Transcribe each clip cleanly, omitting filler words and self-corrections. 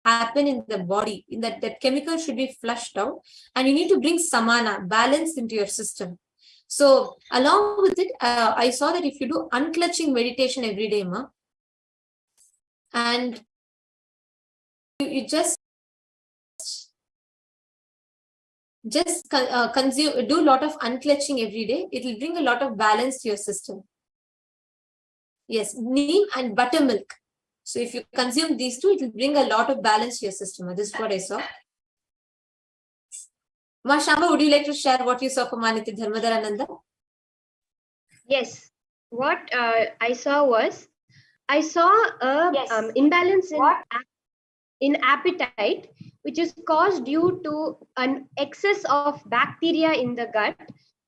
happen in the body, in that chemical should be flushed out, and you need to bring samana, balance into your system. So along with it, I saw that if you do unclutching meditation every day, ma, and you just consume, do a lot of unclutching every day, it will bring a lot of balance to your system. Yes, neem and buttermilk. So if you consume these two, it will bring a lot of balance to your system. This is what I saw. Ma Shamba, would you like to share what you saw for Manitya Dharmadharananda? Yes. What I saw was, I saw a imbalance in appetite, which is caused due to an excess of bacteria in the gut.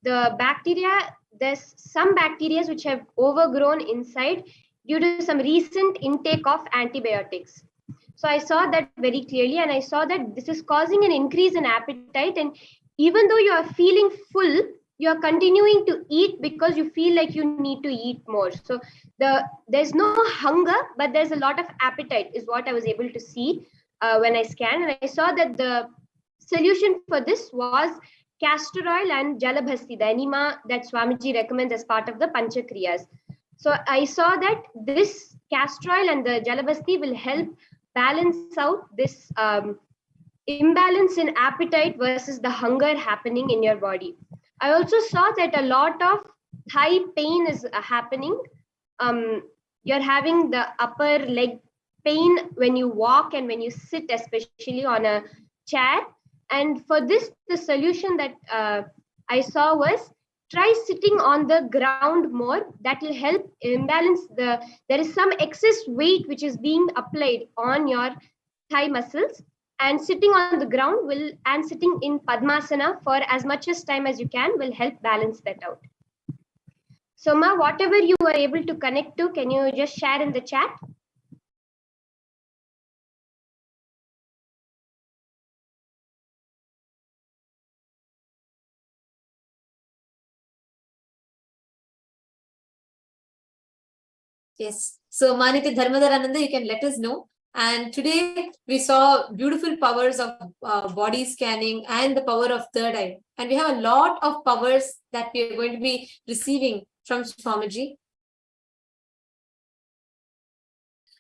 The bacteria, there's some bacteria which have overgrown inside due to some recent intake of antibiotics. So I saw that very clearly, and I saw that this is causing an increase in appetite. And even though you are feeling full, you are continuing to eat because you feel like you need to eat more. So there's no hunger, but there's a lot of appetite is what I was able to see when I scanned. And I saw that the solution for this was castor oil and jalabhasti, the enema that Swamiji recommends as part of the Panchakriyas. So I saw that this castor oil and the jalabhasti will help balance out this imbalance in appetite versus the hunger happening in your body. I also saw that a lot of thigh pain is happening. You're having the upper leg pain when you walk and when you sit, especially on a chair. And for this, the solution that I saw was try sitting on the ground more. That will help imbalance there is some excess weight which is being applied on your thigh muscles, and sitting on the ground and sitting in Padmasana for as much as time as you can will help balance that out. So Ma, whatever you are able to connect to, can you just share in the chat? Yes. So Manitya Dharmadharananda, you can let us know. And today we saw beautiful powers of body scanning and the power of third eye. And we have a lot of powers that we are going to be receiving from Swamiji.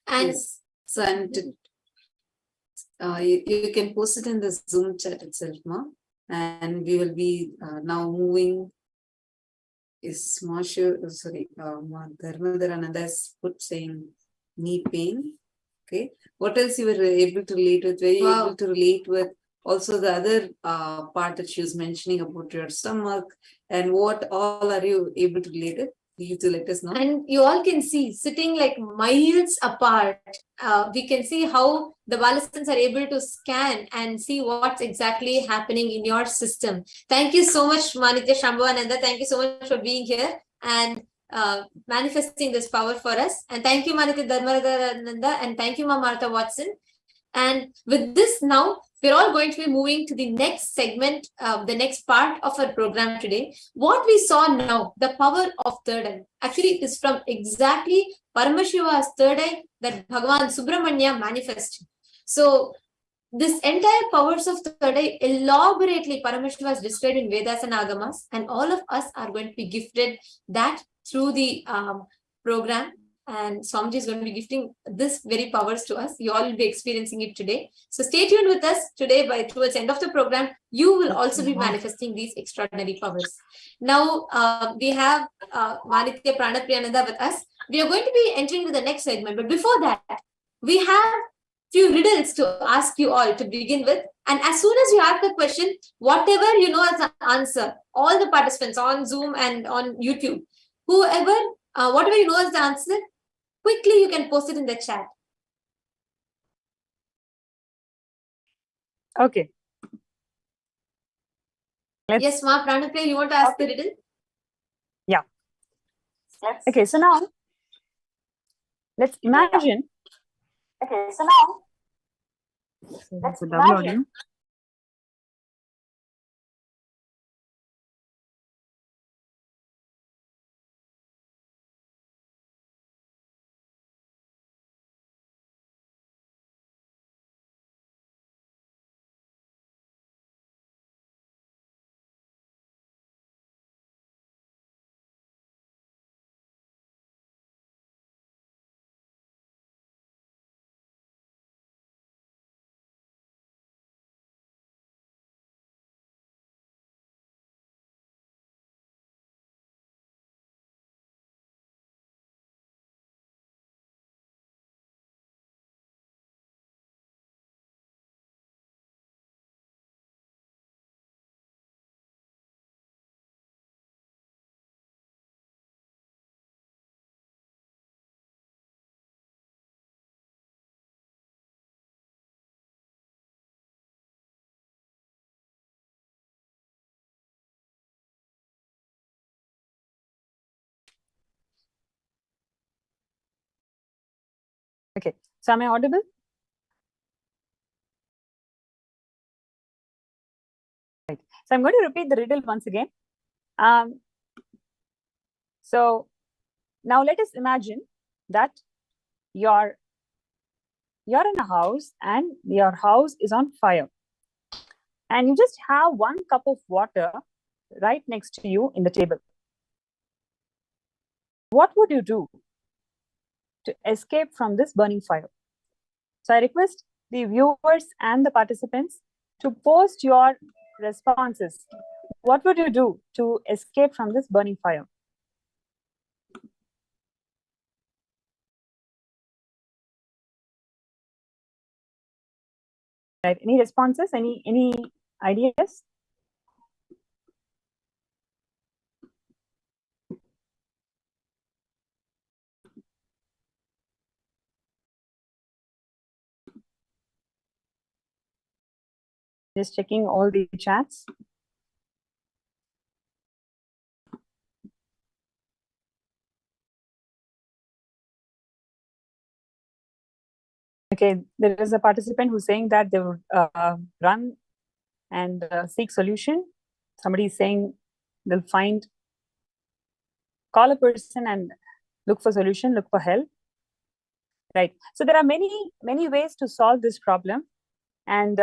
And yes. So, and you can post it in the Zoom chat itself, Ma. And we will be now moving. Is Dharmadharananda is put saying knee pain. Okay. What else you were able to relate with? Were you able to relate with also the other part that she was mentioning about your stomach, and what all are you able to relate it? You to let us know. And you all can see sitting like miles apart. We can see how the Balasans are able to scan and see what's exactly happening in your system. Thank you so much, Manitya Shambhavananda. Thank you so much for being here and manifesting this power for us. And thank you, Manitya Dharmadharananda, and thank you, Ma Martha Watson. And with this now, we're all going to be moving to the next segment, the next part of our program today. What we saw now, the power of third eye. Actually, it is from exactly Paramashiva's third eye that Bhagavan Subramanya manifested. So this entire powers of third eye elaborately Paramashiva has described in Vedas and Agamas, and all of us are going to be gifted that through the program. And Swamiji is going to be gifting this very powers to us. You all will be experiencing it today. So stay tuned with us today. Towards the end of the program, you will also be manifesting these extraordinary powers. Now, we have Manitya Pranapriyananda with us. We are going to be entering into the next segment. But before that, we have few riddles to ask you all to begin with. And as soon as you ask the question, whatever you know as an answer, all the participants on Zoom and on YouTube, whoever, whatever you know as the answer, quickly you can post it in the chat. Okay. Yes, Ma Pranapriya, you want to ask the riddle? Yeah. Okay, so now let's imagine. Okay, so now Let's imagine. Okay, so am I audible? Right. So I'm going to repeat the riddle once again. So now let us imagine that you're in a house and your house is on fire, and you just have 1 cup of water right next to you in the table. What would you do to escape from this burning fire? So I request the viewers and the participants to post your responses. What would you do to escape from this burning fire? Right. Any responses? Any ideas? Just checking all the chats. Okay, there is a participant who's saying that they would run and seek solution. Somebody is saying they'll call a person and look for solution, look for help. Right. So there are many ways to solve this problem. And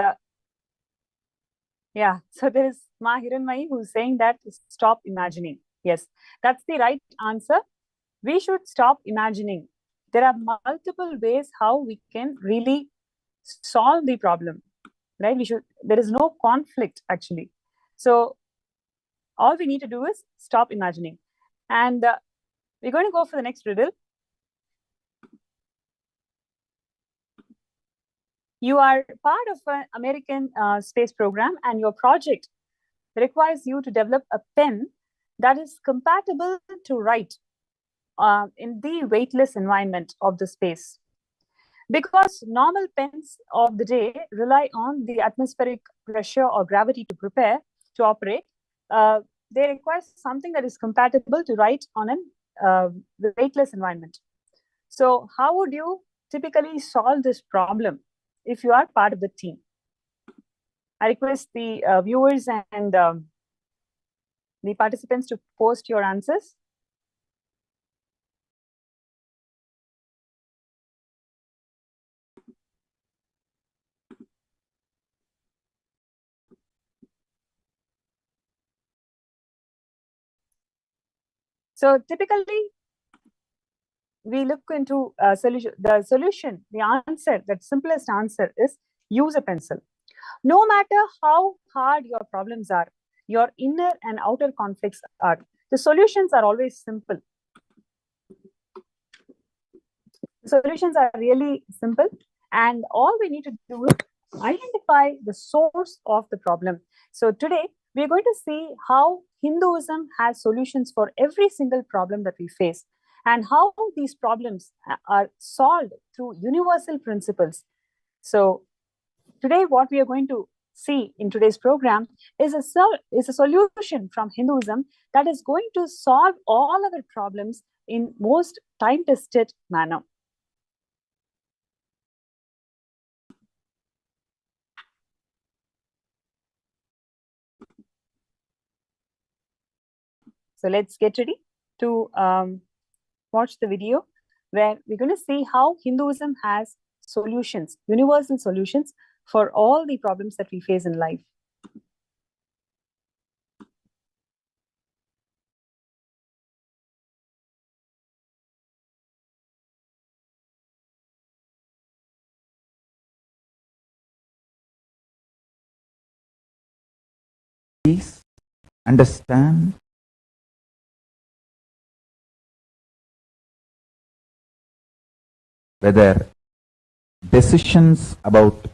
yeah, so there is Ma Hiranmai who's saying that stop imagining. Yes, that's the right answer. We should stop imagining. There are multiple ways how we can really solve the problem, right? There is no conflict actually. So all we need to do is stop imagining. And we're going to go for the next riddle. You are part of an American space program, and your project requires you to develop a pen that is compatible to write in the weightless environment of the space. Because normal pens of the day rely on the atmospheric pressure or gravity to operate, they require something that is compatible to write on a weightless environment. So how would you typically solve this problem if you are part of the team? I request the viewers and the participants to post your answers. So typically, we look into solution. The answer, that simplest answer is use a pencil. No matter how hard your problems are, your inner and outer conflicts are, the solutions are always simple. The solutions are really simple, and all we need to do is identify the source of the problem. So today, we're going to see how Hinduism has solutions for every single problem that we face, and how these problems are solved through universal principles. So today, what we are going to see in today's program is a solution from Hinduism that is going to solve all our problems in most time-tested manner. So let's get ready to watch the video where we're going to see how Hinduism has solutions, universal solutions for all the problems that we face in life. Please understand whether decisions about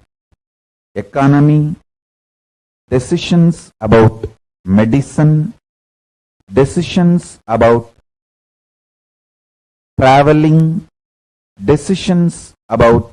economy, decisions about medicine, decisions about traveling, decisions about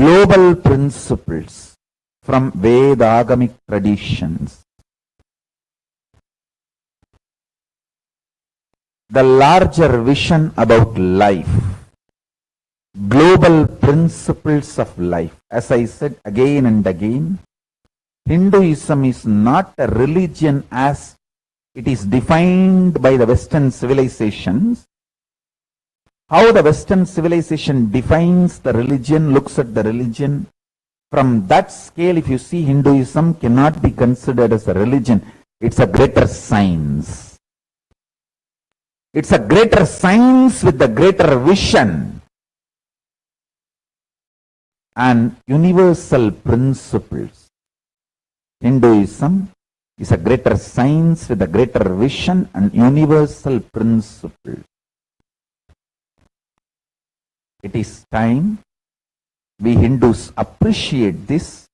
global principles from Vedagamic traditions. The larger vision about life, global principles of life. As I said again and again, Hinduism is not a religion as it is defined by the Western civilizations. How the Western civilization defines the religion, looks at the religion, from that scale, if you see, Hinduism cannot be considered as a religion. It's a greater science. It's a greater science with a greater vision and universal principles. Hinduism is a greater science with a greater vision and universal principles. It is time we Hindus appreciate this,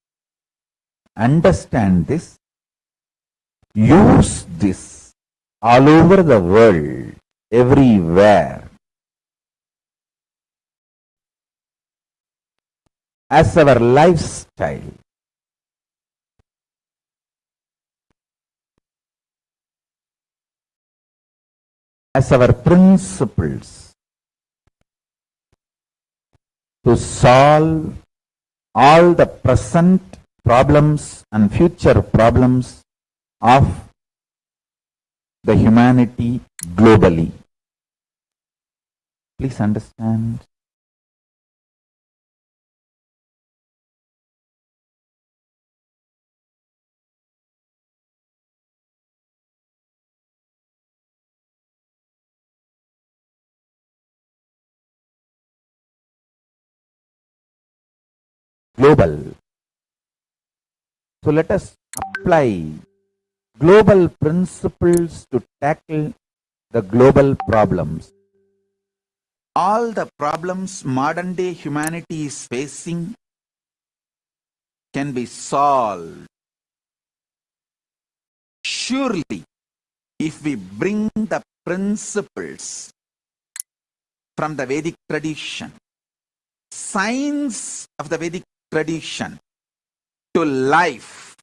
understand this, use this all over the world, everywhere, as our lifestyle. As our principles to solve all the present problems and future problems of the humanity globally. Please understand. Global. So let us apply global principles to tackle the global problems. All the problems modern day humanity is facing can be solved. Surely, if we bring the principles from the Vedic tradition, science of the Vedic tradition to life,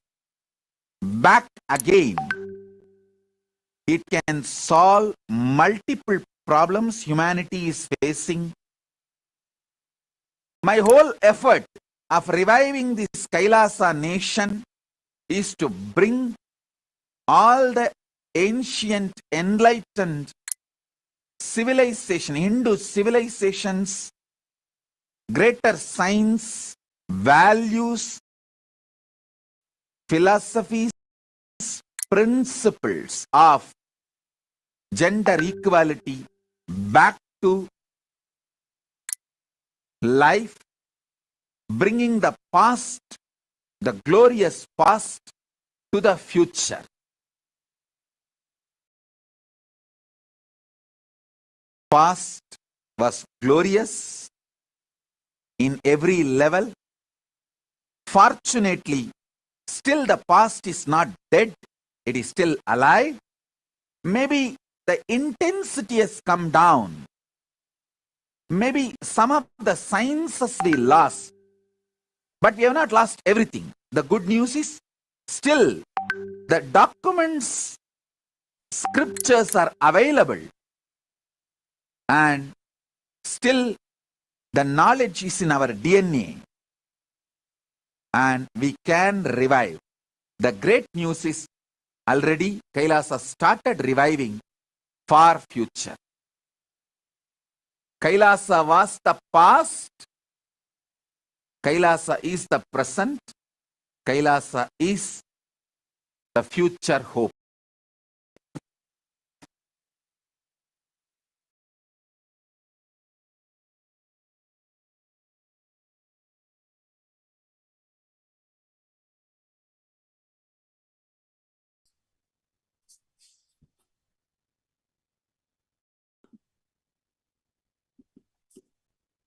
back again, it can solve multiple problems humanity is facing. My whole effort of reviving this Kailasa nation is to bring all the ancient enlightened civilization, Hindu civilizations, greater science, values, philosophies, principles of gender equality back to life, bringing the past, the glorious past, to the future. Past was glorious in every level. Fortunately, still the past is not dead, it is still alive. Maybe the intensity has come down. Maybe some of the sciences we lost, but we have not lost everything. The good news is still the documents, scriptures are available, and still the knowledge is in our DNA, and we can revive. The great news is already Kailasa started reviving for future. Kailasa was the past, Kailasa is the present, Kailasa is the future hope.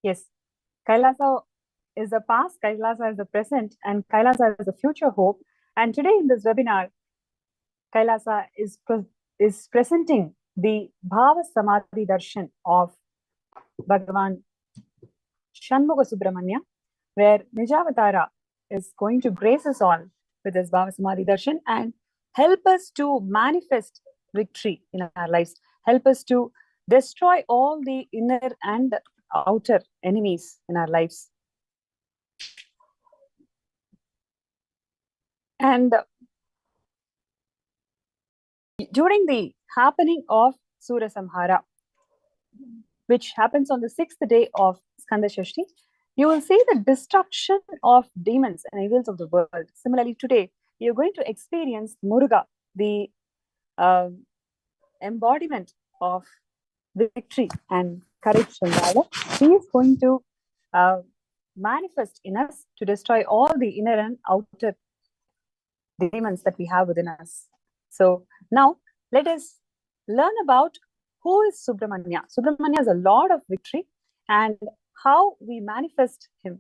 Yes, Kailasa is the past, Kailasa is the present, and Kailasa is the future hope. And today in this webinar, Kailasa is presenting the Bhava Samadhi Darshan of Bhagavan Shanmukha Subramanya, where Nijavatara is going to grace us all with his Bhava Samadhi Darshan and help us to manifest victory in our lives, help us to destroy all the inner and outer enemies in our lives. And during the happening of Sura Samhara, which happens on the 6th day of Skanda Shashti, you will see the destruction of demons and evils of the world. Similarly, today, you're going to experience Muruga, the embodiment of victory and courage and valor. He is going to manifest in us to destroy all the inner and outer demons that we have within us. So now let us learn about who is Subramanya. Subramanya is a Lord of victory and how we manifest him.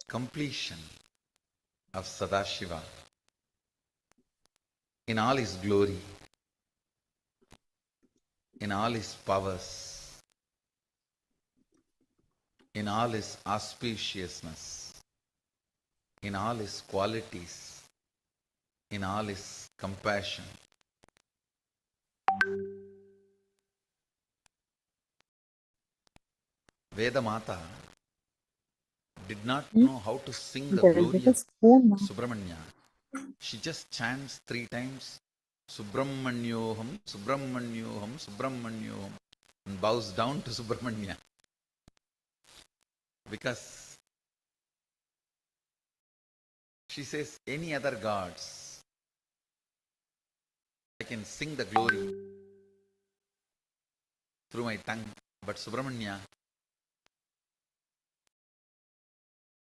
Completion of Sadashiva in all his glory, in all his powers, in all his auspiciousness, in all his qualities, in all his compassion. Vedamata did not know how to sing the glory of Subramanya. She just chants 3 times, Subramanyooham, Subramanyooham, Subramanyooham, and bows down to Subramanya. Because she says, any other gods, I can sing the glory through my tongue, but Subramanya,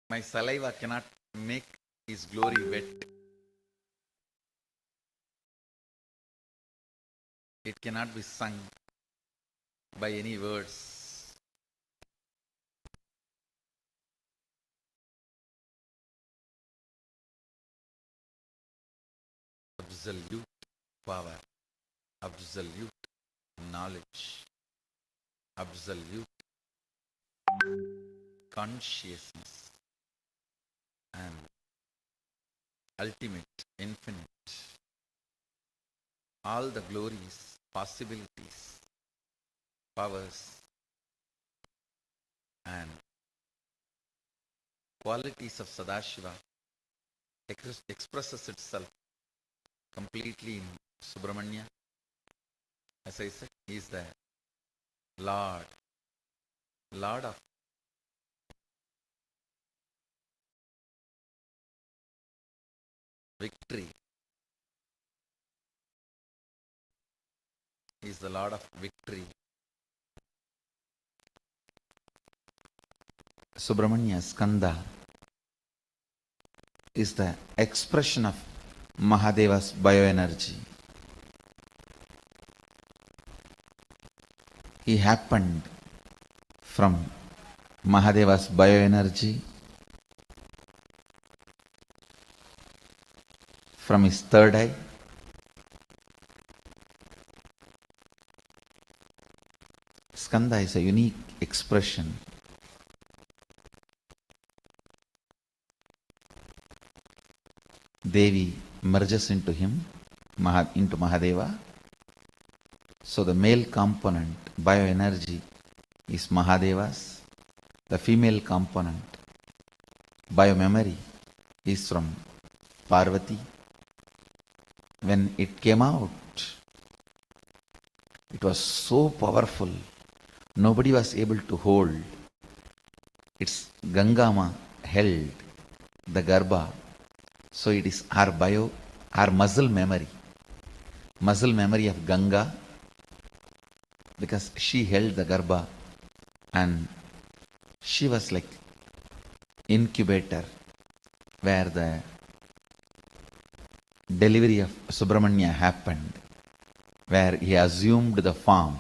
my saliva cannot make his glory wet. It cannot be sung by any words. Absolute power, absolute knowledge, absolute consciousness, and ultimate, infinite. All the glories, possibilities, powers, and qualities of Sadashiva expresses itself completely in Subramanya. As I said, he is the Lord of victory. He is the Lord of victory. Subramanya Skanda is the expression of Mahadeva's bioenergy. He happened from Mahadeva's bioenergy, from his third eye, Skanda is a unique expression. Devi merges into him, into Mahadeva. So the male component, bioenergy, is Mahadeva's. The female component, biomemory, is from Parvati. When it came out, it was so powerful, nobody was able to hold. It's Gangama held the Garbha. So it is our muscle memory of Ganga, because she held the Garbha and she was like incubator where the delivery of Subramanya happened. where he assumed the form.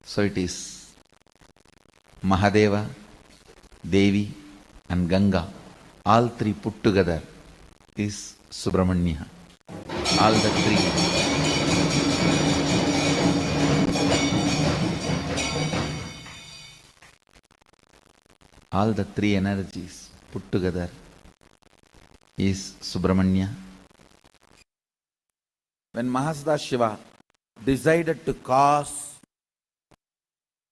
So it is Mahadeva, Devi and Ganga, all three put together is Subramanya. All the three. All the three energies put together is Subramanya. When Mahasada decided to cause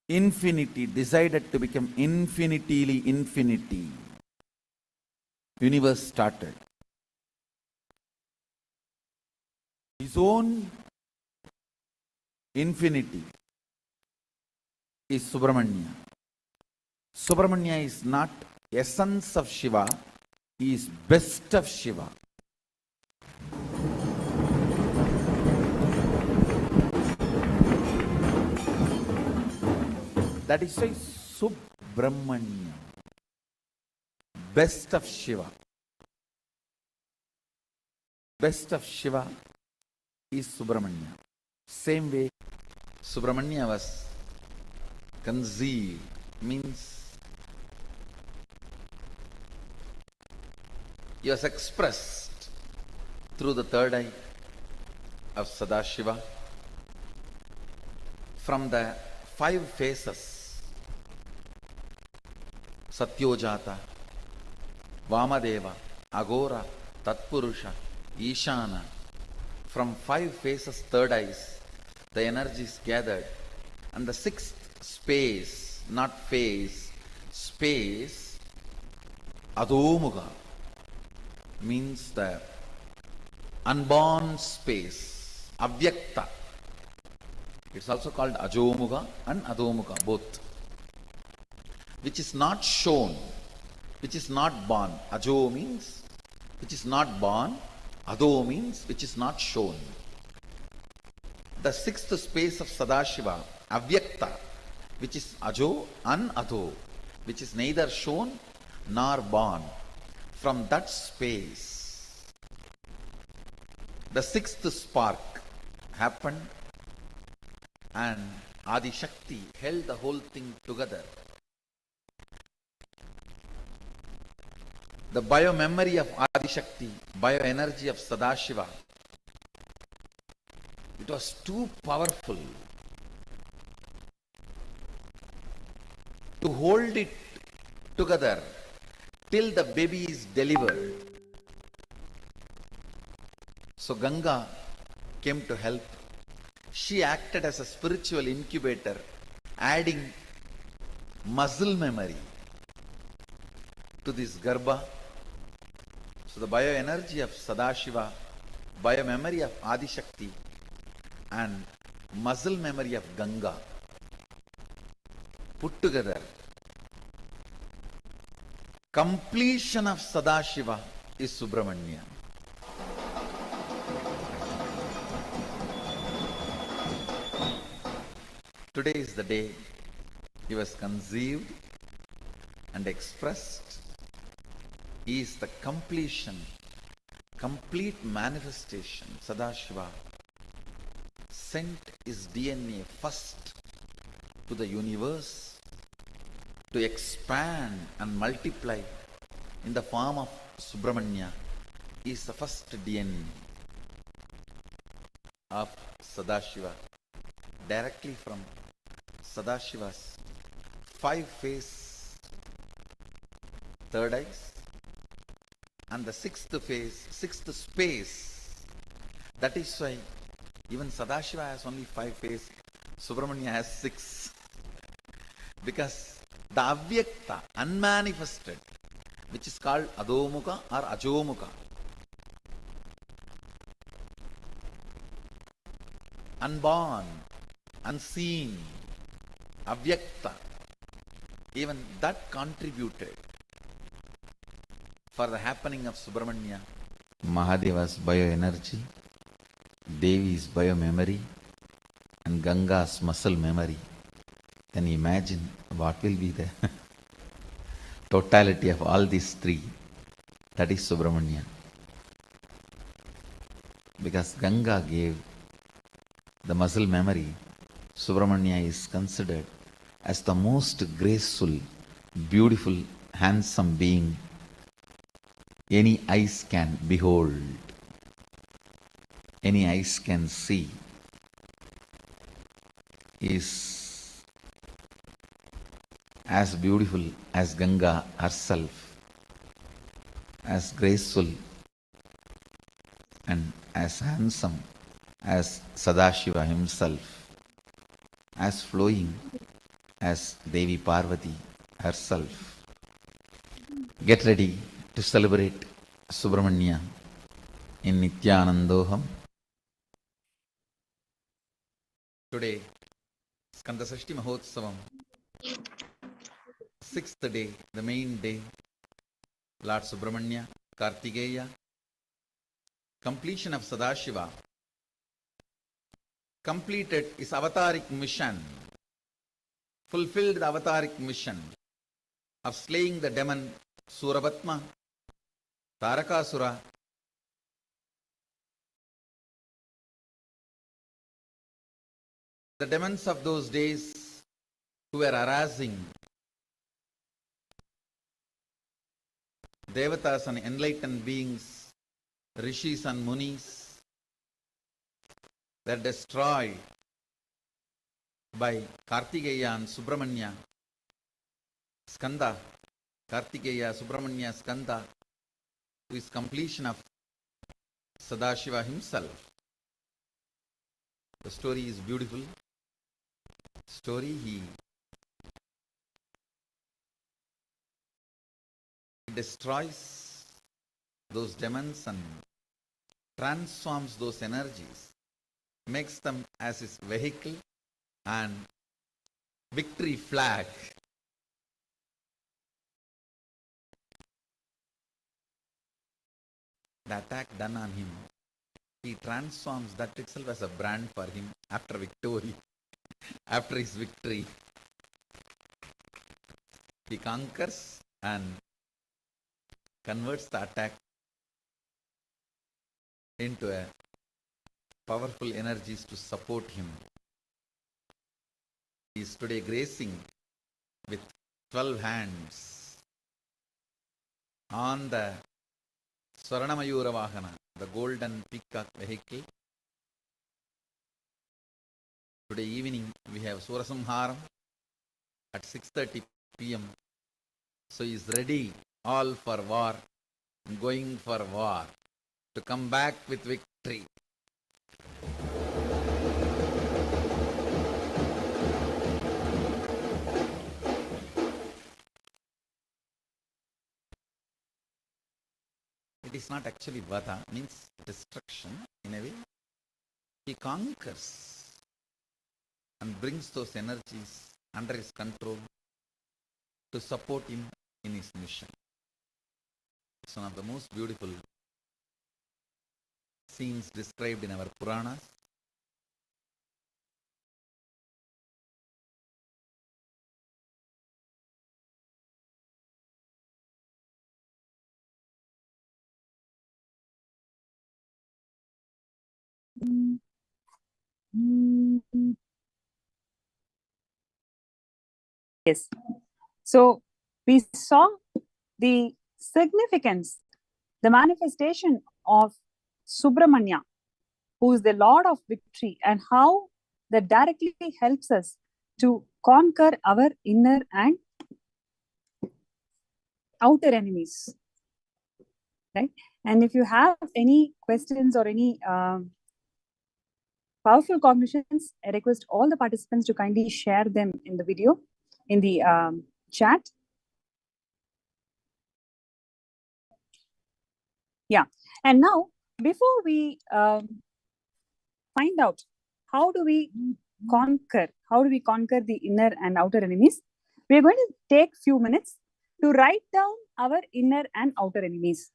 infinity, decided to become infinitely infinity, universe started. His own infinity is Subramanya. Subramanya is not essence of Shiva, he is best of Shiva. That is why Subramanya, best of Shiva. Best of Shiva is Subramanya. Same way Subramanya was conceived, means he was expressed through the third eye of Sadashiva from the 5 phases: Satyojata, Vamadeva, Agora, Tatpurusha, Ishana. From 5 phases, third eyes, the energy is gathered, and the 6th space, not phase, space, Adhomuga, means the unborn space, Avyakta. It's also called Ajomuga and Adhomuga, both. Which is not shown, which is not born. Ajo means which is not born, Adho means which is not shown. The 6th space of Sadashiva, Avyakta, which is Ajo and Adho, which is neither shown nor born. From that space, the 6th spark happened, and Adi Shakti held the whole thing together. The bio-memory of Adi Shakti, bio-energy of Sadashiva, it was too powerful to hold it together till the baby is delivered. So Ganga came to help. She acted as a spiritual incubator, adding muscle memory to this Garbha. So the bioenergy of Sadashiva, biomemory of Adi Shakti, and muscle memory of Ganga put together, completion of Sadashiva is Subramanya. Today is the day he was conceived and expressed. He is the completion, complete manifestation. Sadashiva sent his DNA first to the universe to expand and multiply in the form of Subramanya. He is the first DNA of Sadashiva, directly from Sadashiva's 5-phase third eyes, and the 6th phase, 6th space. That is why even Sadashiva has only 5 phases, Subramanya has 6. Because the Avyakta, unmanifested, which is called Adhomuka or Ajomuka, unborn, unseen, Avyakta, even that contributed for the happening of Subramanya. Mahadeva's bioenergy, Devi's biomemory, and Ganga's muscle memory. Then imagine what will be the totality of all these 3. That is Subramanya. Because Ganga gave the muscle memory, Subramanya is considered as the most graceful, beautiful, handsome being any eyes can behold, any eyes can see. Is as beautiful as Ganga herself, as graceful and as handsome as Sadashiva himself, as flowing as Devi Parvati herself. Get ready to celebrate Subramanya in Nithyanandoham. Today, Skanda Sashti Mahotsavam, 6th day, the main day, Lord Subramanya, Kartikeya, completion of Sadashiva, completed his avataric mission, fulfilled the avataric mission of slaying the demon Suravatma, Tarakasura, the demons of those days who were harassing Devatas and enlightened beings, Rishis and Munis, were destroyed by Kartikeya and Subramanya, Skanda, Kartikeya, Subramanya, Skanda, to his completion of Sadashiva himself. The story is beautiful. He destroys those demons and transforms those energies, makes them as his vehicle and victory flag. The attack done on him, he transforms that itself as a brand for him after victory, after his victory. He conquers and converts the attack into a powerful energies to support him. He is today gracing with 12 hands on the Swarnamayura Vahana, the golden peacock vehicle. Today evening we have Surasamharam at 6:30 p.m. So he is ready, all for war, going for war, to come back with victory. It is not actually Vada, means destruction in a way. He conquers and brings those energies under his control to support him in his mission. It's one of the most beautiful scenes described in our Puranas. Yes. So we saw the significance, the manifestation of Subramanya, who is the Lord of Victory, and how that directly helps us to conquer our inner and outer enemies. Right? And if you have any questions or any powerful cognitions, I request all the participants to kindly share them in the video, in the chat. Yeah. And now, before we find out how do we conquer the inner and outer enemies, we are going to take few minutes to write down our inner and outer enemies.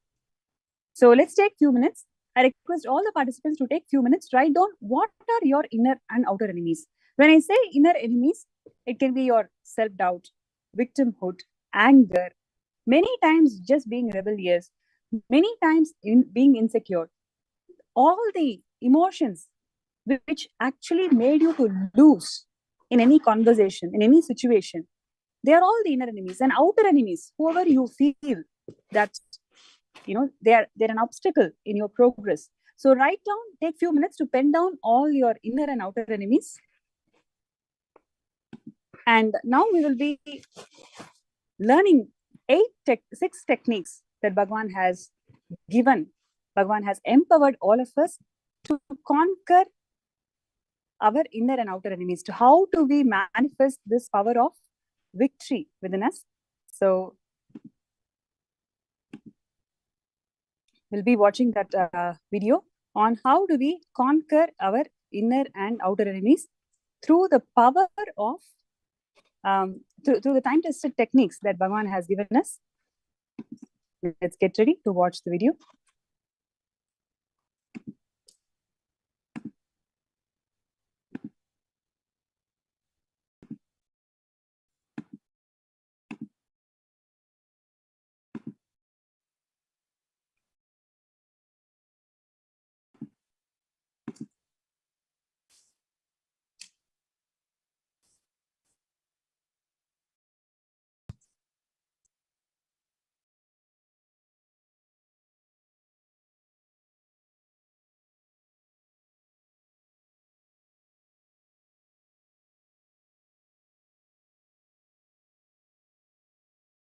So let's take few minutes. I request all the participants to take few minutes, write down what are your inner and outer enemies. When I say inner enemies, it can be your self-doubt, victimhood, anger, many times just being rebellious, many times being insecure. All the emotions which actually made you to lose in any conversation, in any situation, they are all the inner enemies and outer enemies. Whoever you feel that, you know, they're an obstacle in your progress. So write down, take few minutes to pen down all your inner and outer enemies. And now we will be learning 6 techniques that Bhagavan has given. Bhagavan has empowered all of us to conquer our inner and outer enemies. To how do we manifest this power of victory within us? So we'll be watching that video on how do we conquer our inner and outer enemies through the power of through the time-tested techniques that Bhagavan has given us. Let's get ready to watch the video.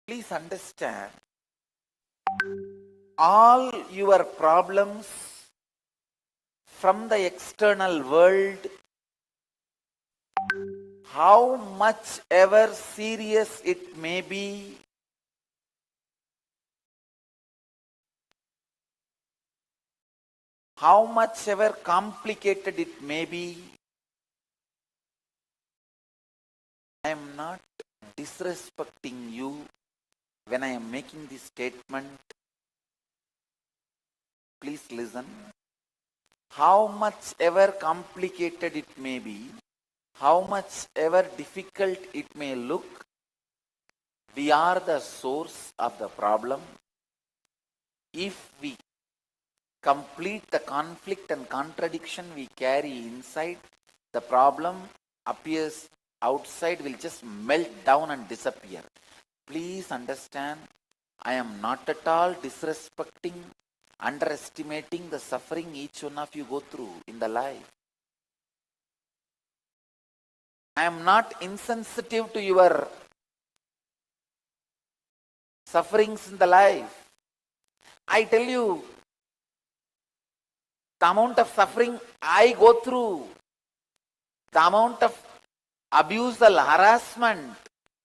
Please understand, all your problems from the external world, how much ever serious it may be, how much ever complicated it may be, I am not disrespecting you when I am making this statement. Please listen. How much ever complicated it may be, how much ever difficult it may look, we are the source of the problem. If we complete the conflict and contradiction we carry inside, the problem appears outside, will just melt down and disappear. Please understand, I am not at all disrespecting, underestimating the suffering each one of you go through in the life. I am not insensitive to your sufferings in the life. I tell you, the amount of suffering I go through, the amount of abuse, harassment,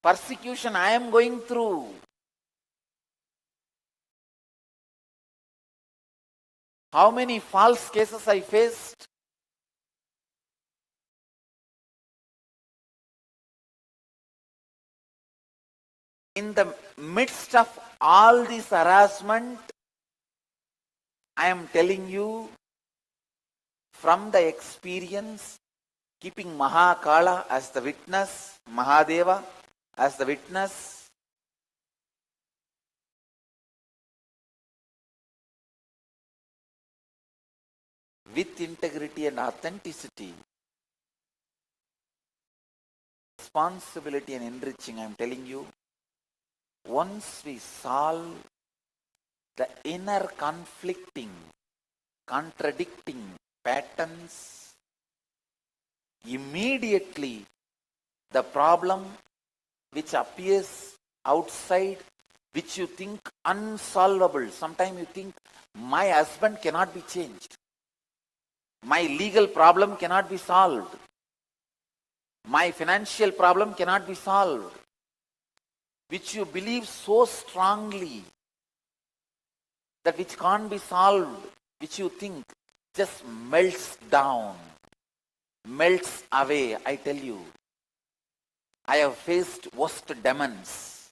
persecution I am going through, how many false cases I faced. In the midst of all this harassment, I am telling you from the experience, keeping Mahakala as the witness, Mahadeva as the witness, with integrity and authenticity, responsibility and enriching, I am telling you, once we solve the inner conflicting, contradicting patterns, immediately the problem which appears outside, which you think unsolvable, sometimes you think my husband cannot be changed, my legal problem cannot be solved, my financial problem cannot be solved, which you believe so strongly, that which can't be solved, which you think just melts down, melts away. I tell you, I have faced worst demons.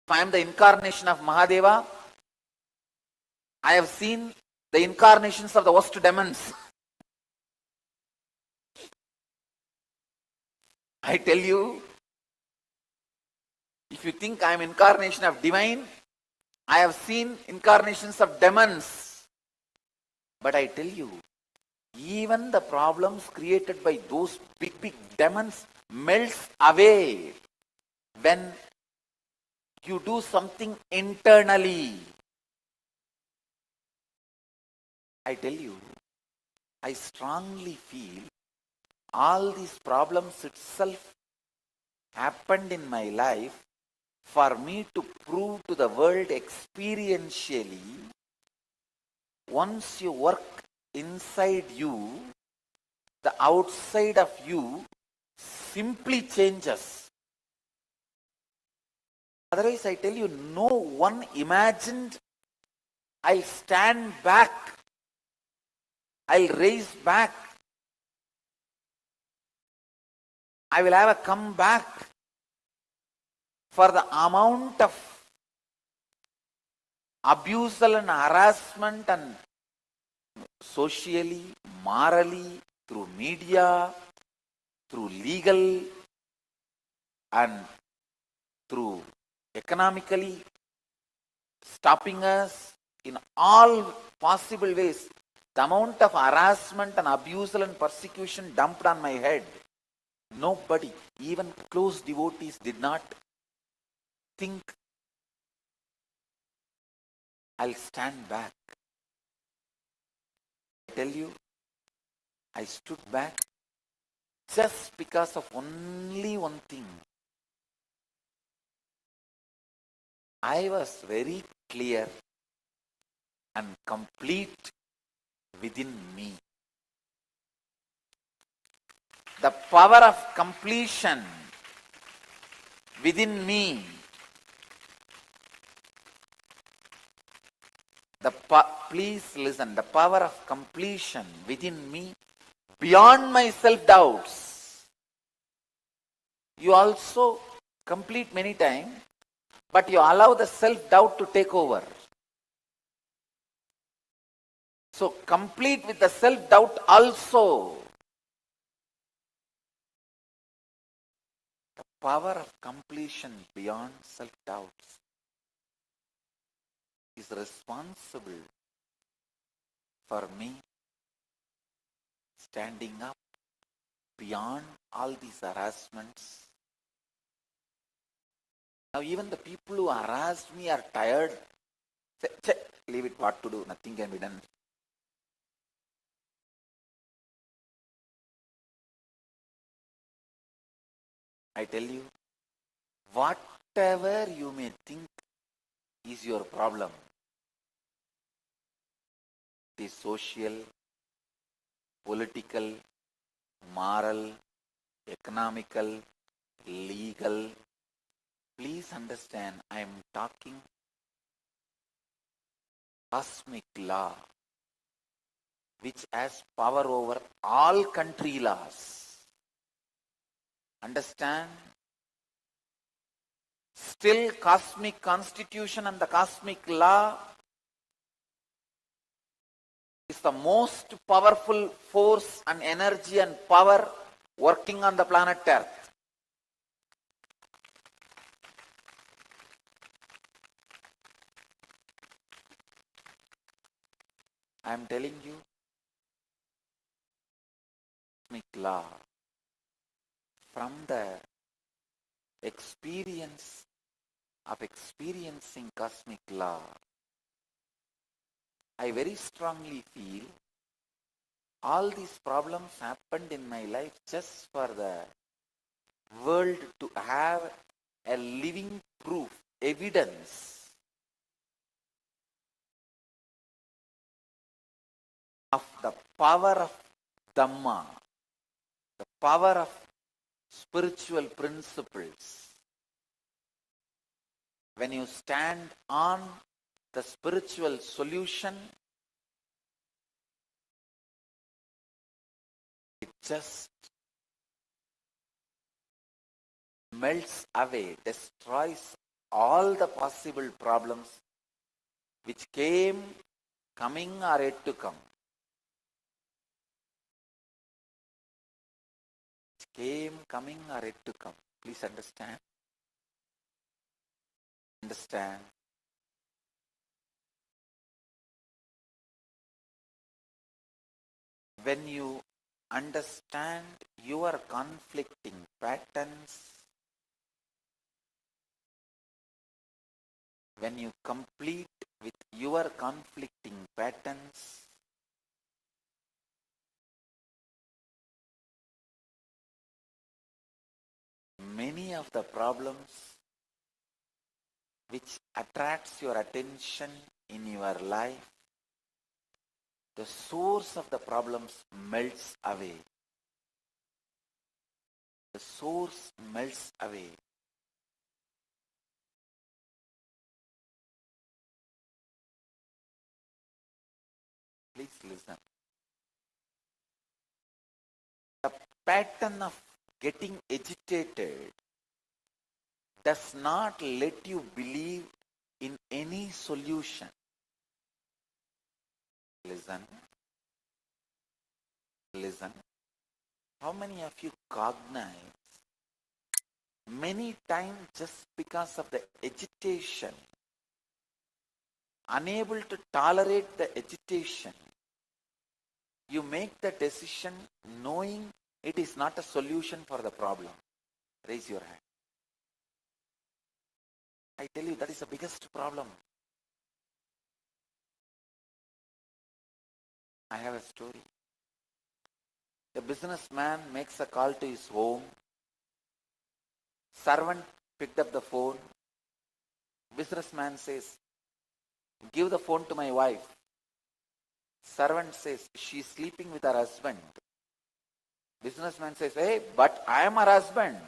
If I am the incarnation of Mahadeva, I have seen the incarnations of the worst demons. I tell you, if you think I am incarnation of divine, I have seen incarnations of demons. But I tell you, even the problems created by those big demons melts away when you do something internally. I tell you, I strongly feel all these problems itself happened in my life for me to prove to the world experientially, once you work inside you, the outside of you simply changes. Otherwise, I tell you, no one imagined I'll stand back, I'll raise back, I will have a comeback for the amount of abusal and harassment and socially, morally, through media, through legal and through economically, stopping us in all possible ways. The amount of harassment and abusal and persecution dumped on my head, nobody, even close devotees, did not think I'll stand back. I tell you, I stood back just because of only one thing. I was very clear and complete within me. The power of completion within me. Please listen, the power of completion within me, beyond my self-doubts. You also complete many times, but you allow the self-doubt to take over. So complete with the self-doubt also. The power of completion beyond self-doubts is responsible for me standing up beyond all these harassments. Now even the people who harassed me are tired. Say, leave it, what to do, nothing can be done. I tell you, whatever you may think is your problem, it is social, political, moral, economical, legal. Please understand, I am talking cosmic law, which has power over all country laws. Understand? Still, cosmic constitution and the cosmic law is the most powerful force and energy and power working on the planet Earth. I am telling you, cosmic law, from the experience of experiencing cosmic law, I very strongly feel all these problems happened in my life just for the world to have a living proof, evidence of the power of Dhamma, the power of spiritual principles. When you stand on the spiritual solution, it just melts away, destroys all the possible problems which coming or yet to come. Coming or yet to come. Please understand. Understand. when you understand your conflicting patterns, when you complete with your conflicting patterns, many of the problems which attracts your attention in your life, the source of the problems melts away. The source melts away. Please listen. The pattern of getting agitated does not let you believe in any solution. Listen. Listen. How many of you cognize many times just because of the agitation, unable to tolerate the agitation, you make the decision knowing it is not a solution for the problem? Raise your hand. I tell you, that is the biggest problem. I have a story. A businessman makes a call to his home. Servant picked up the phone. Businessman says, "Give the phone to my wife." Servant says, "She's sleeping with her husband." Businessman says, "Hey, but I am her husband."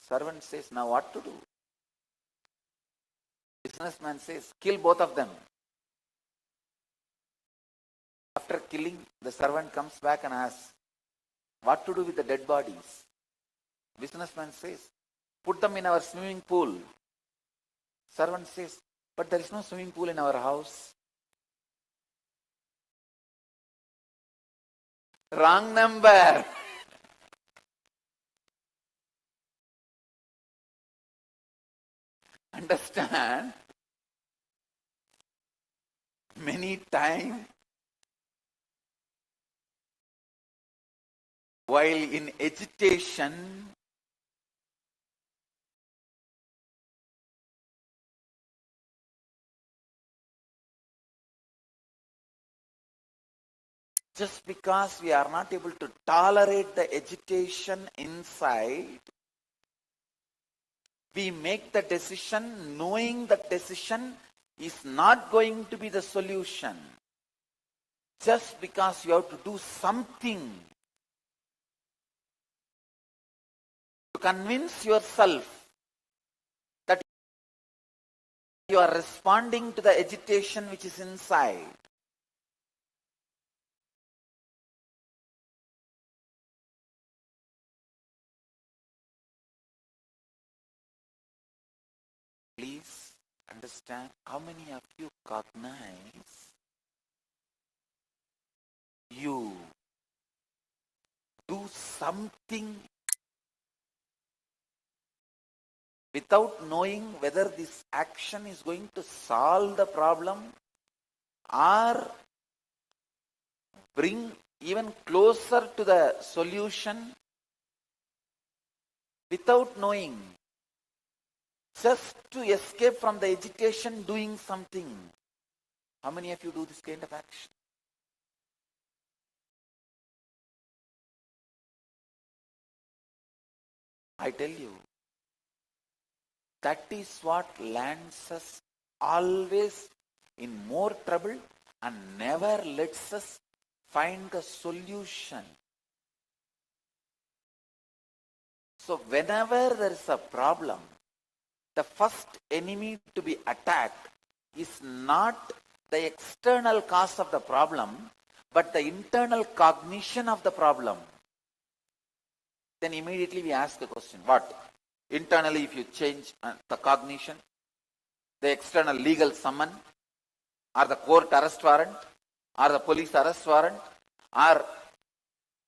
Servant says, "Now what to do?" Businessman says, "Kill both of them." After killing, the servant comes back and asks, "What to do with the dead bodies?" Businessman says, "Put them in our swimming pool." Servant says, "But there is no swimming pool in our house." Wrong number. Understand? Many times, while in agitation, just because we are not able to tolerate the agitation inside, we make the decision knowing that decision is not going to be the solution. Just because you have to do something to convince yourself that you are responding to the agitation which is inside. Please understand, how many of you cognize you do something without knowing whether this action is going to solve the problem or bring even closer to the solution, without knowing, just to escape from the agitation, doing something? How many of you do this kind of action? I tell you, that is what lands us always in more trouble and never lets us find the solution. So whenever there is a problem, the first enemy to be attacked is not the external cause of the problem, but the internal cognition of the problem. Then immediately we ask the question, what? Internally, if you change the cognition, the external legal summon, or the court arrest warrant, or the police arrest warrant, or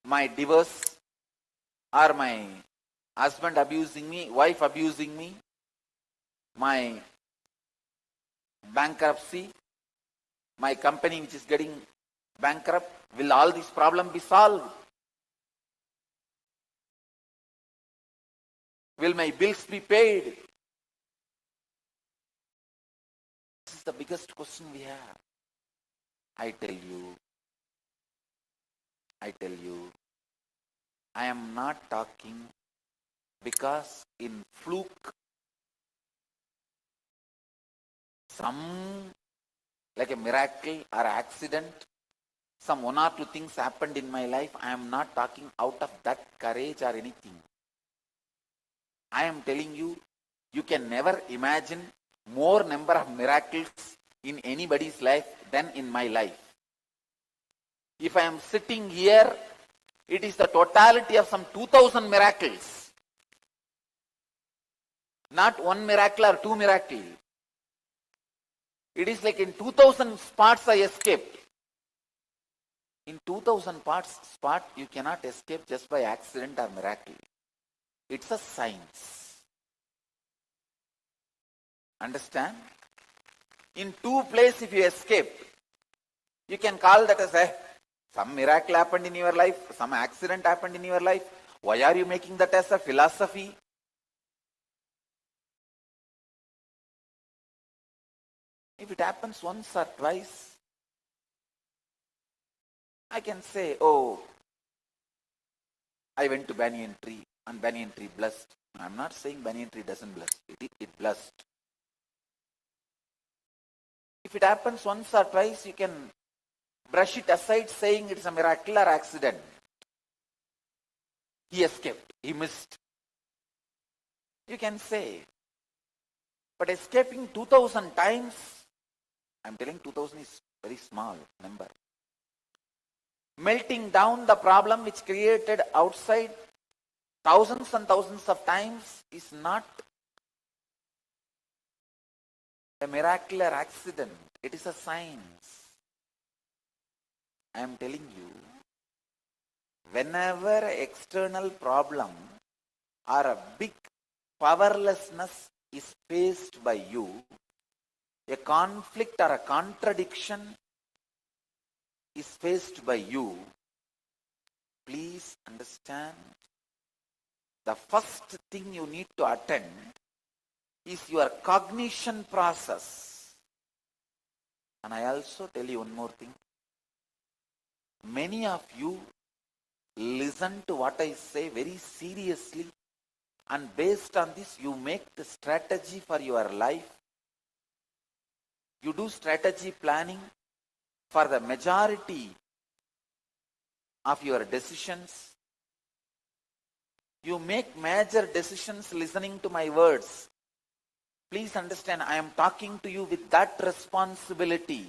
my divorce, or my husband abusing me, wife abusing me, my bankruptcy, my company which is getting bankrupt? Will all these problems be solved? Will my bills be paid? This is the biggest question we have. I tell you, I am not talking because in fluke, some like a miracle or accident, some one or two things happened in my life. I am not talking out of that courage or anything. I am telling you, you can never imagine more number of miracles in anybody's life than in my life. If I am sitting here, it is the totality of some 2000 miracles. Not one miracle or two miracles. It is like in 2000 spots I escaped. In 2000 spot you cannot escape just by accident or miracle. It's a science. Understand? In two places if you escape, you can call that as some miracle happened in your life, some accident happened in your life. Why are you making that as a philosophy? If it happens once or twice, I can say, oh, I went to banyan tree and banyan tree blessed. I'm not saying banyan tree doesn't bless. It blessed. If it happens once or twice, you can brush it aside saying it's a miracle or accident. He escaped. He missed. You can say. But escaping 2000 times, I'm telling 2000 is very small number. Melting down the problem which created outside thousands and thousands of times is not a miracle or accident. It is a science. I am telling you, whenever external problem or a big powerlessness is faced by you, a conflict or a contradiction is faced by you, please understand, the first thing you need to attend is your cognition process. And I also tell you one more thing. Many of you listen to what I say very seriously, and based on this you make the strategy for your life. You do strategy planning for the majority of your decisions. You make major decisions listening to my words. Please understand, I am talking to you with that responsibility.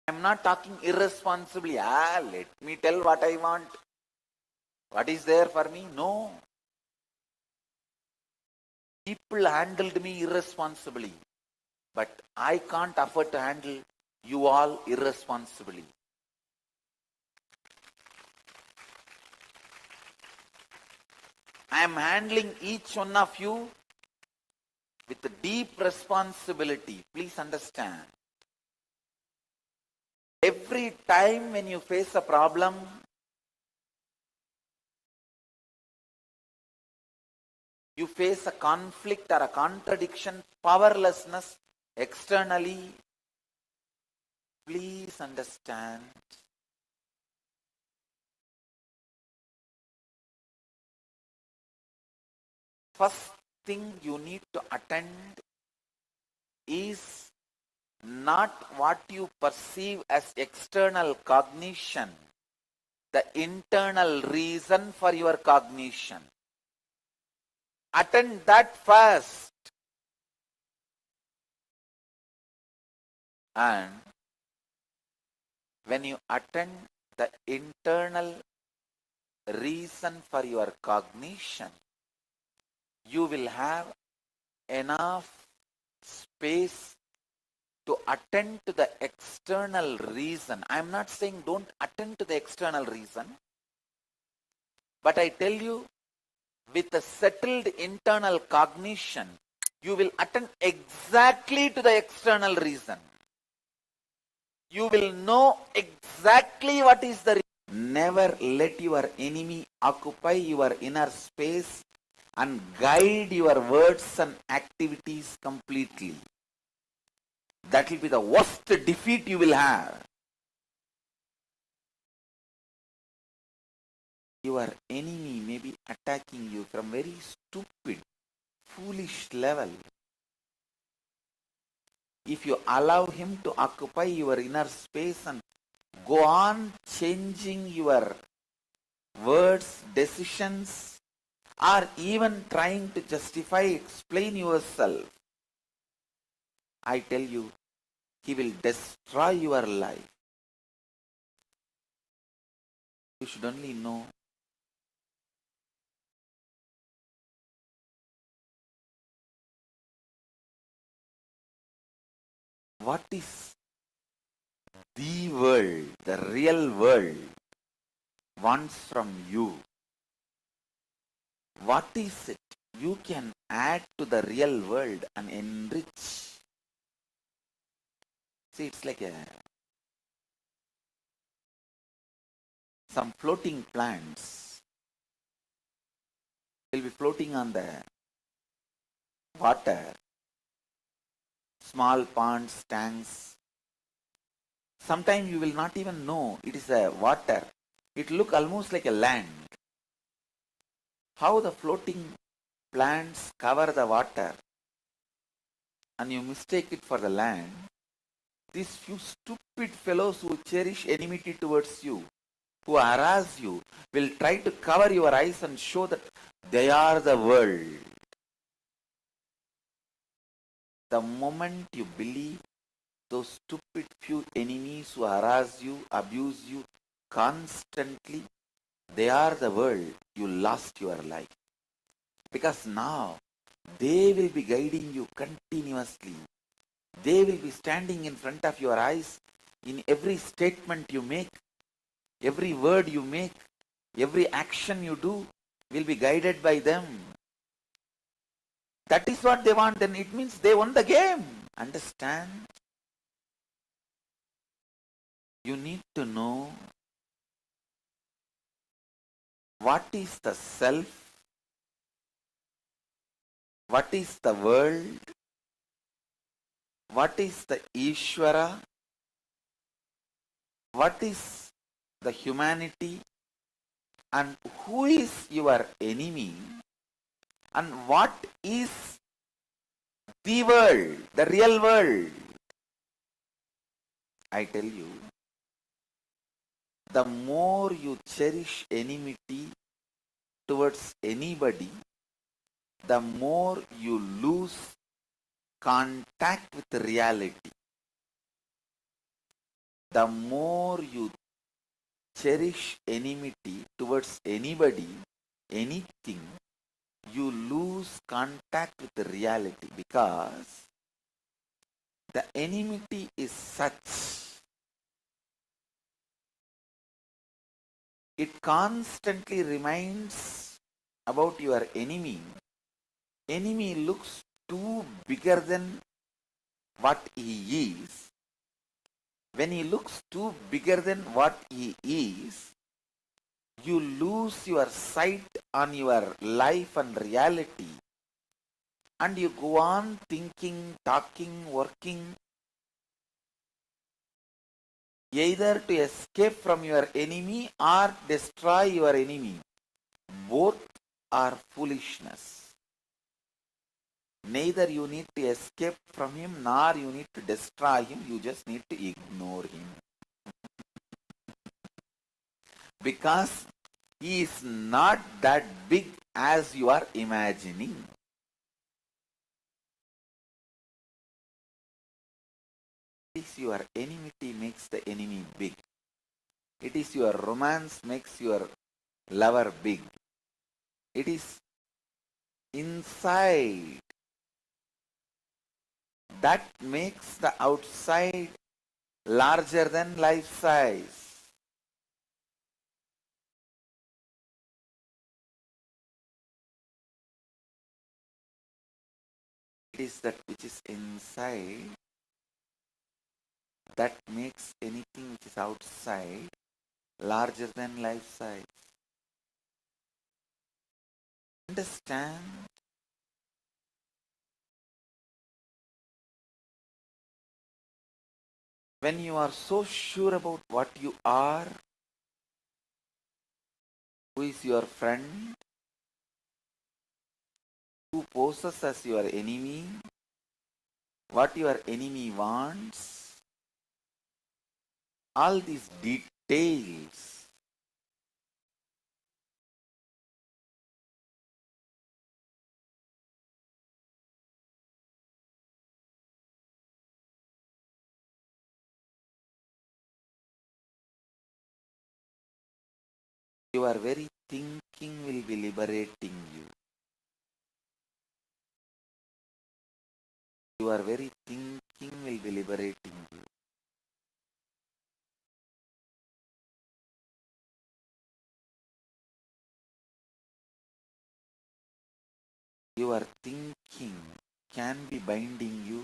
I am not talking irresponsibly. Let me tell what I want. What is there for me? No. People handled me irresponsibly. But I can't afford to handle you all irresponsibly. I am handling each one of you with a deep responsibility. Please understand. Every time when you face a problem, you face a conflict or a contradiction, powerlessness externally, please understand. First thing you need to attend is not what you perceive as external cognition, the internal reason for your cognition. Attend that first. And when you attend the internal reason for your cognition, you will have enough space to attend to the external reason. I am not saying don't attend to the external reason, but I tell you, with a settled internal cognition, you will attend exactly to the external reason. You will know exactly what is the reason. Never let your enemy occupy your inner space and guide your words and activities completely. That will be the worst defeat you will have. Your enemy may be attacking you from very stupid, foolish level. If you allow him to occupy your inner space and go on changing your words, decisions, or even trying to justify, explain yourself, I tell you, he will destroy your life. You should only know what is the world, the real world wants from you. What is it you can add to the real world and enrich? See, it's like some floating plants will be floating on the water, small ponds, tanks. Sometimes you will not even know it is a water. It look almost like a land. How the floating plants cover the water and you mistake it for the land. These few stupid fellows who cherish enmity towards you, who harass you, will try to cover your eyes and show that they are the world. The moment you believe those stupid few enemies who harass you, abuse you constantly, they are the world, you lost your life. Because now they will be guiding you continuously. They will be standing in front of your eyes in every statement you make, every word you make, every action you do will be guided by them. That is what they want, and it means they won the game. Understand? You need to know what is the self, what is the world, what is the Ishvara, what is the humanity, and who is your enemy, and what is the world, the real world. I tell you, the more you cherish enmity towards anybody, the more you lose contact with reality. The more you cherish enmity towards anybody, anything, you lose contact with reality, because the enmity is such, it constantly reminds about your enemy. Enemy looks too bigger than what he is. When he looks too bigger than what he is, you lose your sight on your life and reality, and you go on thinking, talking, working, either to escape from your enemy or destroy your enemy. Both are foolishness. Neither you need to escape from him nor you need to destroy him. You just need to ignore him. Because he is not that big as you are imagining. It is your enmity makes the enemy big. It is your romance makes your lover big. It is inside that makes the outside larger than life size. It is that which is inside that makes anything which is outside larger than life size. Understand? When you are so sure about what you are, who is your friend, who poses as your enemy, what your enemy wants, all these details, your very thinking will be liberating you. Your very thinking will be liberating you. Your thinking can be binding you.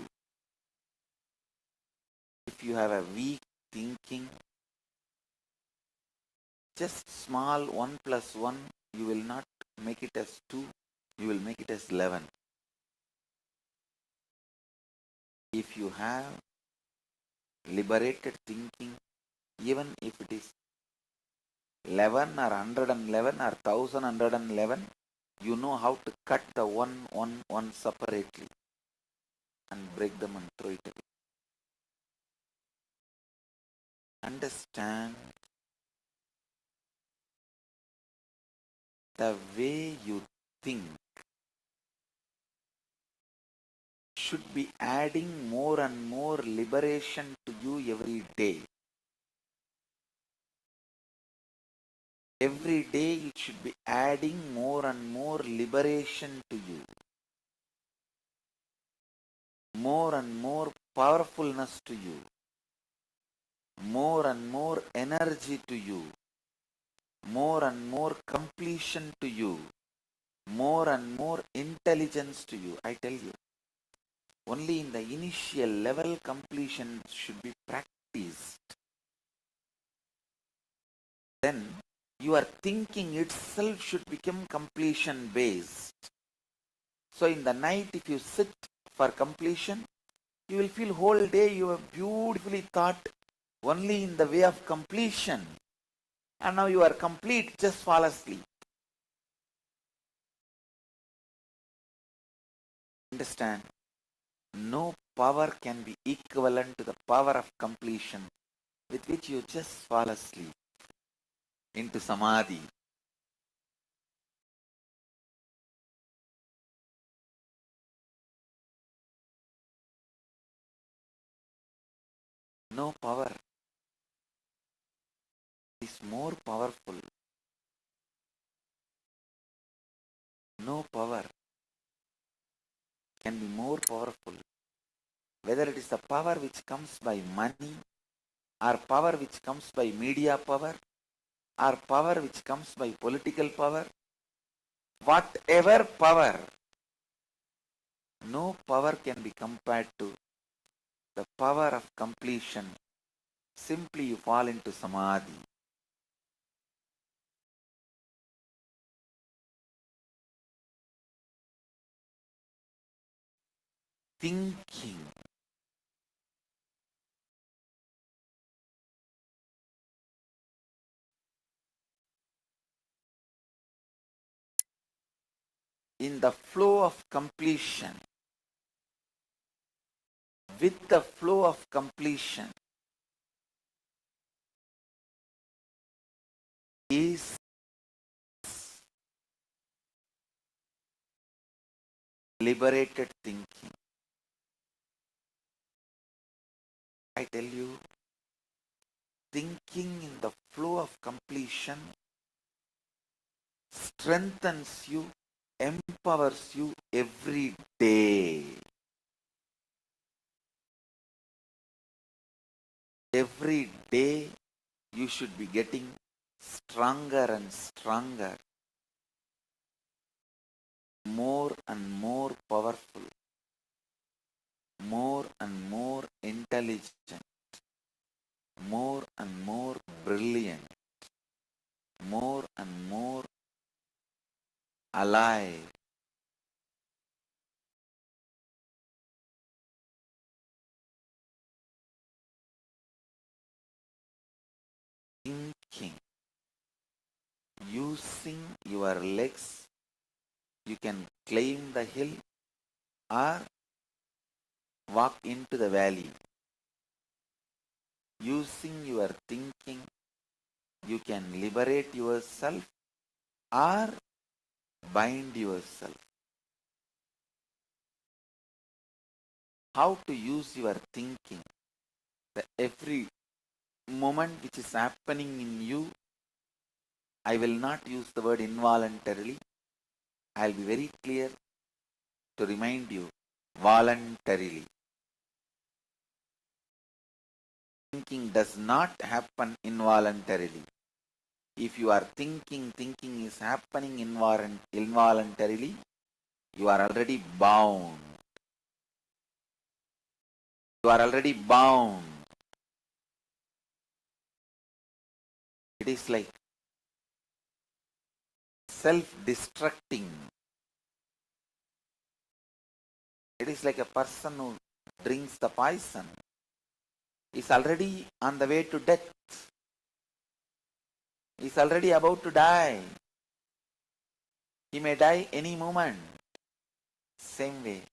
If you have a weak thinking, just small 1 plus 1, you will not make it as 2, you will make it as 11. If you have liberated thinking, even if it is 11 or 111 or 1111, you know how to cut the 1 separately and break them and throw it away. Understand, the way you think should be adding more and more liberation to you every day. Every day it should be adding more and more liberation to you. More and more powerfulness to you. More and more energy to you. More and more completion to you. More and more intelligence to you. I tell you, only in the initial level completion should be practiced. Then your thinking itself should become completion based. So in the night, if you sit for completion, you will feel whole day you have beautifully thought only in the way of completion. And now you are complete, just fall asleep. Understand? No power can be equivalent to the power of completion with which you just fall asleep into Samadhi. No power is more powerful. No power can be more powerful. Whether it is the power which comes by money, or power which comes by media power, or power which comes by political power, whatever power, no power can be compared to the power of completion. Simply you fall into Samadhi. Thinking. In the flow of completion, with the flow of completion, is liberated thinking. I tell you, thinking in the flow of completion strengthens you, empowers you every day. Every day you should be getting stronger and stronger, more and more powerful, more and more intelligent, more and more brilliant, more and more alive. Thinking, using your legs, you can climb the hill or walk into the valley. Using your thinking, you can liberate yourself or bind yourself. How to use your thinking? Every moment which is happening in you, I will not use the word involuntarily. I'll be very clear to remind you, voluntarily. Thinking does not happen involuntarily. If you are thinking is happening involuntarily, you are already bound. You are already bound. It is like self-destructing. It is like a person who drinks the poison is already on the way to death. He is already about to die. He may die any moment. Same way,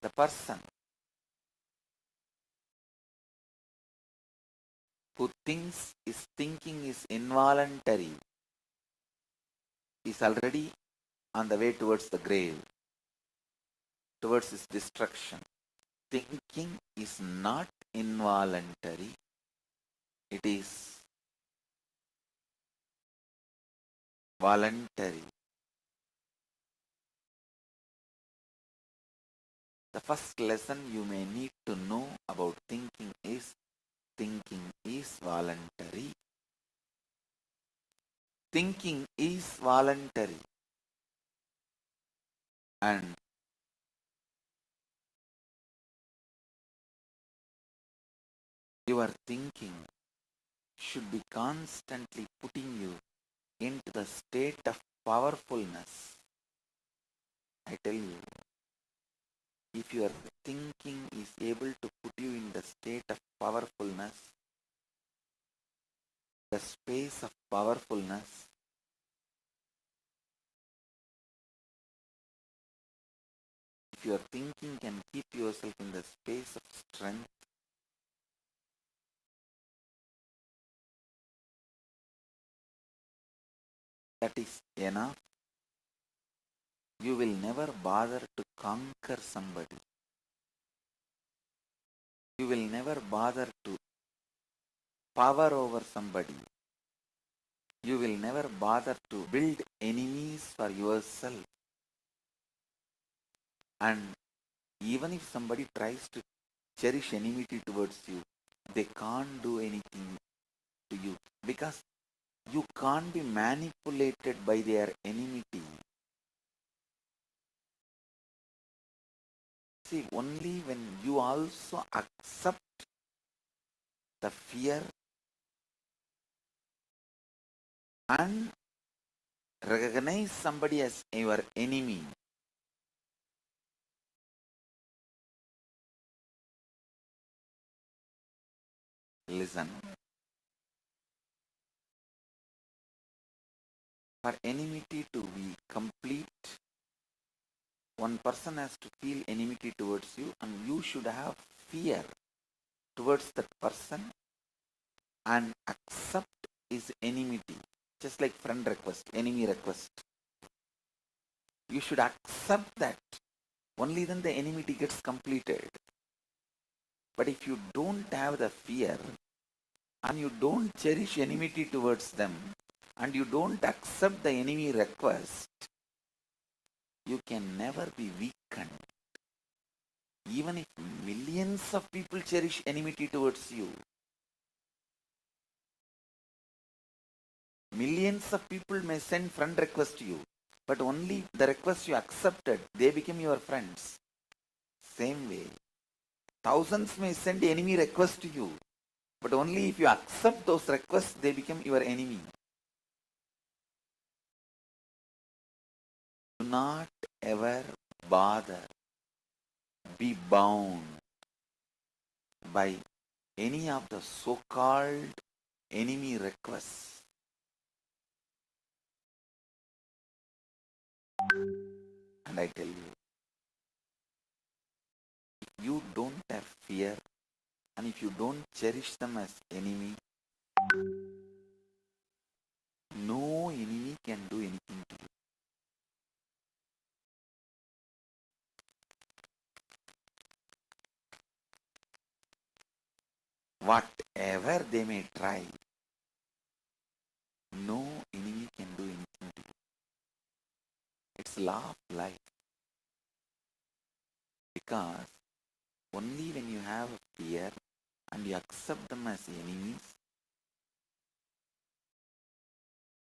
the person who thinks is thinking is involuntary is already on the way towards the grave, towards his destruction. Thinking is not involuntary. It is voluntary. The first lesson you may need to know about thinking is voluntary. Thinking is voluntary. And your thinking should be constantly putting you into the state of powerfulness. I tell you, if your thinking is able to put you in the state of powerfulness, the space of powerfulness, if your thinking can keep yourself in the space of strength, that is enough. You will never bother to conquer somebody. You will never bother to power over somebody. You will never bother to build enemies for yourself. And even if somebody tries to cherish enmity towards you, they can't do anything to you because you can't be manipulated by their enmity. See, only when you also accept the fear and recognize somebody as your enemy, listen. For enmity to be complete, one person has to feel enmity towards you, and you should have fear towards that person and accept his enmity. Just like friend request, enemy request. You should accept that. Only then the enmity gets completed. But if you don't have the fear and you don't cherish enmity towards them and you don't accept the enemy request, you can never be weakened. Even if millions of people cherish enmity towards you, millions of people may send friend request to you, but only the request you accepted, they become your friends. Same way, thousands may send enemy request to you, But only if you accept those requests, they become your enemy. Do not ever bother, be bound by any of the so-called enemy requests. And I tell you, if you don't have fear and if you don't cherish them as enemy, no enemy can do anything to you. Whatever they may try, no enemy can do anything to you. It's law of life. Because only when you have a fear and you accept them as enemies,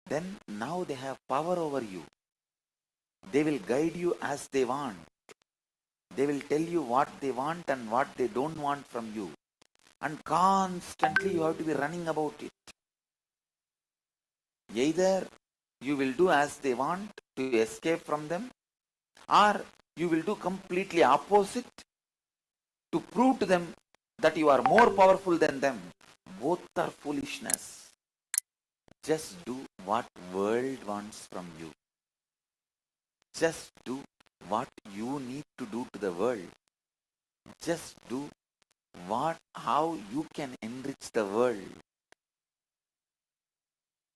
then now they have power over you. They will guide you as they want. They will tell you what they want and what they don't want from you. And constantly you have to be running about it. Either you will do as they want to escape from them, or you will do completely opposite to prove to them that you are more powerful than them. Both are foolishness. Just do what world wants from you. Just do what you need to do to the world. Just do how you can enrich the world.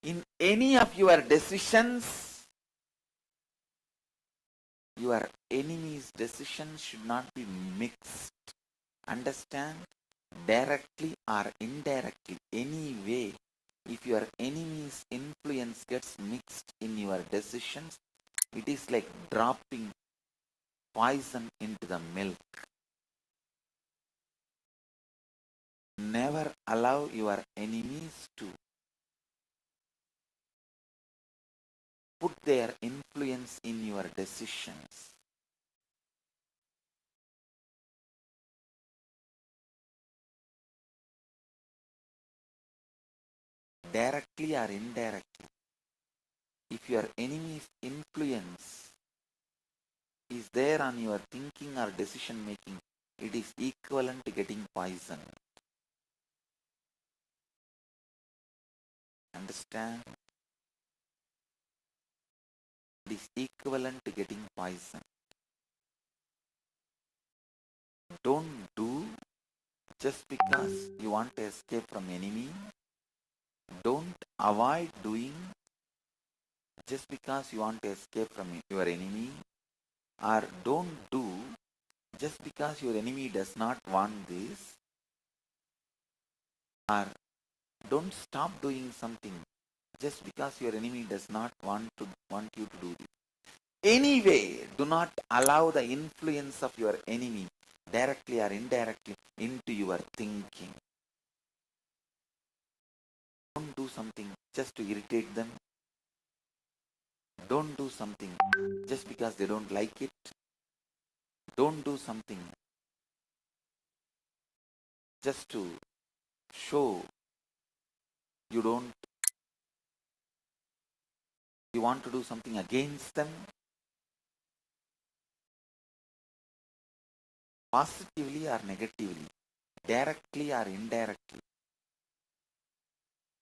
In any of your decisions, your enemy's decisions should not be mixed. Understand? Directly or indirectly, any way, if your enemy's influence gets mixed in your decisions, it is like dropping poison into the milk. Never allow your enemies to put their influence in your decisions. Directly or indirectly, if your enemy's influence is there on your thinking or decision making, it is equivalent to getting poison. Understand? It is equivalent to getting poison. Don't do just because you want to escape from enemy. Don't avoid doing just because you want to escape from your enemy. Or don't do just because your enemy does not want this. Or don't stop doing something just because your enemy does not want you to do this. Anyway, do not allow the influence of your enemy directly or indirectly into your thinking. Don't do something just to irritate them. Don't do something just because they don't like it. Don't do something just to show you want to do something against them. Positively or negatively, directly or indirectly,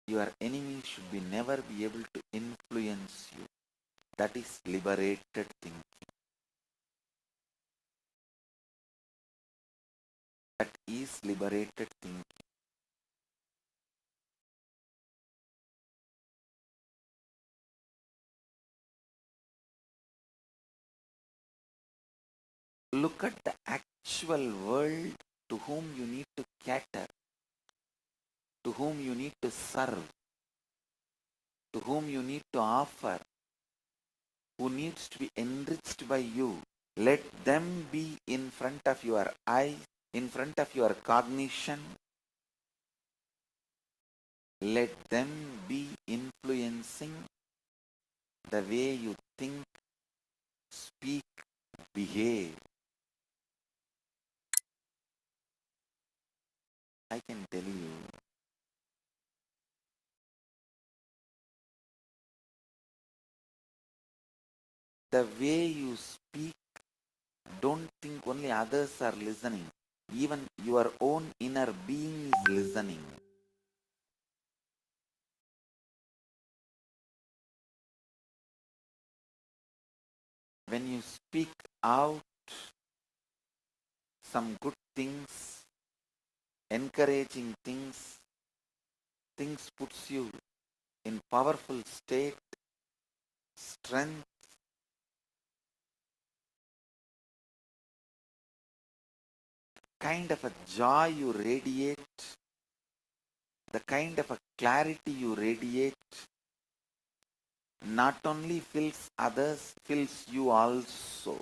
your enemy should never be able to influence you. That is liberated thinking. That is liberated thinking. Look at the actual world to whom you need to cater, to whom you need to serve, to whom you need to offer, who needs to be enriched by you. Let them be in front of your eyes, in front of your cognition. Let them be influencing the way you think, speak, behave. I can tell you, The way you speak, don't think only others are listening. Even your own inner being is listening. When you speak out some good things, encouraging things, things puts you in powerful state, strength, kind of a joy you radiate, the kind of a clarity you radiate, not only fills others, fills you also.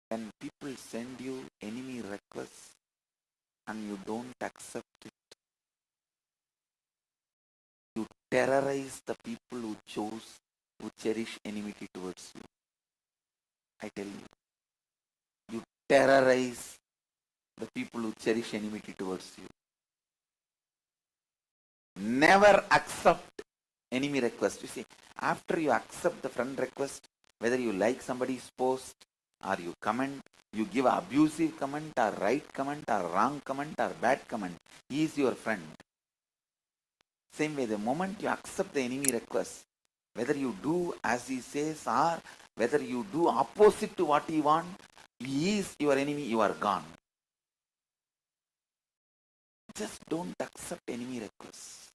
When people send you enemy requests and you don't accept it, you terrorize the people who cherish enmity towards you. I tell you, you terrorize the people who cherish enmity towards you. Never accept enemy request. You see, after you accept the friend request, whether you like somebody's post or you comment, you give abusive comment or right comment or wrong comment or bad comment, he is your friend. Same way, the moment you accept the enemy request, whether you do as he says or whether you do opposite to what he wants, he is your enemy, you are gone. Just don't accept enemy requests.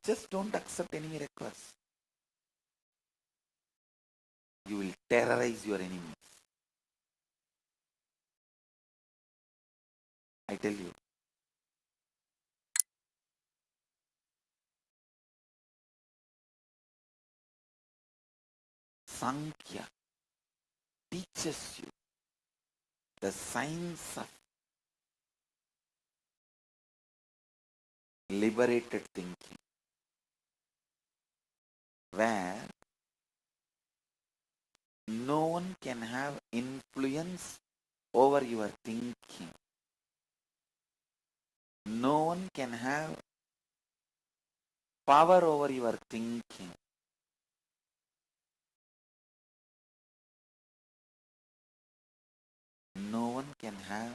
Just don't accept enemy requests. You will terrorize your enemies. I tell you. Sankhya teaches you the science of liberated thinking, where no one can have influence over your thinking. No one can have power over your thinking. No one can have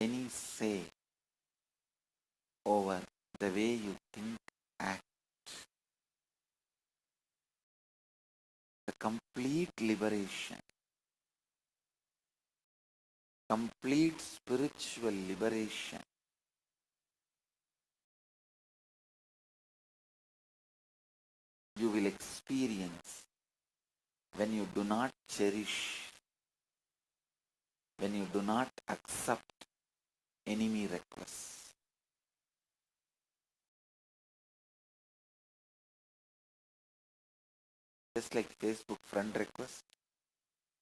any say over the way you think, act. The complete liberation, complete spiritual liberation you will experience when you do not cherish, when you do not accept enemy requests. Just like Facebook friend request,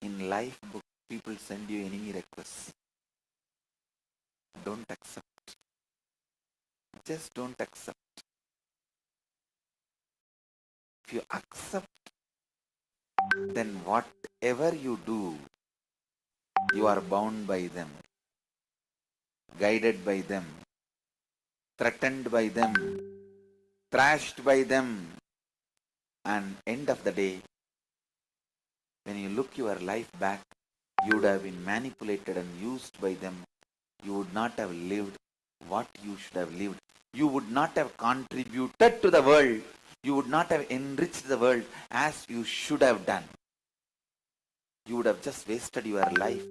in life book people send you enemy requests. Don't accept. Just don't accept. If you accept, then whatever you do, you are bound by them, guided by them, threatened by them, thrashed by them, and end of the day, when you look your life back, you would have been manipulated and used by them. You would not have lived what you should have lived. You would not have contributed to the world. You would not have enriched the world as you should have done. You would have just wasted your life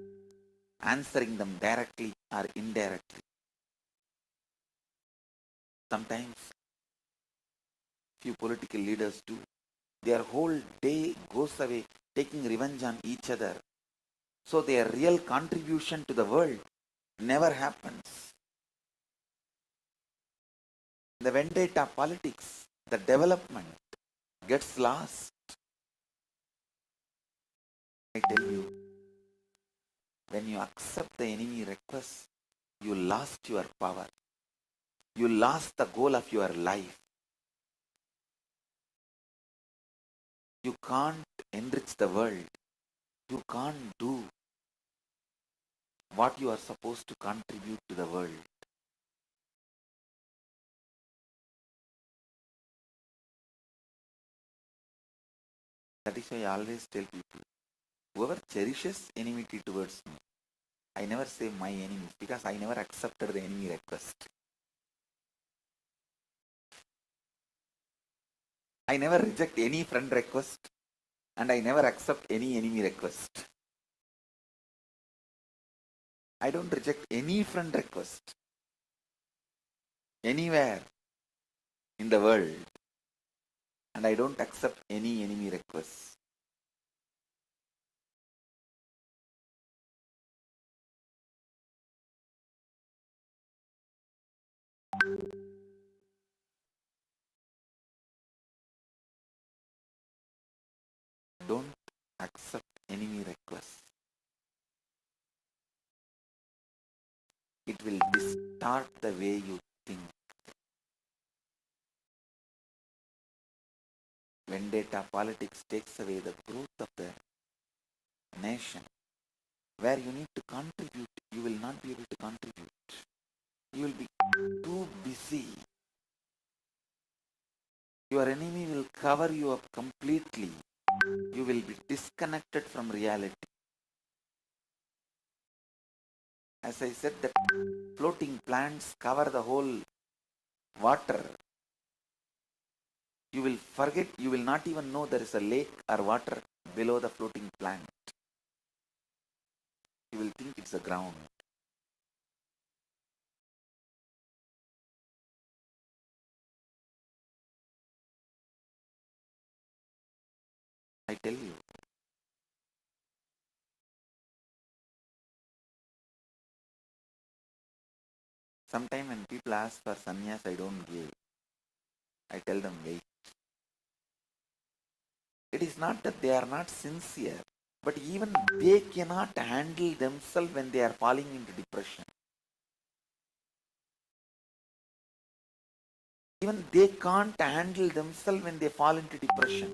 answering them directly or indirectly. Sometimes few political leaders do. Their whole day goes away taking revenge on each other. So their real contribution to the world never happens. The vendetta politics, the development gets lost. I tell you, when you accept the enemy request, you lost your power. You lost the goal of your life. You can't enrich the world. You can't do what you are supposed to contribute to the world. That is why I always tell people, whoever cherishes enmity towards me, I never say my enemies because I never accepted the enemy request. I never reject any friend request and I never accept any enemy request. I don't reject any friend request anywhere in the world and I don't accept any enemy request. Don't accept enemy requests. It will distort the way you think. Vendetta politics takes away the growth of the nation. Where you need to contribute, you will not be able to contribute. You will be too busy. Your enemy will cover you up completely. You will be disconnected from reality. As I said, that floating plants cover the whole water. You will forget, you will not even know there is a lake or water below the floating plant. You will think it's a ground. I tell you, sometimes when people ask for sannyas, I don't give. I tell them, wait. It is not that they are not sincere, but even they cannot handle themselves when they are falling into depression. Even they can't handle themselves when they fall into depression.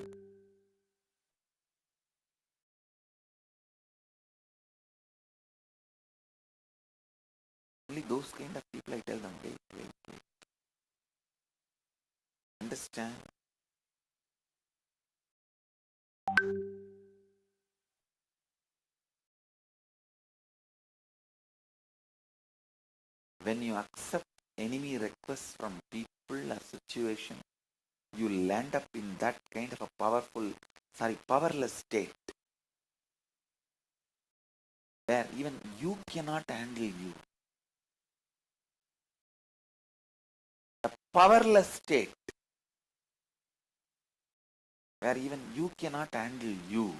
Only those kind of people I tell them, wait, wait, wait. Understand? When you accept enemy requests from people or situation, you land up in that kind of a powerless state where even you cannot handle you. A powerless state where even you cannot handle you.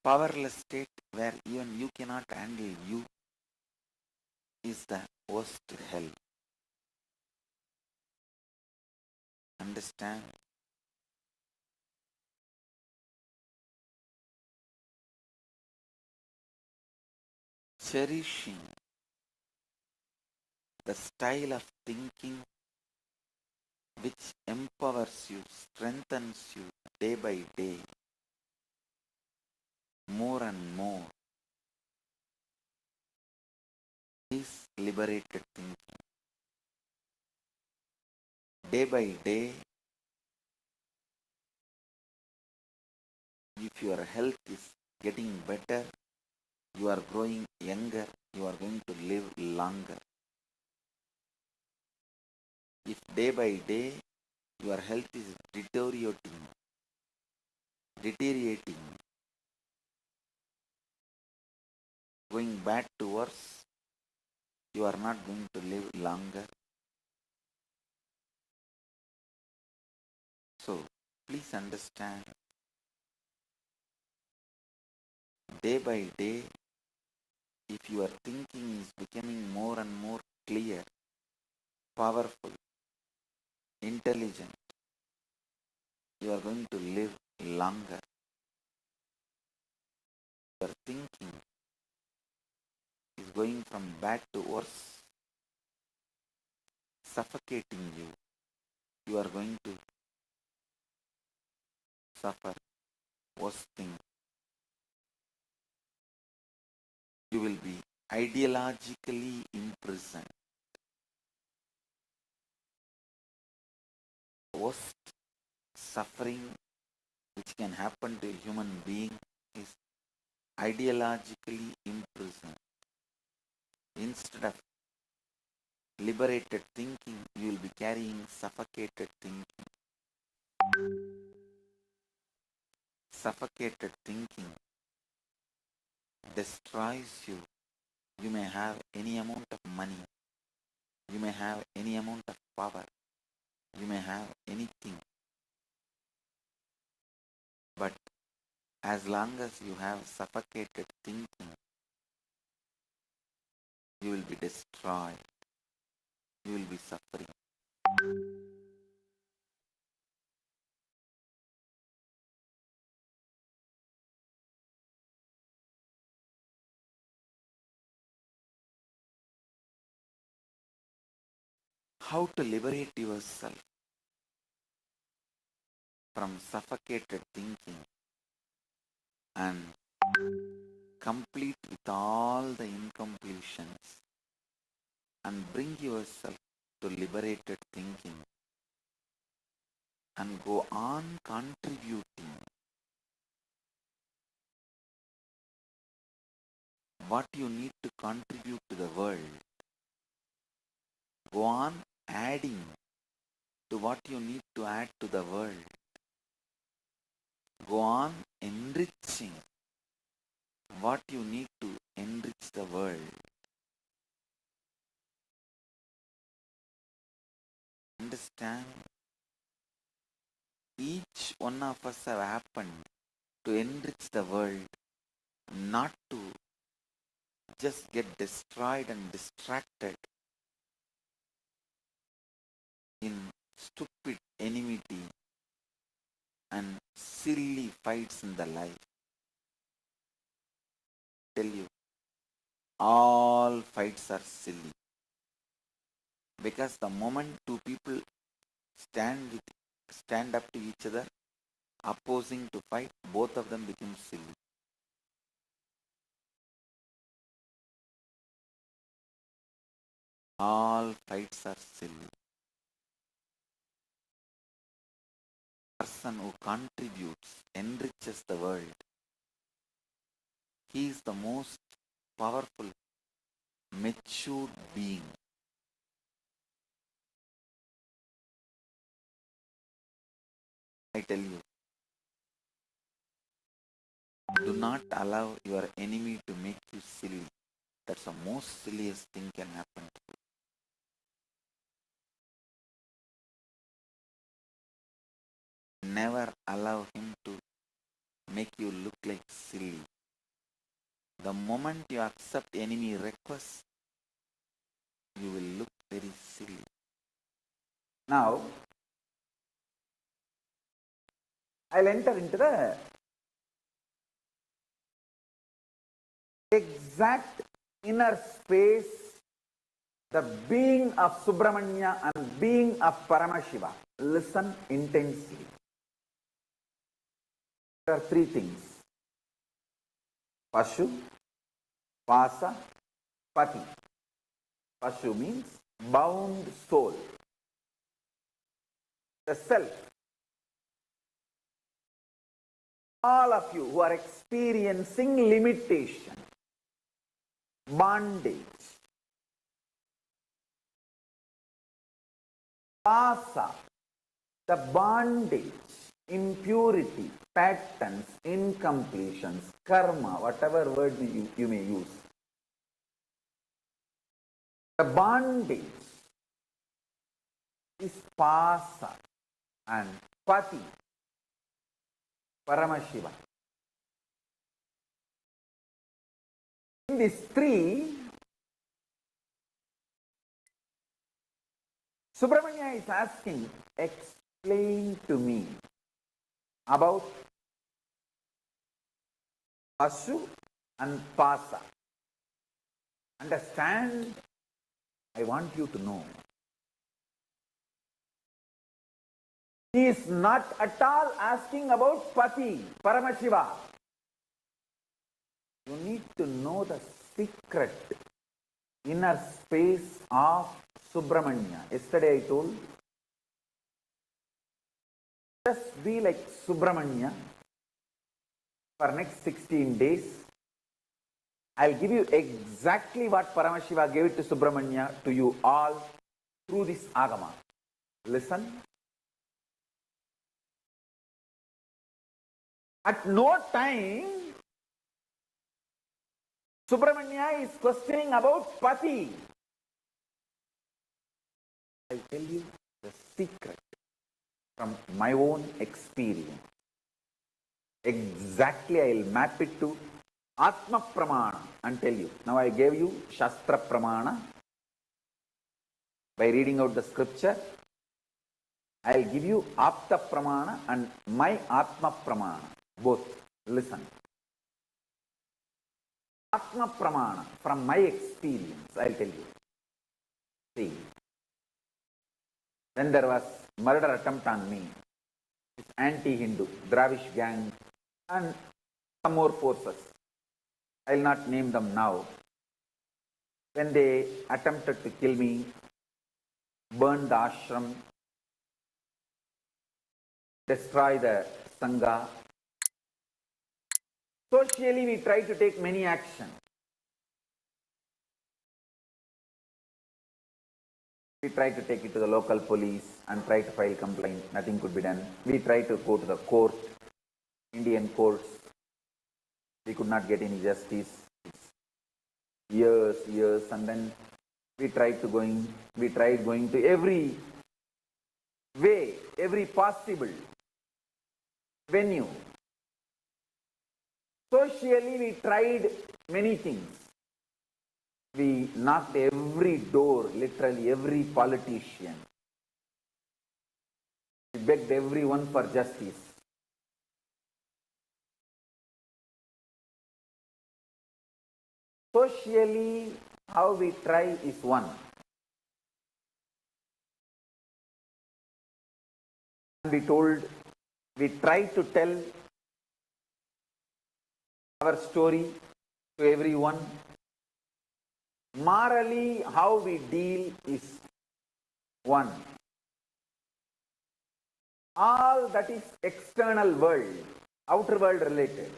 Powerless state where even you cannot handle you is the worst hell. Understand? Cherishing the style of thinking which empowers you, strengthens you day by day, more and more, is liberated thinking. Day by day, if your health is getting better, you are growing younger, you are going to live longer. If day by day your health is deteriorating, going bad to worse, you are not going to live longer. So, please understand, day by day, if your thinking is becoming more and more clear, powerful, intelligent, you are going to live longer. Your thinking is going from bad to worse, suffocating you. You are going to suffer worse things. You will be ideologically imprisoned. Worst suffering which can happen to a human being is ideologically imprisoned. Instead of liberated thinking, you will be carrying suffocated thinking. Suffocated thinking destroys you. You may have any amount of money. You may have any amount of power. You may have anything. But as long as you have suffocated thinking, you will be destroyed. You will be suffering. How to liberate yourself from suffocated thinking and complete with all the incompletions and bring yourself to liberated thinking and go on contributing what you need to contribute to the world. Go on adding to what you need to add to the world. Go on enriching what you need to enrich the world. Understand? Each one of us have happened to enrich the world, not to just get destroyed and distracted in stupid enmity and silly fights in the life. I tell you, all fights are silly. Because the moment two people stand up to each other, opposing to fight, both of them become silly. All fights are silly. The person who contributes, enriches the world, he is the most powerful, matured being. I tell you, do not allow your enemy to make you silly. That's the most silliest thing can happen to you. Never allow him to make you look like silly. The moment you accept enemy requests, you will look very silly. Now, I'll enter into the exact inner space, the being of Subramanya and being of Paramashiva. Listen intensely. There are three things: Pashu, Vasa, Pati. Pashu means bound soul, the self. All of you who are experiencing limitation, bondage, Vasa, the bondage, impurity, patterns, incompletions, karma, whatever word you may use. The bondage is Pasa and Pati, Paramashiva. In these three, Subramanya is asking, explain to me about Asu and Pasa. Understand? I want you to know. He is not at all asking about Pati, Paramashiva. You need to know the secret inner space of Subramanya. Yesterday I told, just be like Subramanya for next 16 days. I'll give you exactly what Paramashiva gave it to Subramanya to you all through this Agama. Listen. At no time, Subramanya is questioning about Pati. I'll tell you the secret from my own experience. Exactly, I'll map it to Atma Pramana and tell you. Now I gave you Shastra Pramana by reading out the scripture. I'll give you Apta Pramana and my Atma Pramana. Both. Listen. Atma Pramana, from my experience, I'll tell you. See, when there was murder attempt on me, it's anti-Hindu, Dravish gang, and some more forces. I'll not name them now. When they attempted to kill me, burn the ashram, destroy the Sangha, socially we try to take many actions. We try to take it to the local police and try to file complaint. Nothing could be done. We try to go to the court, Indian courts. We could not get any justice. Years, and then we tried going to every way, every possible venue. Socially, we tried many things. We knocked every door, literally every politician. We begged everyone for justice. Socially, how we try is one. We try to tell our story to everyone. Morally, how we deal is one. All that is external world, outer world related.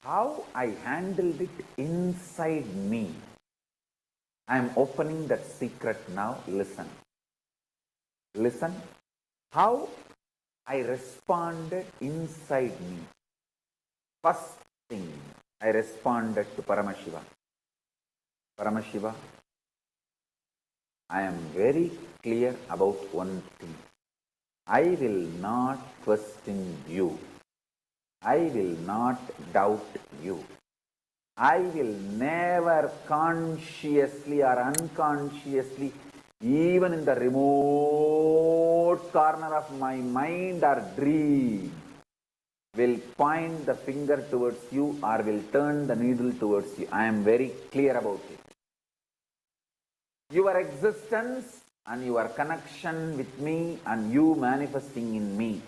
How I handled it inside me. I am opening that secret now. Listen. Listen. How I responded inside me. First thing, I responded to Paramashiva. Paramashiva, I am very clear about one thing. I will not question you. I will not doubt you. I will never consciously or unconsciously, even in the remote corner of my mind or dream, will point the finger towards you or will turn the needle towards you. I am very clear about it. Your existence and your connection with me and you manifesting in me,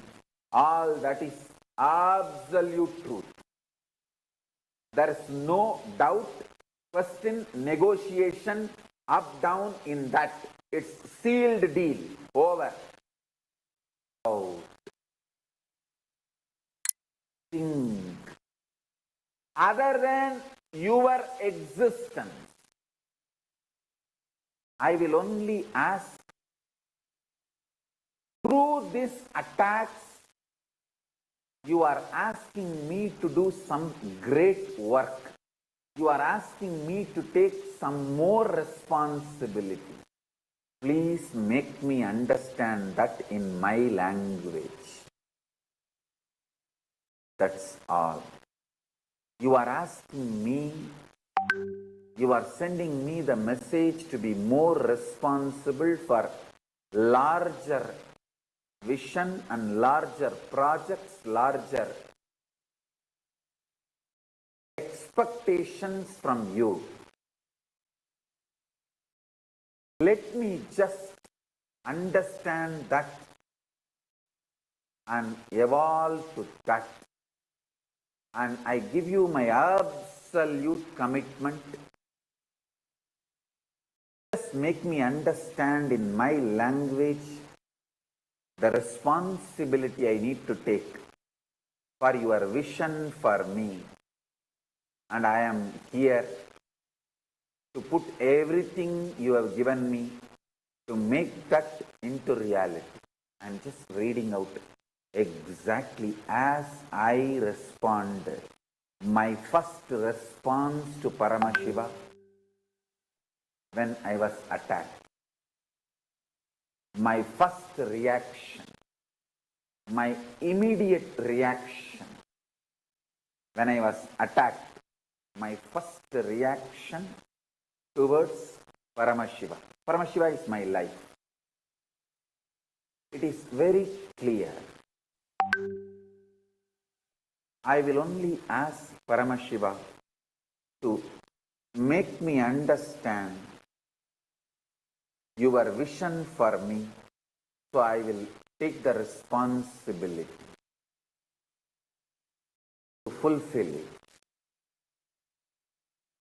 all that is absolute truth. There is no doubt, question, negotiation, up, down in that. It's sealed deal. Over. Out. Think. Other than your existence, I will only ask through these attacks. You are asking me to do some great work. You are asking me to take some more responsibility. Please make me understand that in my language. That's all. You are asking me, you are sending me the message to be more responsible for larger vision and larger projects, larger expectations from you. Let me just understand that and evolve to that. And I give you my absolute commitment. Just make me understand in my language the responsibility I need to take for your vision for me. And I am here to put everything you have given me to make that into reality. I'm just reading out exactly as I responded. My first response to Paramashiva when I was attacked. My first reaction, my immediate reaction when I was attacked, my first reaction towards Paramashiva. Paramashiva is my life. It is very clear. I will only ask Paramashiva to make me understand your vision for me, so I will take the responsibility to fulfill it.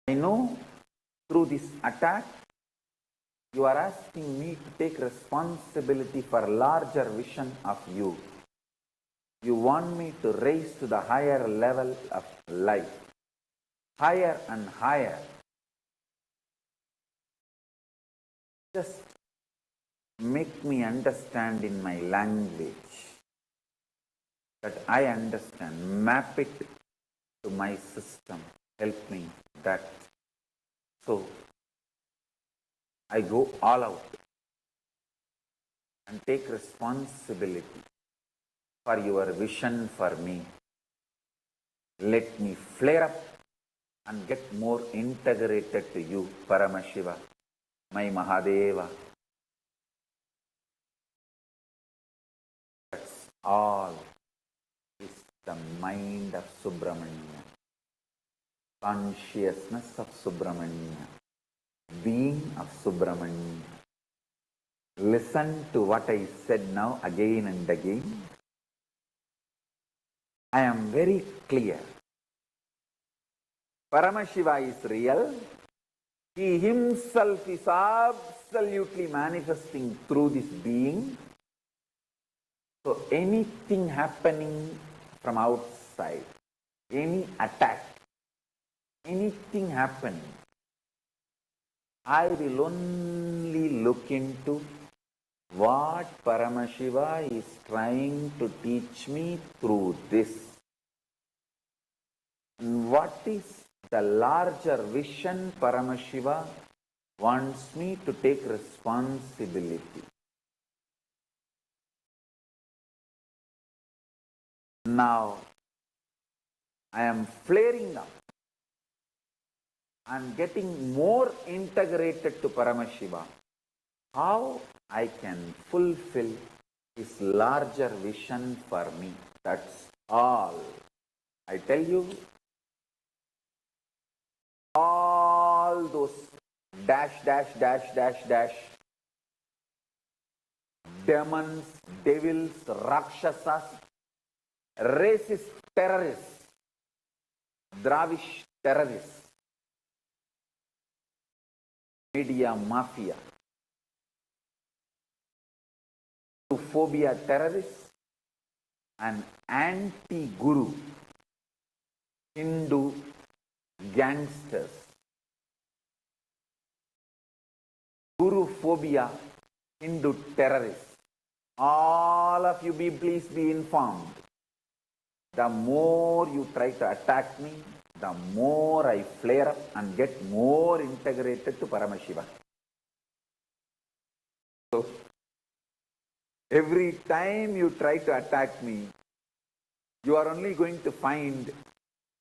I know through this attack, you are asking me to take responsibility for larger vision of you. You want me to raise to the higher level of life, higher and higher. Just make me understand in my language that I understand. Map it to my system. Help me that. So I go all out and take responsibility for your vision for me. Let me flare up and get more integrated to you, Paramashiva, my Mahadeva. That's all is the mind of Subramanya, consciousness of Subramanya, being of Subramanya. Listen to what I said now again and again. I am very clear. Paramashiva is real. He himself is absolutely manifesting through this being. So anything happening from outside, any attack, anything happening, I will only look into what Paramashiva is trying to teach me through this. And what is the larger vision Paramashiva wants me to take responsibility? Now, I am flaring up and getting more integrated to Paramashiva. How I can fulfill his larger vision for me. That's all. I tell you, all those dash, demons, devils, rakshasas, racist terrorists, Dravish terrorists, media mafia, phobia terrorists, and anti-guru Hindu gangsters. Guru phobia Hindu terrorists. All of you please be informed. The more you try to attack me, the more I flare up and get more integrated to Paramashiva. So, every time you try to attack me, you are only going to find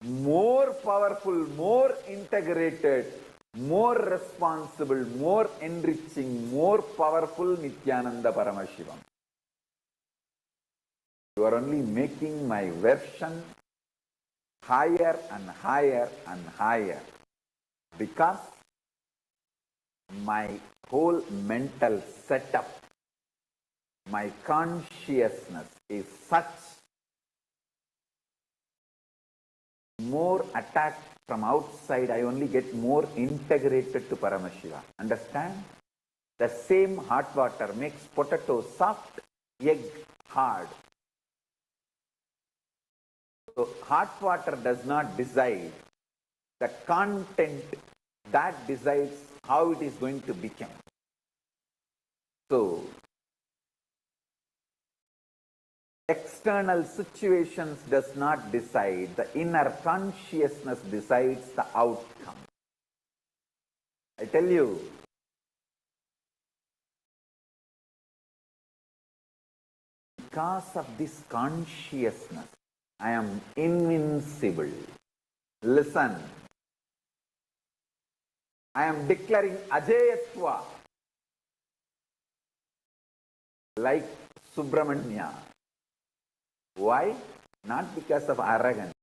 more powerful, more integrated more responsible, more enriching, more powerful Nityananda Paramashivam. You are only making my version higher and higher and higher, because my whole mental setup, my consciousness is such, more attacked from outside, I only get more integrated to Paramashiva. Understand? The same hot water makes potato soft, egg hard. So hot water does not decide the content, that decides how it is going to become. So external situations does not decide, the inner consciousness decides the outcome. I tell you, because of this consciousness, I am invincible. Listen, I am declaring Ajayatva like Subramanya. Why? Not because of arrogance.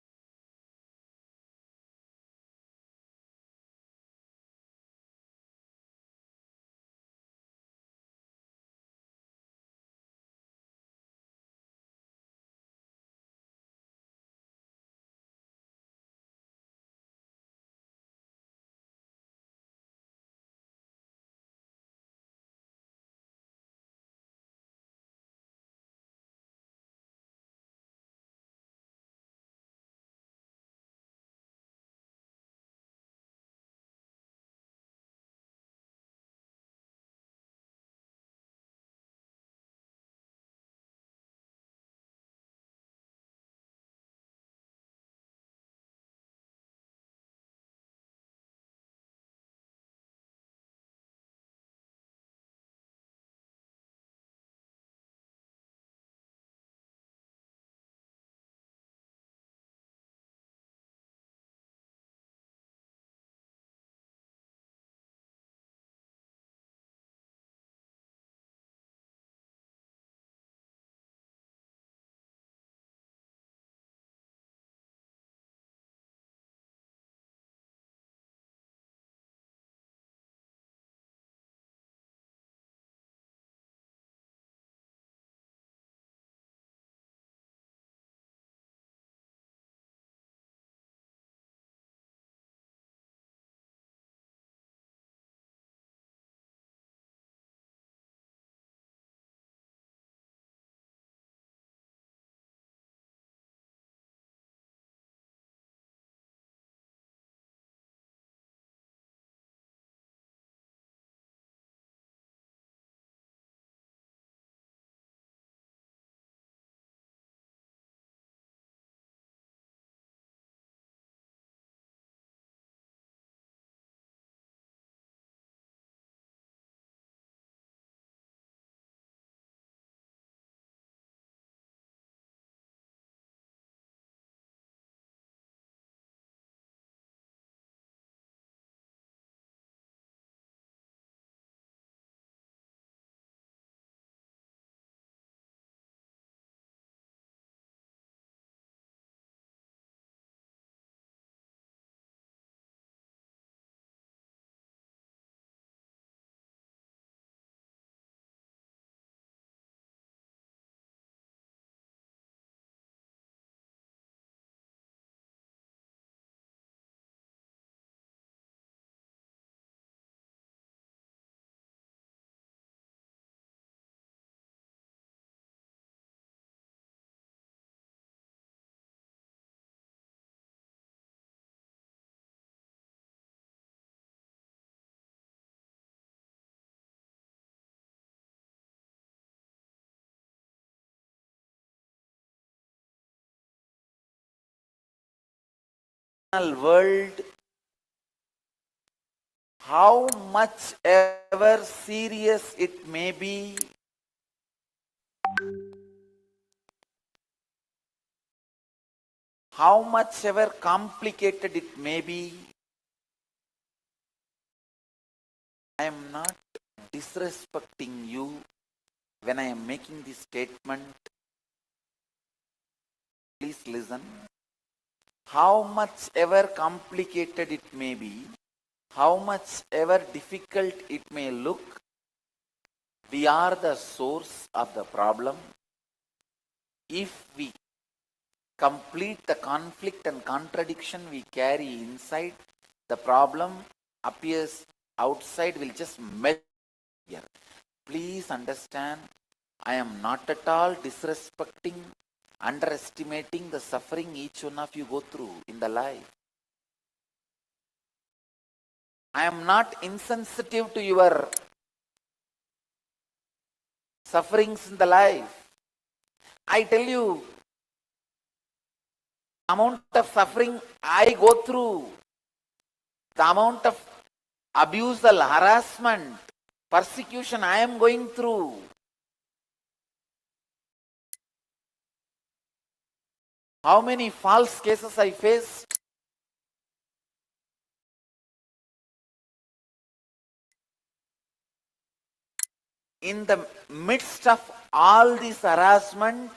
World, how much ever serious it may be, how much ever complicated it may be, I am not disrespecting you when I am making this statement. Please listen. How much ever complicated it may be, how much ever difficult it may look, we are the source of the problem. If we complete the conflict and contradiction we carry inside, the problem appears outside, will just melt here. Please understand, I am not at all disrespecting, underestimating the suffering each one of you go through in the life. I am not insensitive to your sufferings in the life. I tell you, amount of suffering I go through, the amount of abuse, harassment, persecution I am going through, how many false cases I faced, in the midst of all this harassment,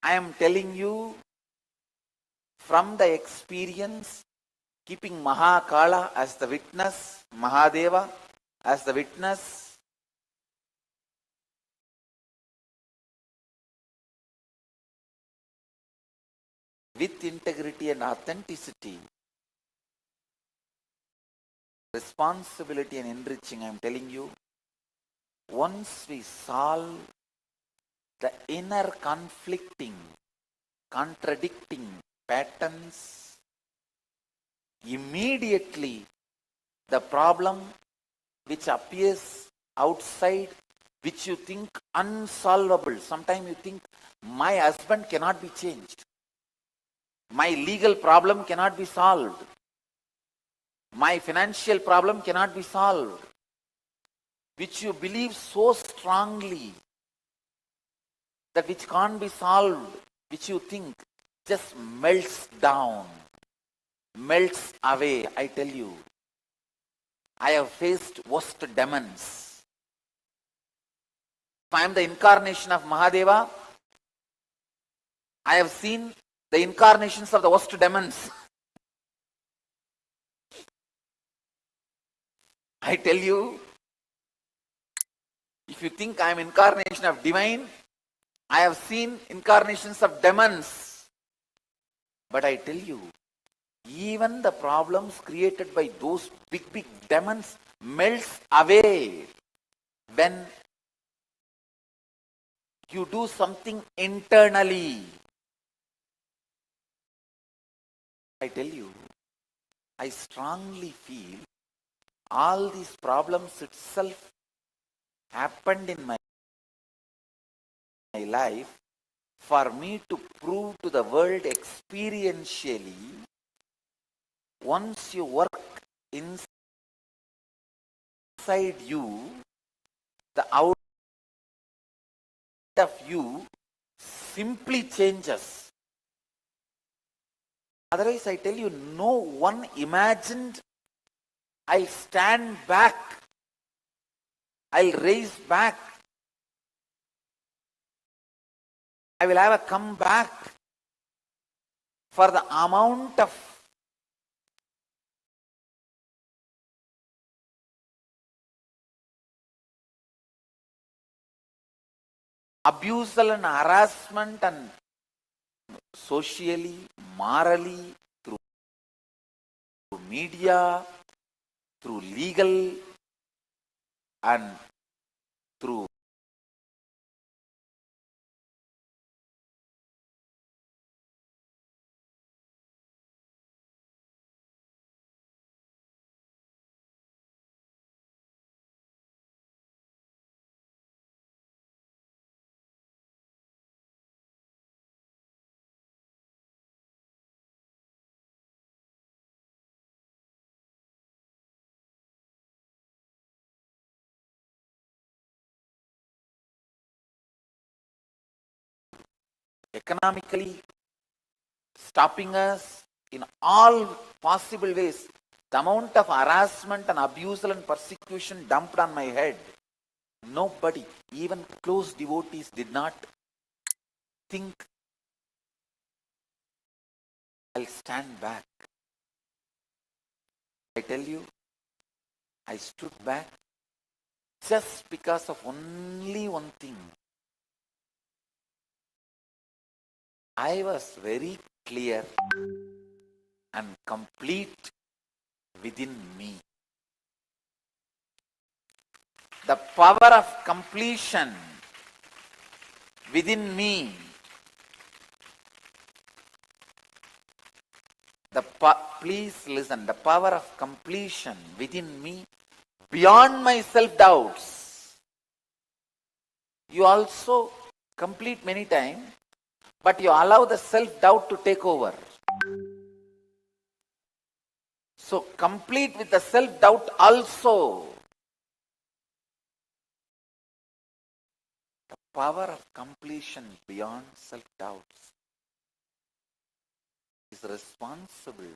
I am telling you from the experience, keeping Mahakala as the witness, Mahadeva as the witness, with integrity and authenticity, responsibility and enriching, I am telling you, once we solve the inner conflicting, contradicting patterns, immediately the problem which appears outside, which you think unsolvable. Sometimes you think, my husband cannot be changed. My legal problem cannot be solved. My financial problem cannot be solved. Which you believe so strongly, that which can't be solved, which you think just melts down, melts away. I tell you, I have faced worst demons. If I am the incarnation of Mahadeva, I have seen the incarnations of the worst demons. I tell you, if you think I am incarnation of divine, I have seen incarnations of demons. But I tell you, even the problems created by those big demons melts away when you do something internally. I tell you, I strongly feel all these problems itself happened in my life for me to prove to the world experientially, once you work inside you, the out of you simply changes. Otherwise, I tell you, no one imagined I'll stand back, I'll raise back, I will have a comeback for the amount of abuse and harassment, and socially, morally, through media, through legal, and through economically stopping us in all possible ways. The amount of harassment and abuse and persecution dumped on my head, nobody, even close devotees, did not think I'll stand back. I tell you, I stood back just because of only one thing. I was very clear and complete within me. The power of completion within me, please listen, the power of completion within me, beyond my self-doubts. You also complete many times, but you allow the self-doubt to take over. So complete with the self-doubt also. The power of completion beyond self-doubts is responsible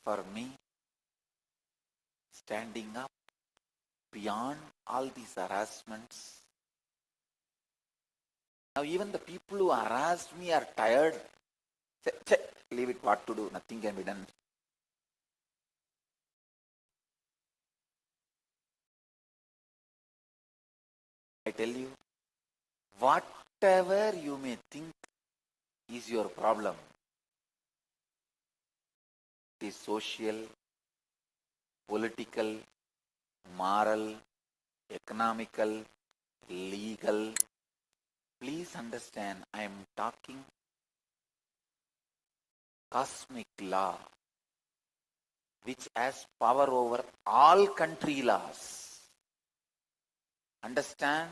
for me standing up beyond all these harassments. Now even the people who harassed me are tired. Say, leave it, what to do, nothing can be done. I tell you, whatever you may think is your problem, it is social, political, moral, economical, legal. Please understand, I am talking cosmic law, which has power over all country laws. Understand?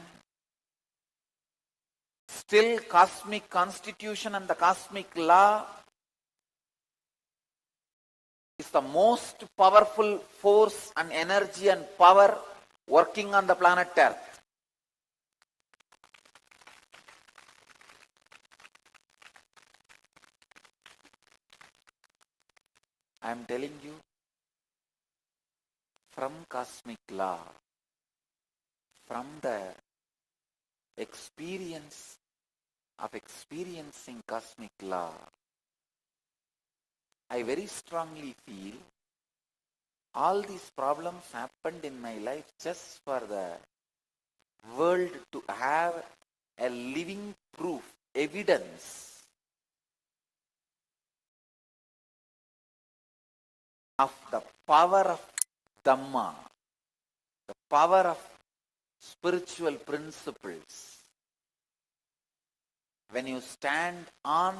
Still, cosmic constitution and the cosmic law is the most powerful force and energy and power working on the planet Earth. I am telling you, from cosmic law, from the experience of experiencing cosmic law, I very strongly feel all these problems happened in my life just for the world to have a living proof, evidence of the power of Dhamma, the power of spiritual principles. When you stand on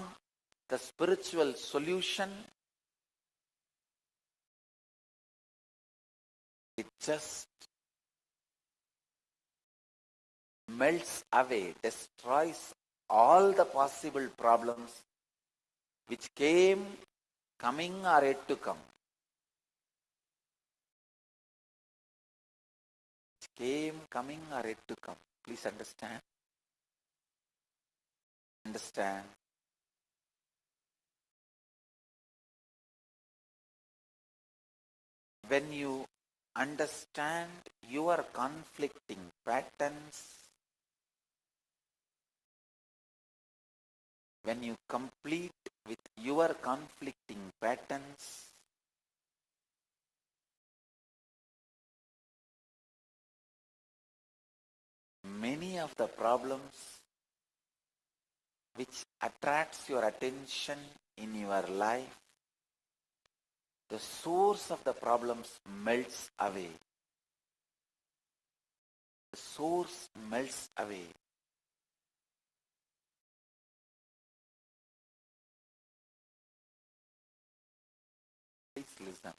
the spiritual solution, it just melts away, destroys all the possible problems which coming or yet to come. Coming or yet to come. Please understand. Understand. When you understand your conflicting patterns, when you complete with your conflicting patterns, many of the problems which attracts your attention in your life, the source of the problems melts away. The source melts away. Please listen.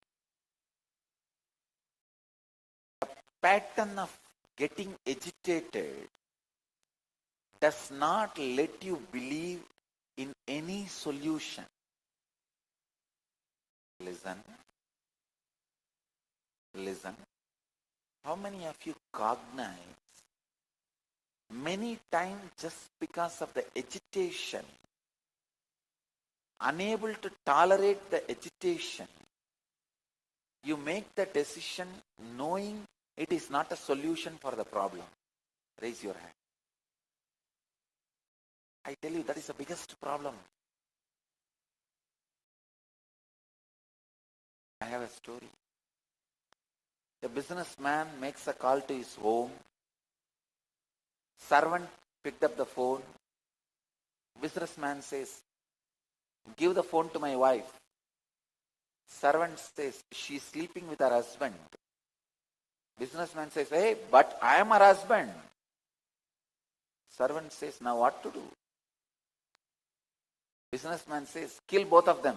The pattern of getting agitated does not let you believe in any solution. Listen. Listen. How many of you cognize many times just because of the agitation, unable to tolerate the agitation, you make the decision knowing it is not a solution for the problem. Raise your hand. I tell you, that is the biggest problem. I have a story. A businessman makes a call to his home. Servant picked up the phone. Businessman says, give the phone to my wife. Servant says, she's sleeping with her husband. Businessman says, hey, but I am her husband. Servant says, now what to do? Businessman says, kill both of them.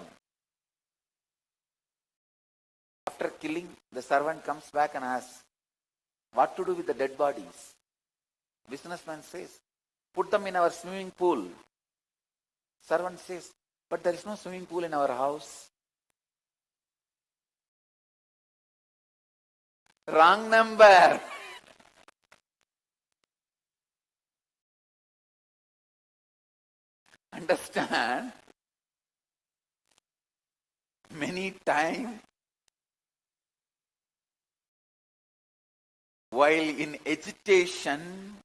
After killing, the servant comes back and asks, what to do with the dead bodies? Businessman says, put them in our swimming pool. Servant says, but there is no swimming pool in our house. Wrong number. Understand? Many times, while in agitation,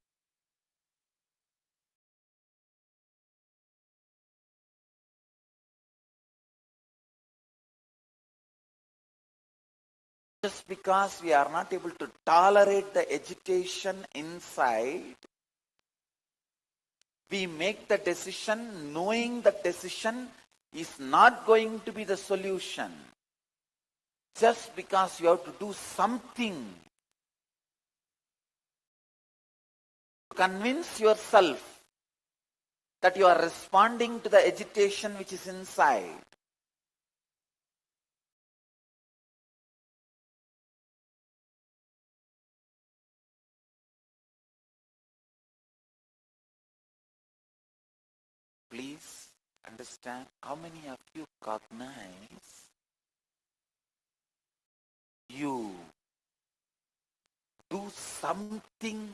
just because we are not able to tolerate the agitation inside, we make the decision knowing the decision is not going to be the solution. Just because you have to do something to convince yourself that you are responding to the agitation which is inside. Please understand, how many of you cognize you do something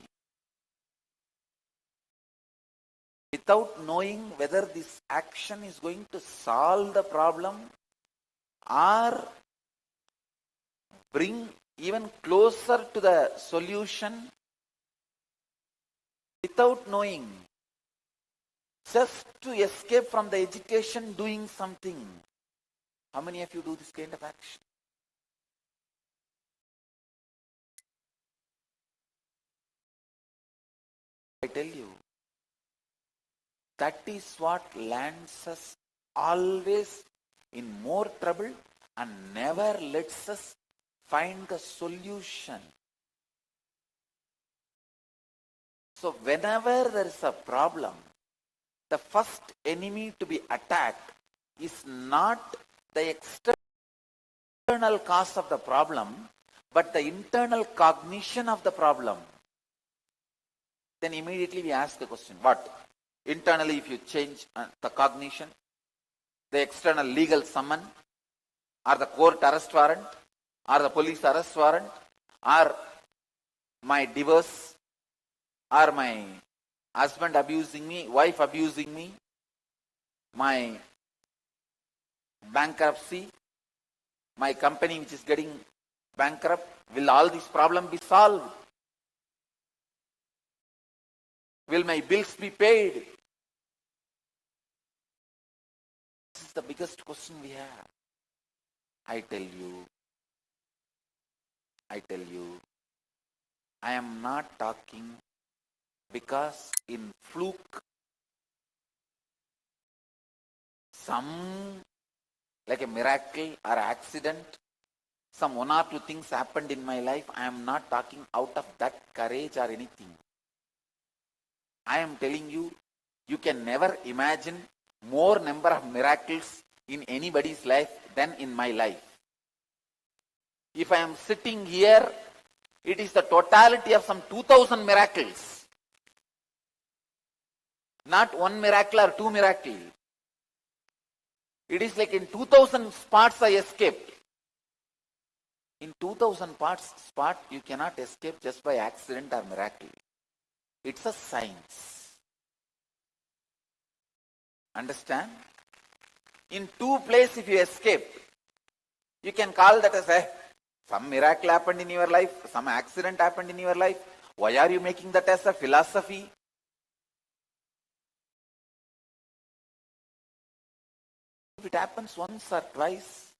without knowing whether this action is going to solve the problem or bring even closer to the solution, without knowing, just to escape from the agitation, doing something? How many of you do this kind of action? I tell you, that is what lands us always in more trouble and never lets us find the solution. So whenever there is a problem, the first enemy to be attacked is not the external cause of the problem, but the internal cognition of the problem. Then immediately we ask the question, what? Internally, if you change the cognition, the external legal summon, or the court arrest warrant, or the police arrest warrant, or my divorce, or my husband abusing me, wife abusing me, my bankruptcy, my company which is getting bankrupt, will all these problems be solved? Will my bills be paid? This is the biggest question we have. I tell you, I am not talking because in fluke, some like a miracle or accident, some one or two things happened in my life. I am not talking out of that courage or anything. I am telling you, you can never imagine more number of miracles in anybody's life than in my life. If I am sitting here, it is the totality of some 2000 miracles. Not one miracle or two miracles. It is like in 2000 spots I escaped. In 2000 spot you cannot escape just by accident or miracle. It's a science. Understand? In two places if you escape, you can call that as a Some miracle happened in your life, some accident happened in your life. Why are you making that as a philosophy? If it happens once or twice,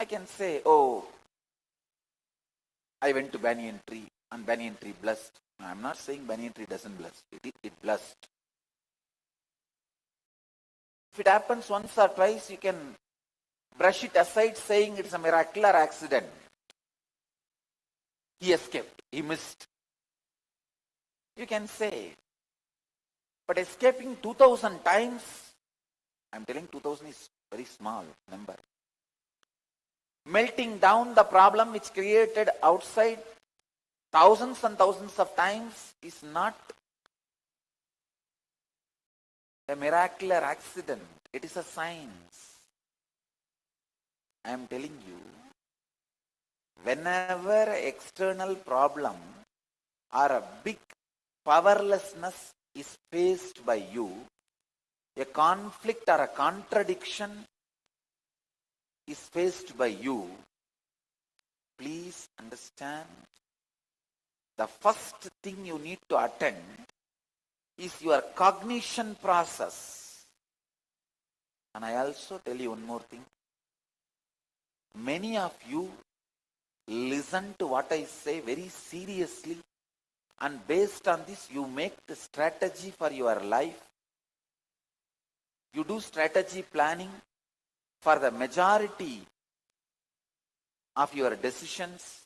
I can say, oh, I went to banyan tree and banyan tree blessed. I'm not saying banyan tree doesn't bless. It blessed. If it happens once or twice, you can brush it aside saying it's a miracle or accident. He escaped. He missed. You can say. But escaping 2000 times, I'm telling 2000 is very small number. Melting down the problem which created outside thousands and thousands of times is not a miracle or accident. It is a science. I am telling you, whenever external problem or a big powerlessness is faced by you, a conflict or a contradiction is faced by you, please understand, the first thing you need to attend is your cognition process. And I also tell you one more thing. Many of you listen to what I say very seriously, and based on this you make the strategy for your life. You do strategy planning for the majority of your decisions.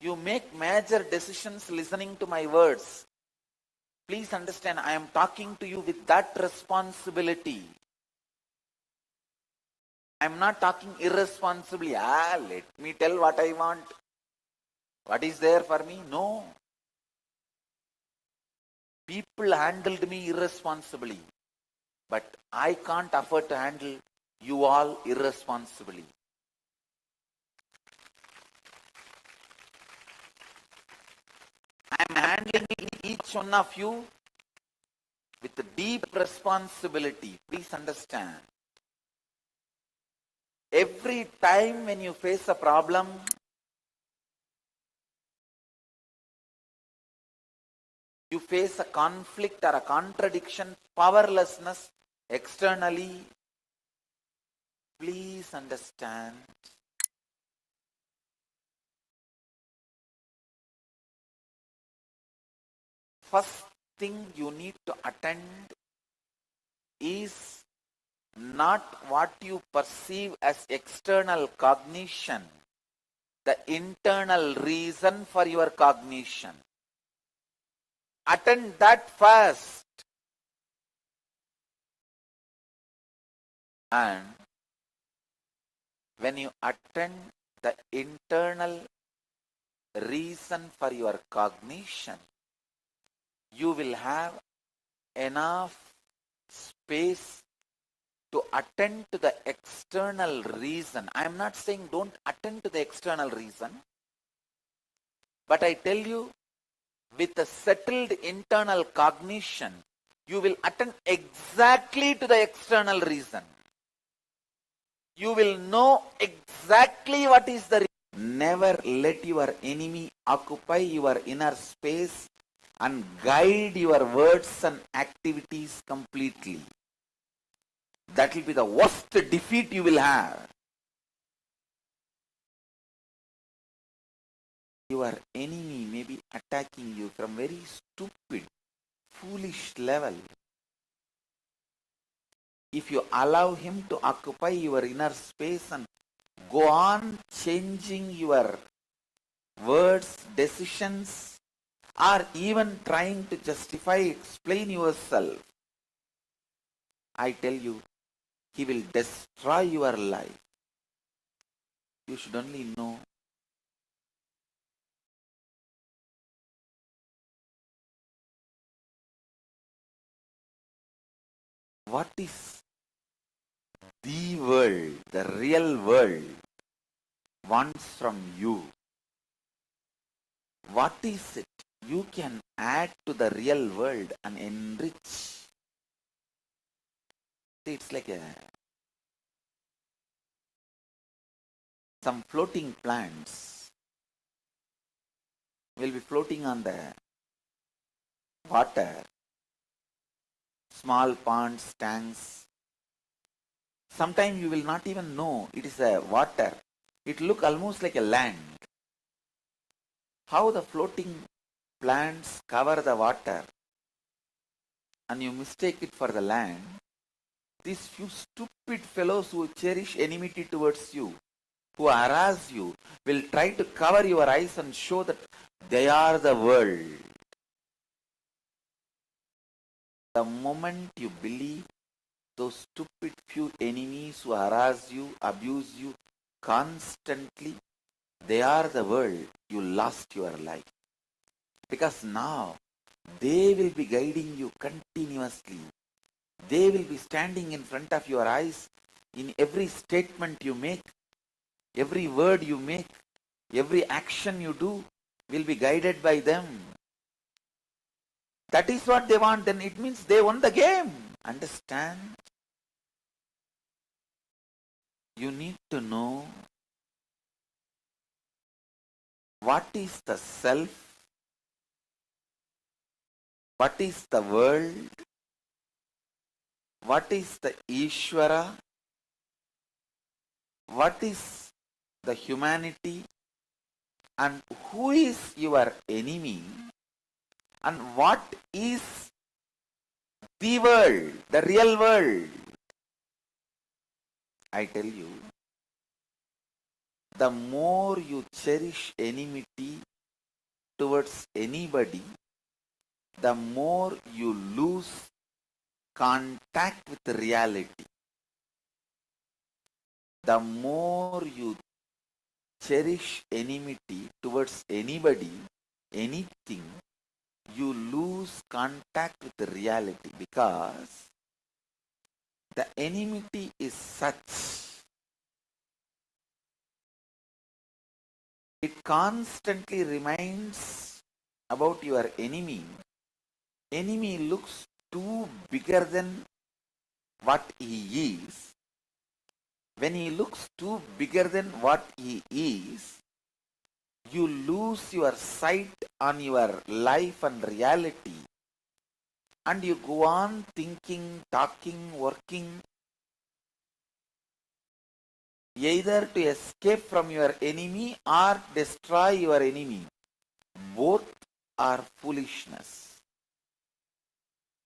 You make major decisions listening to my words. Please understand, I am talking to you with that responsibility. I am not talking irresponsibly. Let me tell what I want. What is there for me? No. People handled me irresponsibly. But I can't afford to handle you all irresponsibly. I am handling each one of you with a deep responsibility. Please understand. Every time when you face a problem, you face a conflict or a contradiction, powerlessness externally, please understand. First thing you need to attend is not what you perceive as external cognition, the internal reason for your cognition. Attend that first. And when you attend the internal reason for your cognition, you will have enough space to attend to the external reason. I am not saying don't attend to the external reason, but I tell you, with a settled internal cognition, you will attend exactly to the external reason. You will know exactly what is the reason. Never let your enemy occupy your inner space and guide your words and activities completely. That will be the worst defeat you will have. Your enemy may be attacking you from very stupid, foolish level. If you allow him to occupy your inner space and go on changing your words, decisions, or even trying to justify, explain yourself, I tell you, he will destroy your life. You should only know what is the world, the real world wants from you. What is it you can add to the real world and enrich? It's like some floating plants will be floating on the water, small ponds, tanks. Sometimes you will not even know it is a water. It look almost like a land. How the floating plants cover the water and you mistake it for the land. These few stupid fellows who cherish enmity towards you, who harass you, will try to cover your eyes and show that they are the world. The moment you believe those stupid few enemies who harass you, abuse you constantly, they are the world, you lost your life. Because now they will be guiding you continuously. They will be standing in front of your eyes in every statement you make, every word you make, every action you do will be guided by them. That is what they want, then it means they won the game. Understand? You need to know what is the self, what is the world, what is the Ishvara, what is the humanity, and who is your enemy, and what is the world, the real world. I tell you, the more you cherish enmity towards anybody, the more you lose contact with reality. The more you cherish enmity towards anybody, anything, you lose contact with reality, because the enmity is such, it constantly reminds about your enemy. Enemy looks too bigger than what he is. When he looks too bigger than what he is, you lose your sight on your life and reality, and you go on thinking, talking, working, either to escape from your enemy or destroy your enemy. Both are foolishness.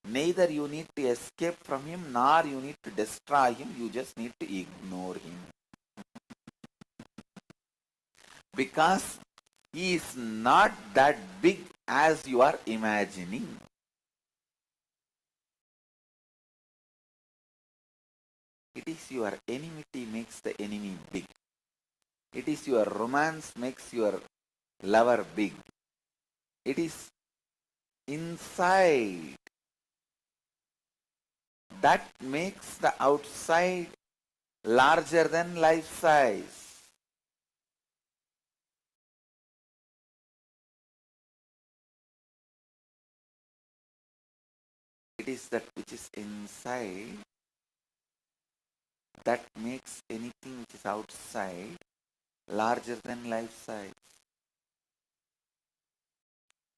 Neither you need to escape from him, nor you need to destroy him. You just need to ignore him. Because he is not that big as you are imagining. It is your enmity makes the enemy big. It is your romance makes your lover big. It is inside that makes the outside larger than life size. It is that which is inside that makes anything which is outside larger than life size.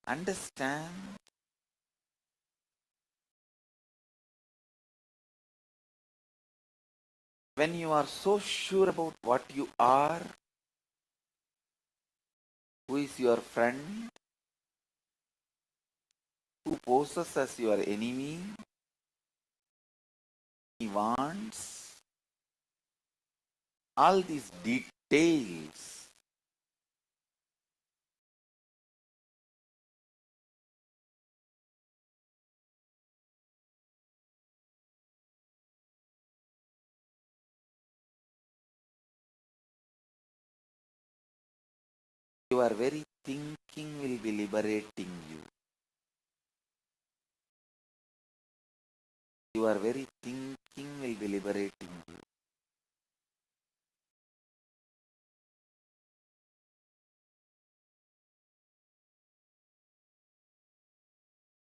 Understand? When you are so sure about what you are, who is your friend, who poses as your enemy, he wants, all these details, your very thinking will be liberating you. Your very thinking will be liberating you.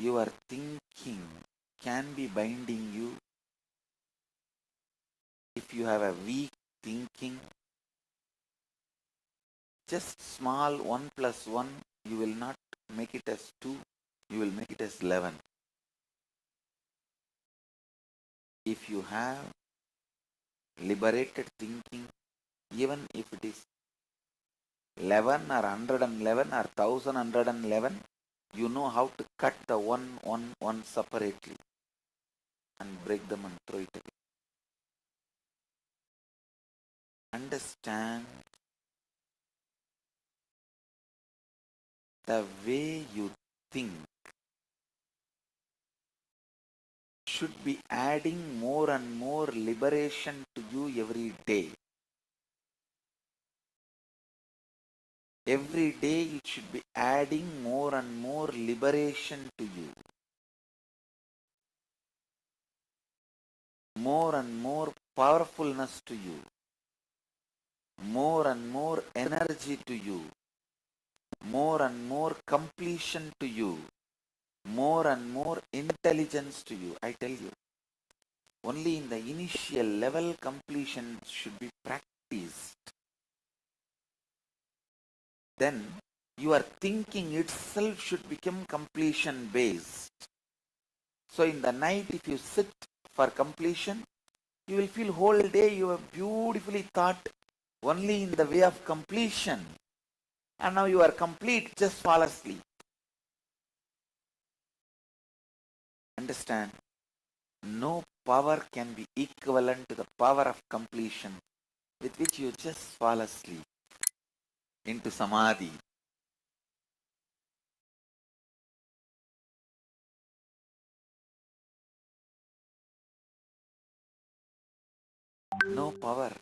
Your thinking can be binding you if you have a weak thinking. just small 1 plus 1, you will not make it as 2, you will make it as 11. If you have liberated thinking, even if it is 11 or 111 or 1111, you know how to cut the 1 separately and break them and throw it away. Understand the way you think should be adding more and more liberation to you every day. Every day it should be adding more and more liberation to you. More and more powerfulness to you. More and more energy to you. More and more completion to you. More and more intelligence to you. I tell you, only in the initial level completion should be practiced. Then your thinking itself should become completion based. So in the night, if you sit for completion, you will feel whole day you have beautifully thought only in the way of completion. And now you are complete, just fall asleep. Understand? No power can be equivalent to the power of completion with which you just fall asleep into Samadhi. No power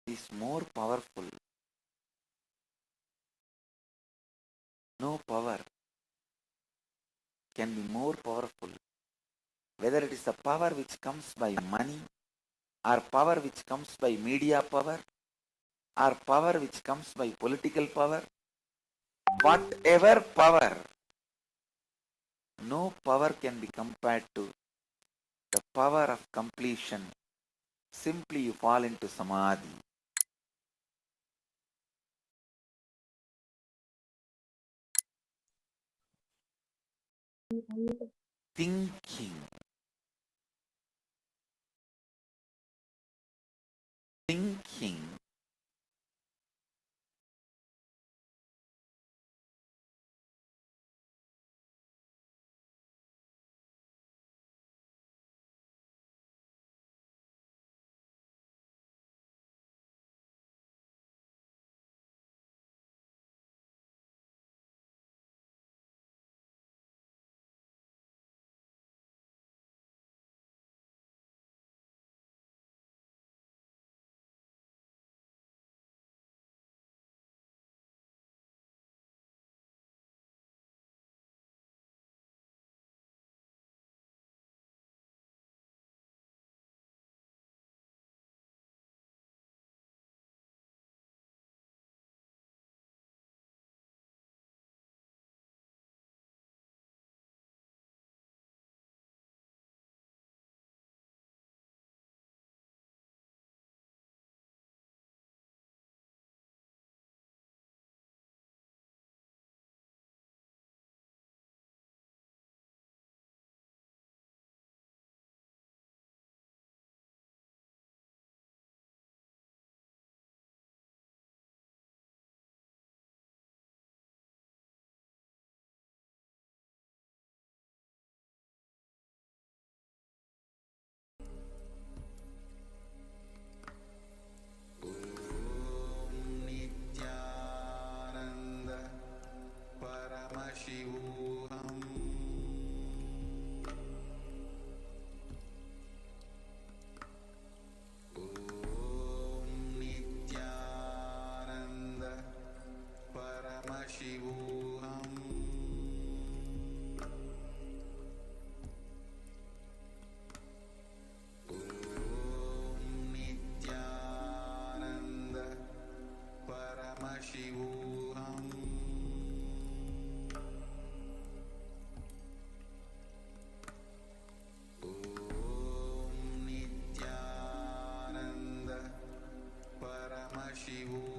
is more powerful. No power can be more powerful. Whether it is the power which comes by money, or power which comes by media power, or power which comes by political power, whatever power, no power can be compared to the power of completion. Simply you fall into Samadhi. Thinking. Thinking Nityananda Paramashivam Nityananda Paramashivam Nityananda Paramashivam Nityananda Paramashivam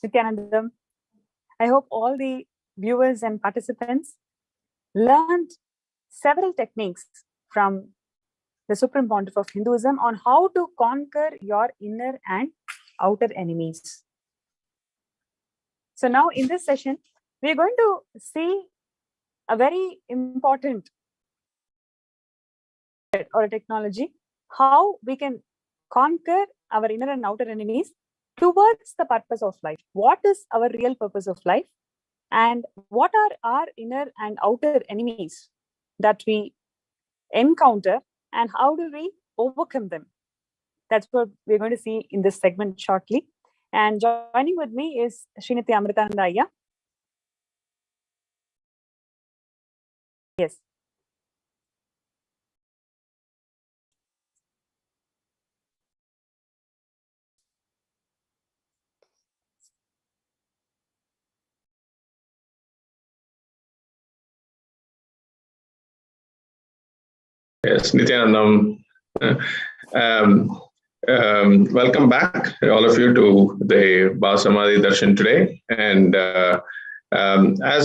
Nityanandam. I hope all the viewers and participants learned several techniques from the Supreme Pontiff of Hinduism on how to conquer your inner and outer enemies. So now in this session, we're going to see a very important or a technology, how we can conquer our inner and outer enemies towards the purpose of life. What is our real purpose of life? And what are our inner and outer enemies that we encounter, and how do we overcome them? That's what we're going to see in this segment shortly. And joining with me is Srinitya Amritananda Ayya. Yes. Yes, Nityanandam. Welcome back, all of you, to the Bhava Samadhi Darshan today. And as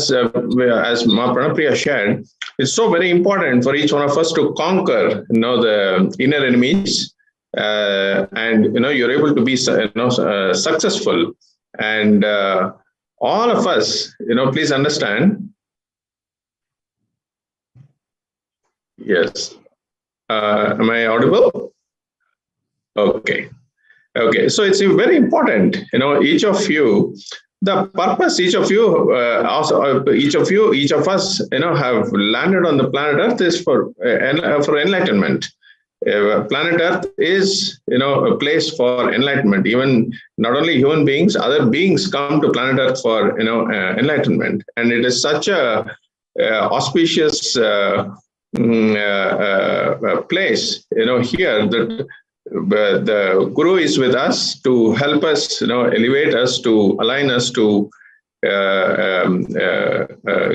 Pranapriya shared, it's so very important for each one of us to conquer, the inner enemies, and you're able to be, successful. And all of us, please understand. Yes. Am I audible? Okay. So it's very important, each of you, the purpose, each of us, have landed on the planet Earth is for enlightenment. Planet Earth is, a place for enlightenment. Even not only human beings, other beings come to planet Earth for, enlightenment. And it is such a auspicious place, here, that the Guru is with us to help us, elevate us, to align us to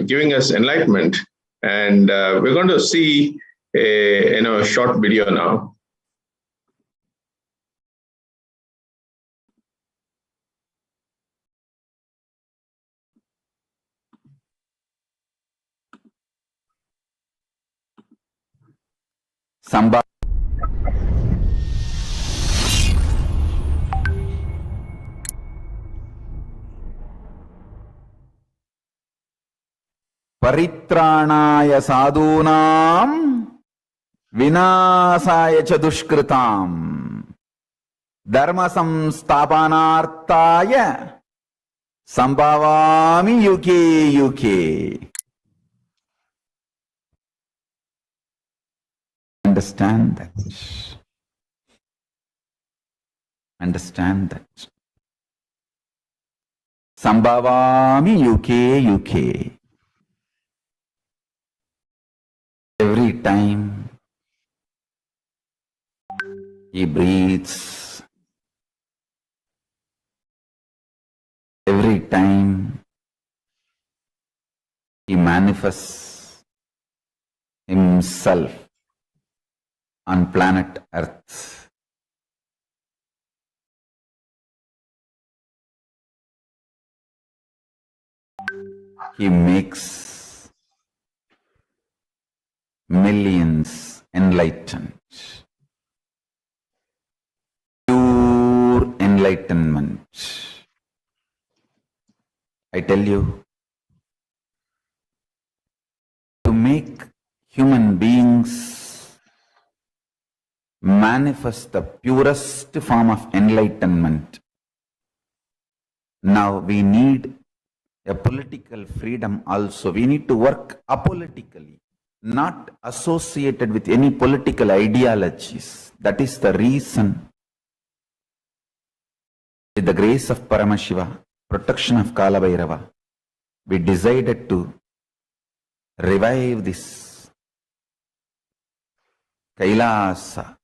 giving us enlightenment. And we're going to see a short video now. Samba. Paritranaya sadhunam vinasaya cha dushkritam dharma samsthapanarthaya sambhavami yuke yuke. Understand that. Understand that. Sambhavami yuke yuke. Every time he breathes, every time he manifests himself on planet Earth, he makes millions enlightened. Pure enlightenment. I tell you, to make human beings manifest the purest form of enlightenment, now we need a political freedom also. We need to work apolitically, not associated with any political ideologies. That is the reason, with the grace of Paramashiva, protection of Kala Bhairava, we decided to revive this Kailasa.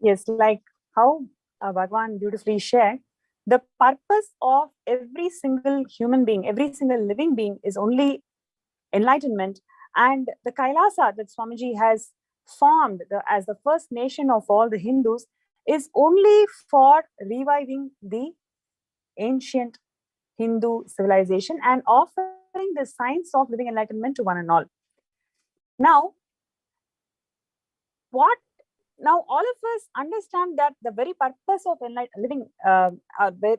Yes, like how Bhagavan beautifully shared, the purpose of every single human being, every single living being is only enlightenment. And the Kailasa that Swamiji has formed as the first nation of all the Hindus is only for reviving the ancient Hindu civilization and offering the science of living enlightenment to one and all. Now, all of us understand that the very purpose of the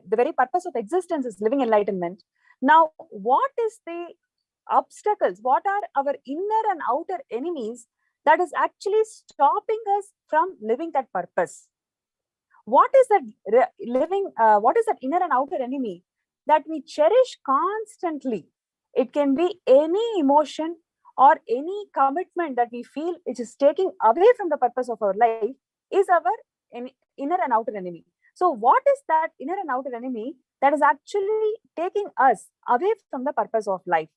very purpose of existence is living enlightenment. Now, what is the obstacles? What are our inner and outer enemies that is actually stopping us from living that purpose? What is that what is that inner and outer enemy that we cherish constantly? It can be any emotion or any commitment that we feel which is taking away from the purpose of our life is our inner and outer enemy. So what is that inner and outer enemy that is actually taking us away from the purpose of life?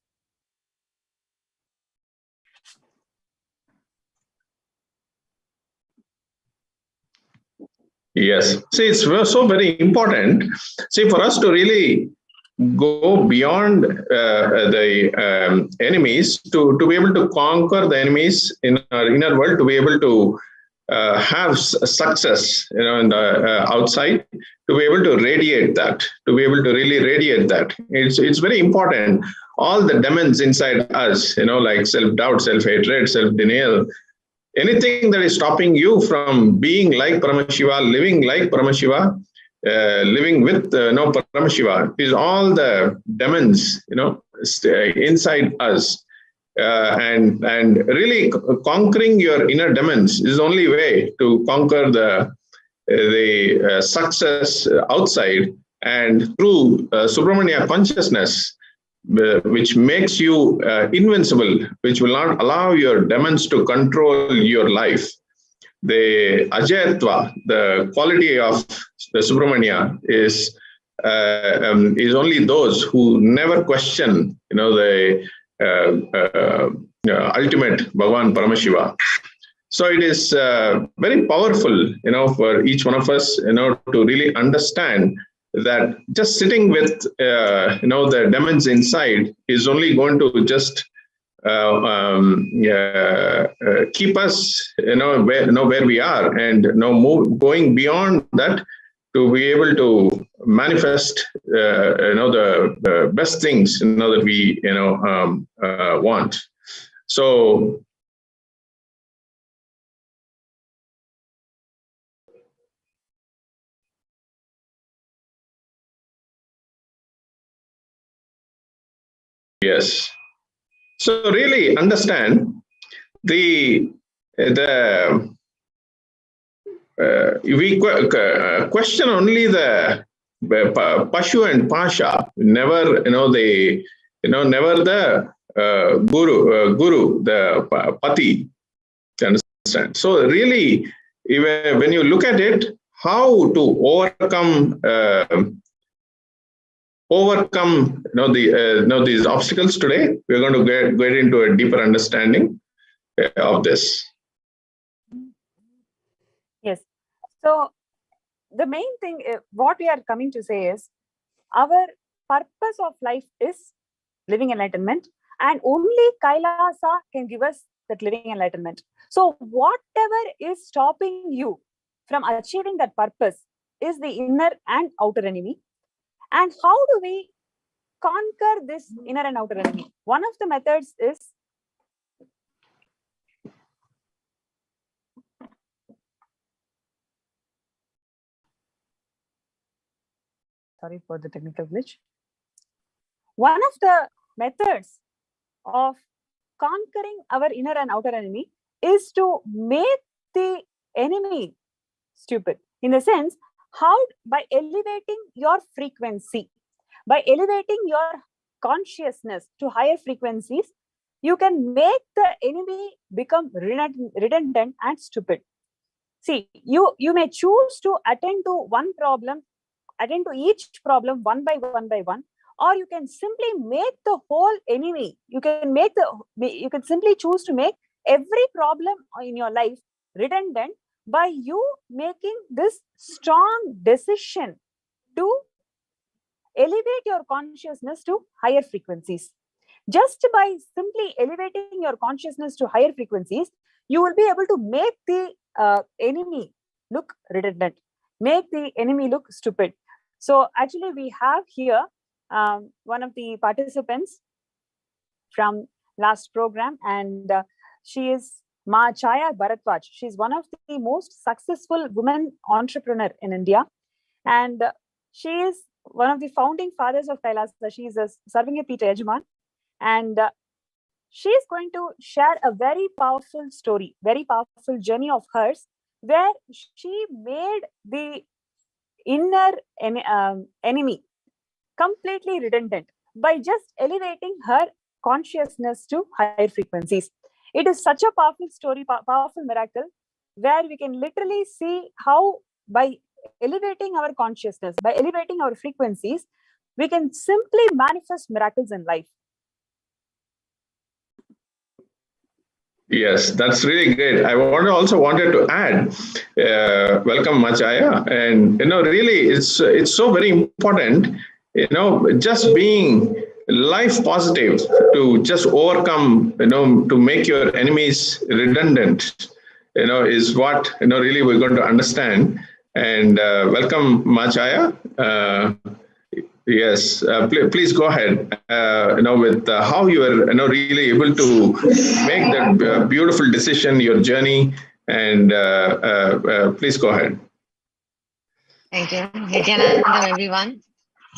Yes. See, it's so very important. See, for us to really go beyond the enemies, to be able to conquer the enemies in our inner world, to be able to have success, in the outside, to be able to radiate that, to be able to really radiate that. It's very important. All the demons inside us, like self-doubt, self-hatred, self-denial, anything that is stopping you from being like Paramashiva, living like Paramashiva, living with Paramashiva, is all the demons, inside us. And really conquering your inner demons is the only way to conquer the success outside, and through Subramanya consciousness, which makes you invincible, which will not allow your demons to control your life. The Ajayatva, the quality of the Subramanya, is only those who never question, the ultimate Bhagavan Paramashiva. So it is very powerful, for each one of us, to really understand that just sitting with, the demons inside is only going to just keep us, where we are, and going beyond that to be able to manifest, the best things, that we, want. So. Yes. So really understand we question only the Pashu and Pasha, never, never the Guru, the Pati. Understand? So really, when you look at it, how to overcome these obstacles today, we're going to get into a deeper understanding of this. Yes. So the main thing, what we are coming to say is, our purpose of life is living enlightenment, and only Kailasa can give us that living enlightenment. So whatever is stopping you from achieving that purpose is the inner and outer enemy. And how do we conquer this inner and outer enemy? One of the methods is sorry for the technical glitch. One of the methods of conquering our inner and outer enemy is to make the enemy stupid. In the sense, how? By elevating your frequency, by elevating your consciousness to higher frequencies, you can make the enemy become redundant and stupid. See, you may choose to attend to each problem one by one, or you can simply make the whole enemy. You can simply choose to make every problem in your life redundant by you making this strong decision to elevate your consciousness to higher frequencies. Just by simply elevating your consciousness to higher frequencies, you will be able to make the enemy look redundant, make the enemy look stupid. So actually we have here one of the participants from last program, and she is Ma Chaya Bharatwaj. She's one of the most successful women entrepreneur in India, and she is one of the founding fathers of Kailasa. She is a Sarvanya Peeta Yajman, and she is going to share a very powerful story, very powerful journey of hers, where she made the inner enemy completely redundant by just elevating her consciousness to higher frequencies. It is such a powerful story, powerful miracle, where we can literally see how by elevating our consciousness, by elevating our frequencies, we can simply manifest miracles in life. Yes, that's really great. I also wanted to add, welcome Machaya, and really it's so very important, just being life positive to just overcome, to make your enemies redundant, is what really we're going to understand. And welcome Machaya. Yes, please go ahead. With how you are, really able to make that beautiful decision, your journey, and please go ahead. Thank you, Nityananda, everyone.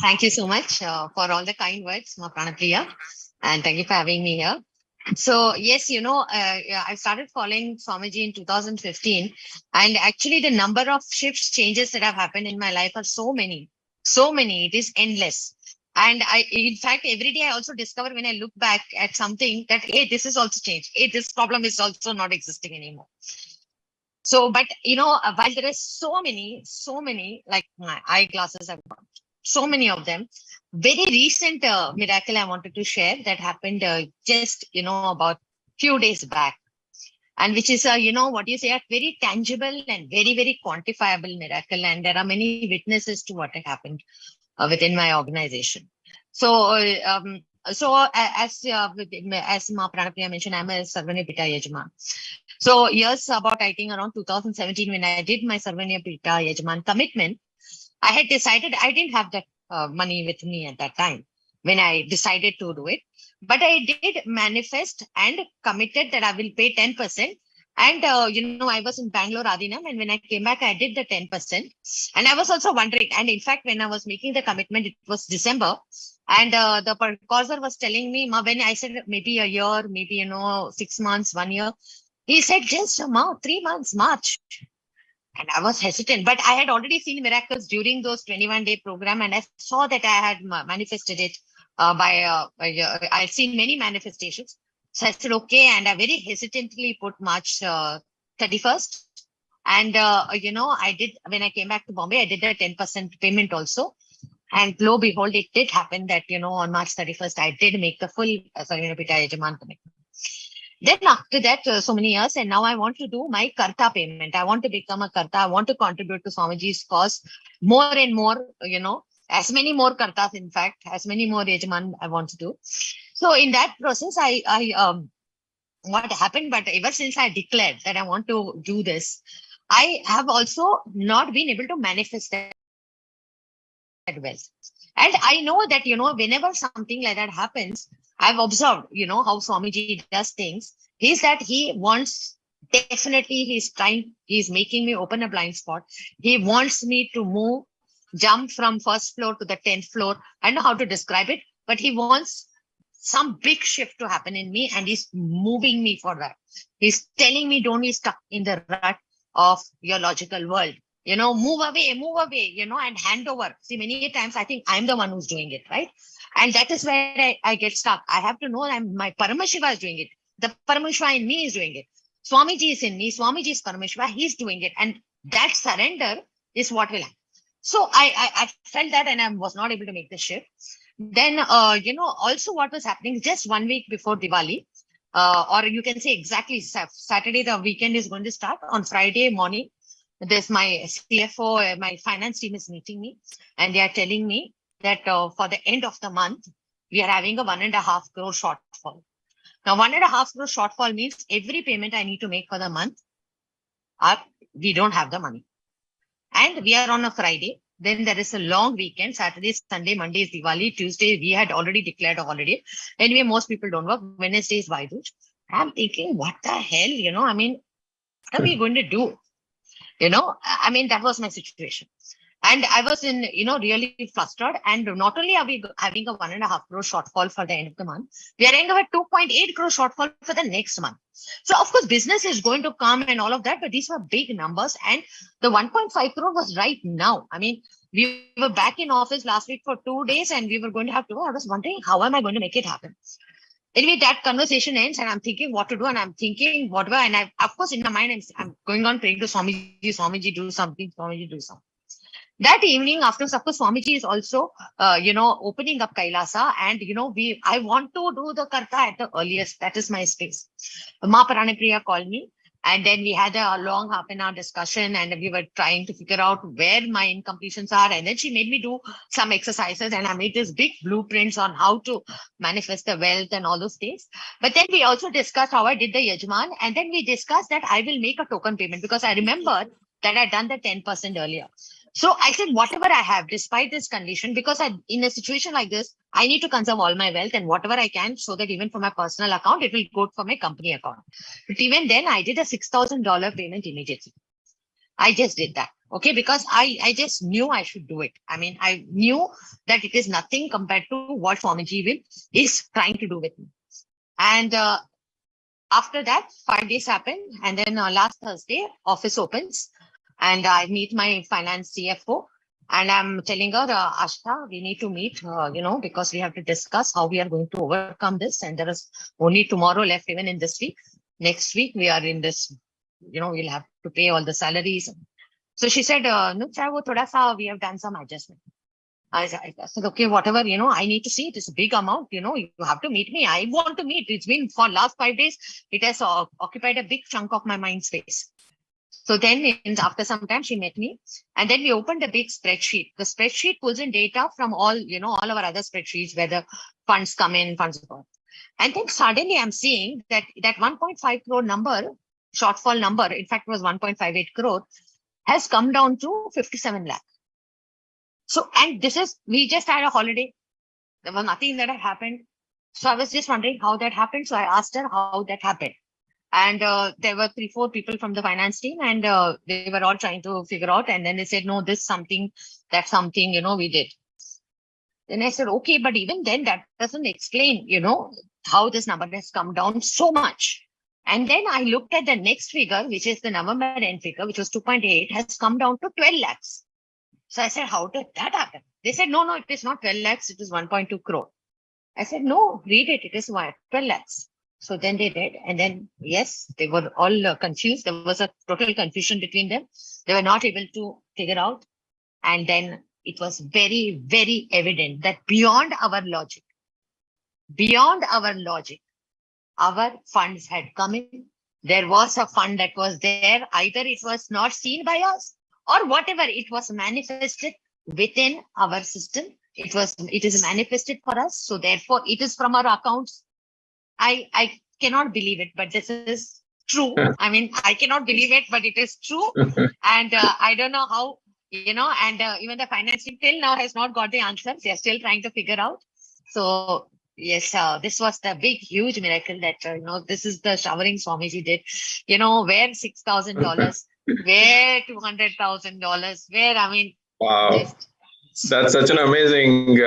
Thank you so much for all the kind words, Ma Pranapriya, and thank you for having me here. So yes, I started following Swamiji in 2015, and actually the number of shifts, changes that have happened in my life are so many. It is endless. And in fact, every day I also discover when I look back at something that, hey, this is also changed. Hey, this problem is also not existing anymore. So, but, while there are so many, like my eyeglasses, I've got so many of them. Very recent miracle I wanted to share that happened just, about few days back. And which is, what you say, a very tangible and very, very quantifiable miracle. And there are many witnesses to what had happened within my organization. So, as Ma Pranapriya mentioned, I'm a Sarvanya Peeta Yajman. So years about, I think around 2017, when I did my Sarvanya Peeta Yajman commitment, I had decided I didn't have that money with me at that time when I decided to do it. But I did manifest and committed that I will pay 10%. And, I was in Bangalore, Adinam, and when I came back, I did the 10%. And I was also wondering, and in fact, when I was making the commitment, it was December. And the purchaser was telling me, when I said maybe a year, maybe, 6 months, 1 year, he said just 3 months, March. And I was hesitant, but I had already seen miracles during those 21-day program. And I saw that I had manifested it I've seen many manifestations. So I said, okay. And I very hesitantly put March 31st. And, I did, when I came back to Bombay, I did a 10% payment also. And lo behold, it did happen that, on March 31st, I did make the full Sarvanya Peeta Yajman commitment. Then after that, so many years, and now I want to do my Karta payment. I want to become a Karta. I want to contribute to Swamiji's cause more and more, as many more Kartas, in fact, as many more Yajman I want to do. So in that process, what happened, but ever since I declared that I want to do this, I have also not been able to manifest that wealth. And I know that, whenever something like that happens, I've observed, how Swamiji does things, is that he wants, definitely he's making me open a blind spot. He wants me to jump from first floor to the 10th floor. I know how to describe it, but he wants some big shift to happen in me, and he's moving me for that. He's telling me, don't be stuck in the rut of your logical world. Move away, and hand over. See, many times I think I'm the one who's doing it, right? And that is where I get stuck. I have to know my Paramashiva is doing it. The Paramashiva in me is doing it. Swamiji is in me. Swamiji is Paramashiva. He's doing it. And that surrender is what will happen. So I felt that, and I was not able to make the shift. Then, also what was happening just 1 week before Diwali, or you can say exactly Saturday, the weekend is going to start. On Friday morning, there's my CFO, my finance team is meeting me, and they are telling me that for the end of the month, we are having a 1.5 crore shortfall. Now, 1.5 crore shortfall means every payment I need to make for the month, we don't have the money. And we are on a Friday. Then there is a long weekend, Saturday, Sunday, Monday is Diwali, Tuesday, we had already declared a holiday. Anyway, most people don't work. Wednesday is Vaiduj. I'm thinking, what the hell, I mean, what are we going to do? I mean, that was my situation. And I was really flustered. And not only are we having a 1.5 crore shortfall for the end of the month, we are ending up at 2.8 crore shortfall for the next month. So, of course, business is going to come and all of that, but these were big numbers. And the 1.5 crore was right now. I mean, we were back in office last week for 2 days and we were going to have to, I was wondering, how am I going to make it happen? Anyway, that conversation ends and I'm thinking what to do, and I'm thinking what do I, and I, of course, in my mind, I'm going on praying to Swamiji, Swamiji, do something, Swamiji, do something. That evening, after, of course, Swamiji is also, opening up Kailasa, and, I want to do the Karta at the earliest. That is my space. Ma Pranapriya called me, and then we had a long half-an-hour discussion, and we were trying to figure out where my incompletions are. And then she made me do some exercises, and I made this big blueprints on how to manifest the wealth and all those things. But then we also discussed how I did the Yajman, and then we discussed that I will make a token payment, because I remember that I'd done the 10% earlier. So I said, whatever I have, despite this condition, because in a situation like this, I need to conserve all my wealth and whatever I can, so that even for my personal account, it will go for my company account. But even then, I did a $6,000 payment immediately. I just did that. Okay, because I just knew I should do it. I mean, I knew that it is nothing compared to what Swamiji is trying to do with me. And after that, 5 days happened. And then last Thursday, office opens. And I meet my finance CFO, and I'm telling her, Ashta, we need to meet, because we have to discuss how we are going to overcome this. And there is only tomorrow left, even in this week. Next week, we are in this, we'll have to pay all the salaries. So she said, no, we have done some adjustment. I said, okay, whatever, I need to see it. It's a big amount, you have to meet me. I want to meet. It's been for last 5 days. It has occupied a big chunk of my mind space. So then after some time, she met me, and then we opened a big spreadsheet. The spreadsheet pulls in data from all our other spreadsheets, where the funds come in, funds go out. And then suddenly I'm seeing that 1.5 crore number, shortfall number, in fact, was 1.58 crore, has come down to 57 lakh. So, and we just had a holiday. There was nothing that had happened. So I was just wondering how that happened. So I asked her how that happened. And there were 3-4 people from the finance team, and they were all trying to figure out. And then they said, no, this something, that's something, we did. Then I said, okay, but even then that doesn't explain, how this number has come down so much. And then I looked at the next figure, which is the November end figure, which was 2.8, has come down to 12 lakhs. So I said, how did that happen? They said, no, it is not 12 lakhs, it is 1.2 crore. I said, no, read it, it is 12 lakhs. So then they did. And then, yes, they were all confused. There was a total confusion between them. They were not able to figure out. And then it was very, very evident that beyond our logic, our funds had come in. There was a fund that was there. Either it was not seen by us, or whatever, it was manifested within our system. It is manifested for us. So therefore, it is from our accounts. I cannot believe it, but this is true. I mean, I cannot believe it, but it is true. And I don't know how, and even the finance team till now has not got the answers. They are still trying to figure out. So yes, this was the big, huge miracle that, this is the showering Swamiji did, where $6,000, where $200,000, where, I mean, wow. That's such an amazing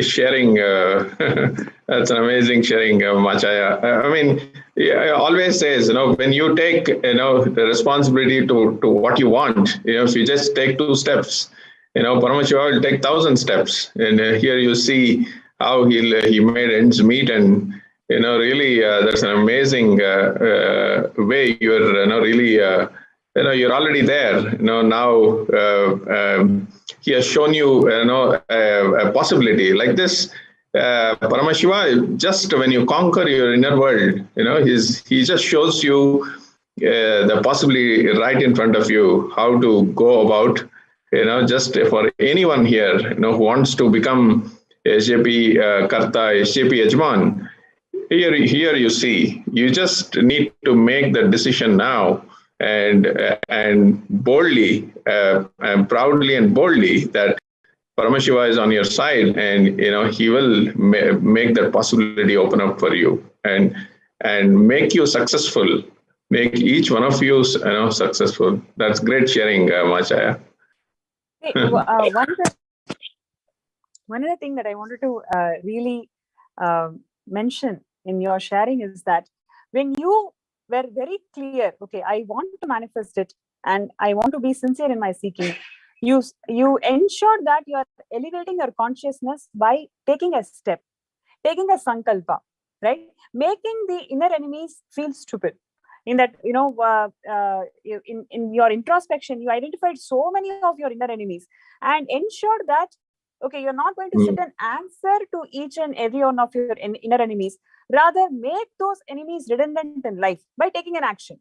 sharing. That's an amazing sharing, Machaya. I mean, I always says, when you take, the responsibility to what you want, if you just take 2 steps, Paramashiva will take 1,000 steps. And here you see how he made ends meet, and really that's an amazing way you're really. You're already there. Now he has shown you, a possibility like this. Paramashiva, just when you conquer your inner world, he just shows you the possibility right in front of you, how to go about, just for anyone here, who wants to become SJP Karta, SJP Yajman. here you see, you just need to make the decision now, and boldly, and proudly and boldly, that Paramashiva is on your side, and he will make that possibility open up for you, and make you successful, make each one of you successful. That's great sharing, Machaya. Hey, one other thing that I wanted to really mention in your sharing is that when you were very clear, okay, I want to manifest it and I want to be sincere in my seeking, you ensure that you are elevating your consciousness by taking a step, taking a sankalpa, right? Making the inner enemies feel stupid. In that, in your introspection, you identified so many of your inner enemies and ensured that, okay, you're not going to sit and answer to each and every one of your inner enemies. Rather, make those enemies redundant in life by taking an action.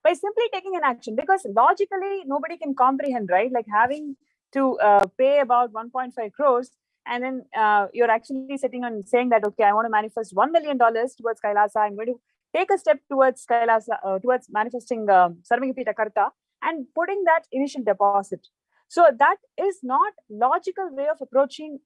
By simply taking an action, because logically nobody can comprehend, right? Like having to pay about 1.5 crores, and then you're actually sitting and saying that, okay, I want to manifest $1 million towards Kailasa. I'm going to take a step towards Kailasa, towards manifesting Sarvangapita Karta, and putting that initial deposit. So that is not logical way of approaching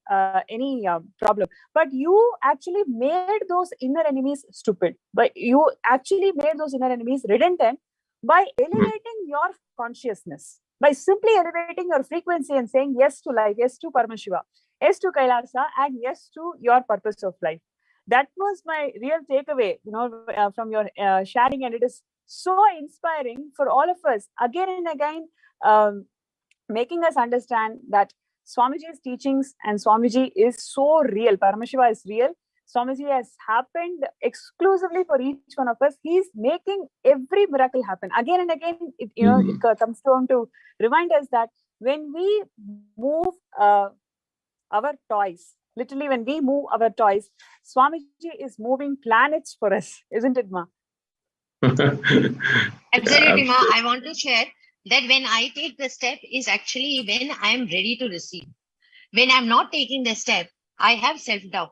any problem. But you actually made those inner enemies stupid. But you actually made those inner enemies redundant by elevating your consciousness, by simply elevating your frequency and saying yes to life, yes to Paramashiva, yes to Kailasa, and yes to your purpose of life. That was my real takeaway, from your sharing, and it is so inspiring for all of us. Again and again, making us understand that Swamiji's teachings and Swamiji is so real. Paramashiva is real. Swamiji has happened exclusively for each one of us. He's making every miracle happen. Again and again, it comes down to remind us that when we move our toys, literally when we move our toys, Swamiji is moving planets for us, isn't it, Ma? Absolutely, Ma. I want to share that when I take the step is actually when I am ready to receive. When I'm not taking the step, I have self-doubt.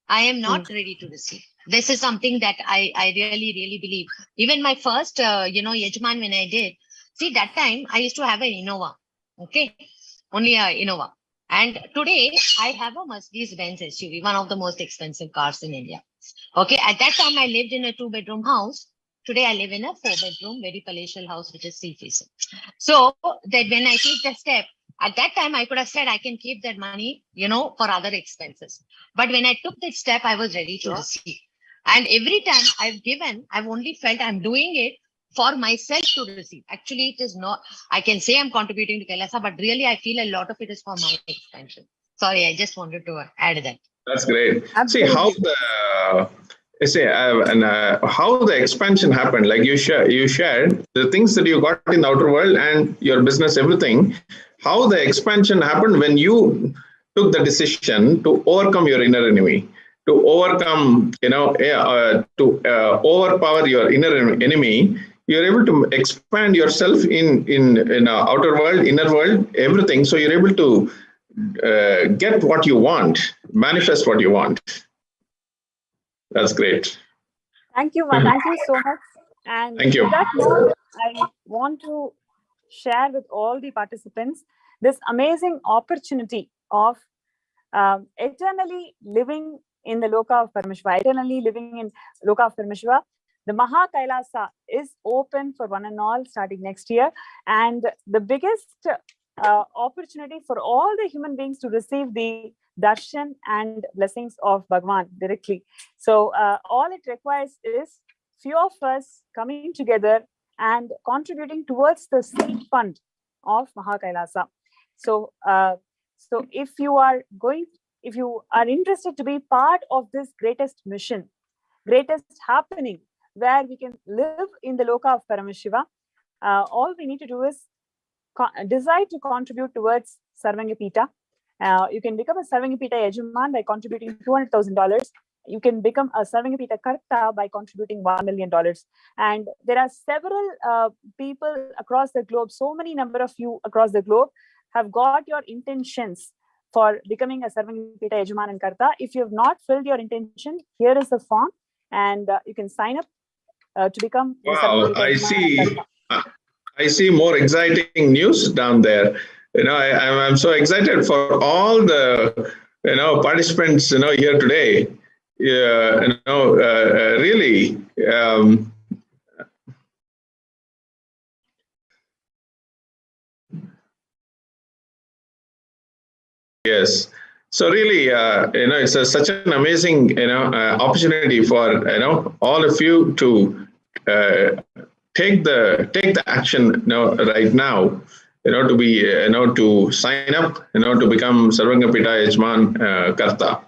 I am not ready to receive. This is something that I really, really believe. Even my first, Yajman, when I did, see, that time I used to have an Innova. Okay. Only a Innova. And today I have a Mercedes-Benz SUV, one of the most expensive cars in India. Okay. At that time I lived in a 2-bedroom house. Today I live in a 4-bedroom, very palatial house, which is sea-facing. So that when I take the step, at that time, I could have said I can keep that money, for other expenses. But when I took that step, I was ready to receive. And every time I've given, I've only felt I'm doing it for myself to receive. Actually, it is not, I can say I'm contributing to Kailasa, but really I feel a lot of it is for my expansion. Sorry, I just wanted to add that. That's great. Absolutely. See how the expansion happened. Like you shared the things that you got in the outer world and your business, everything. How the expansion happened when you took the decision to overcome your inner enemy, to overcome, to overpower your inner enemy. You're able to expand yourself in outer world, inner world, everything. So you're able to get what you want, manifest what you want. That's great. Thank you, Ma. Thank you so much. And thank you. With that note, I want to share with all the participants this amazing opportunity of eternally living in the Loka of Paramashiva, eternally living in Loka of Paramashiva. The Maha Kailasa is open for one and all starting next year. And the biggest opportunity for all the human beings to receive the Darshan and blessings of Bhagavan directly. So all it requires is few of us coming together and contributing towards the seed fund of Maha Kailasa. So, if you are interested to be part of this greatest mission, greatest happening, where we can live in the Loka of Paramashiva, all we need to do is decide to contribute towards Sarvangapita. You can become a Sarvangapita Yajaman by contributing $200,000. You can become a Sarvangapita Karta by contributing $1 million. And there are several people across the globe, so many number of you across the globe have got your intentions for becoming a Sarvangapita Yajaman and Karta. If you have not filled your intention, here is the form. And you can sign up to become the Wow, Sarvanga I see more exciting news down there. I'm so excited for all the participants here today. Yeah, really. Yes. So really, it's such an amazing, opportunity for all of you to take the action, right now, to be, to sign up, to become Sarvanga Pita Yajman Karta.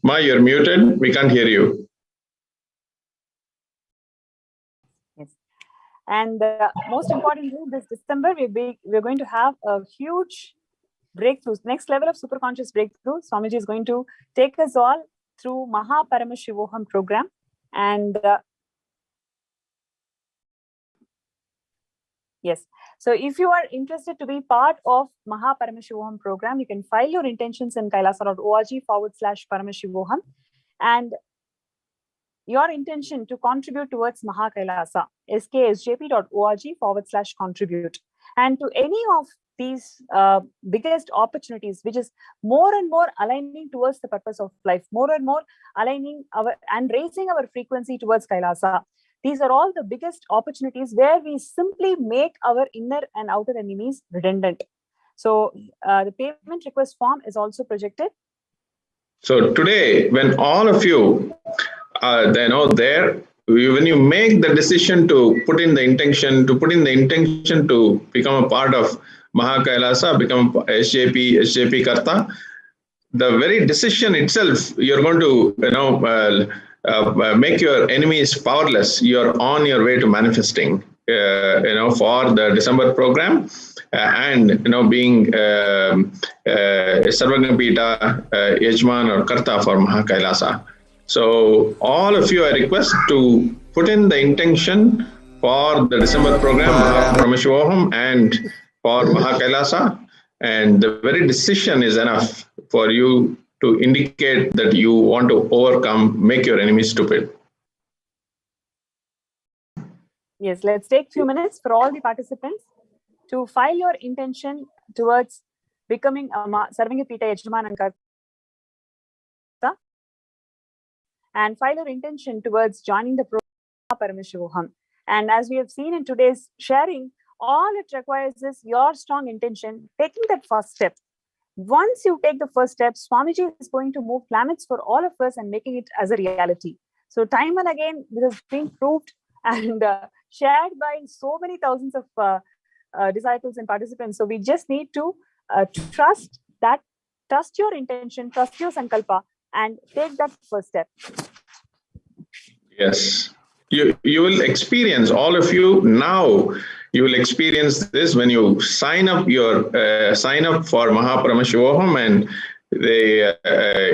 Ma, you're muted. We can't hear you. Yes. And most importantly, this December, we're going to have a huge breakthroughs, next level of superconscious breakthrough. Swamiji is going to take us all through Bhava Paramashivam program. And yes, so if you are interested to be part of Bhava Paramashivam program, you can file your intentions in kailasa.org/Paramashivam. And your intention to contribute towards Maha Kailasa, sksjp.org/contribute. And to any of these biggest opportunities, which is more and more aligning towards the purpose of life, more and more aligning and raising our frequency towards Kailasa. These are all the biggest opportunities where we simply make our inner and outer enemies redundant. So the payment request form is also projected. So today, when all of you when you make the decision to put in the intention, to become a part of Maha Kailasa, become SJP Karta, the very decision itself, you're going to make your enemies powerless. You're on your way to manifesting for the December program, and being Sarvanga Pita Yajman or Karta for Maha Kailasa. So all of you, I request to put in the intention for the December program, Bhava Paramashivam, and for Maha Kailasa. And the very decision is enough for you to indicate that you want to make your enemies stupid. Yes, let's take a few minutes for all the participants to file your intention towards becoming a Sarvanga Pita Yajman and Karta, and file your intention towards joining the program Paramashivam. And as we have seen in today's sharing, all it requires is your strong intention, taking that first step. Once you take the first step, Swamiji is going to move planets for all of us and making it as a reality. So time and again, this has been proved and shared by so many thousands of disciples and participants. So we just need to trust your intention, trust your sankalpa, and take that first step. Yes. You will experience, all of you now, you will experience this when you sign up for Maha Paramashivam and the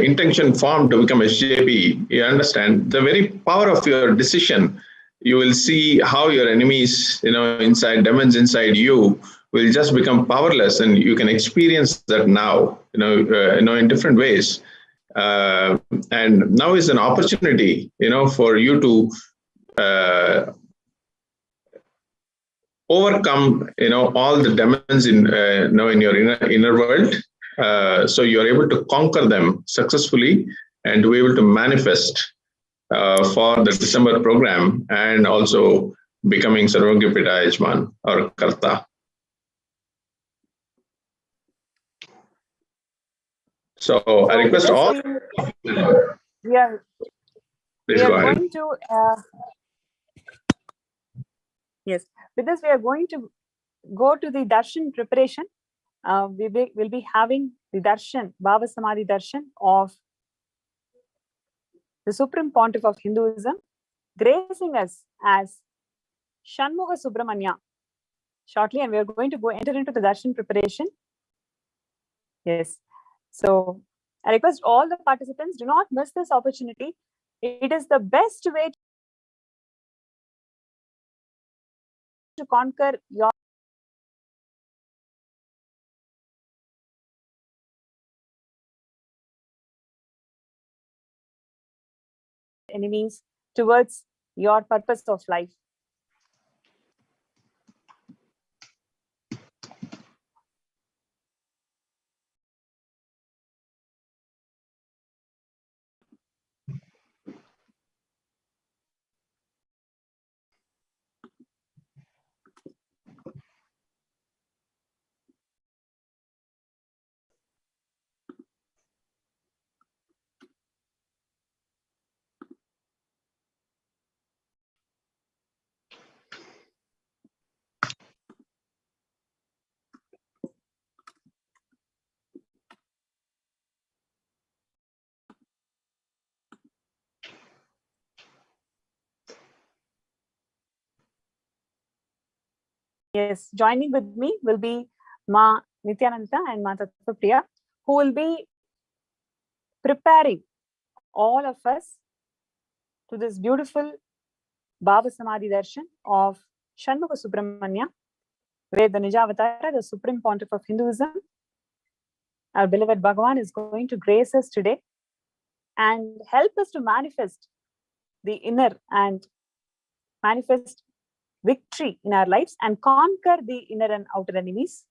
intention form to become SJP. You understand the very power of your decision. You will see how your enemies, inside demons inside you, will just become powerless, and you can experience that now, in different ways. And now is an opportunity, for you to overcome, all the demons in your inner world. So you're able to conquer them successfully and to be able to manifest for the December program, and also becoming Sarvanga Pita Yajman or Karta. So I request all. We are going to yes. With this, we are going to go to the Darshan preparation. We will be having the Darshan, Bhava Samadhi Darshan of the Supreme Pontiff of Hinduism, gracing us as Shanmukha Subramanya shortly, and we are going to enter into the Darshan preparation. Yes. So I request all the participants, do not miss this opportunity. It is the best way to conquer your enemies towards your purpose of life. Yes, joining with me will be Ma Nithyananda and Ma Tattvapriya, who will be preparing all of us to this beautiful Bhava Samadhi Darshan of Shanmukha Subramanya, where the Nijavatara, the Supreme Pontiff of Hinduism, our beloved Bhagavan, is going to grace us today and help us to manifest the inner and manifest victory in our lives and conquer the inner and outer enemies.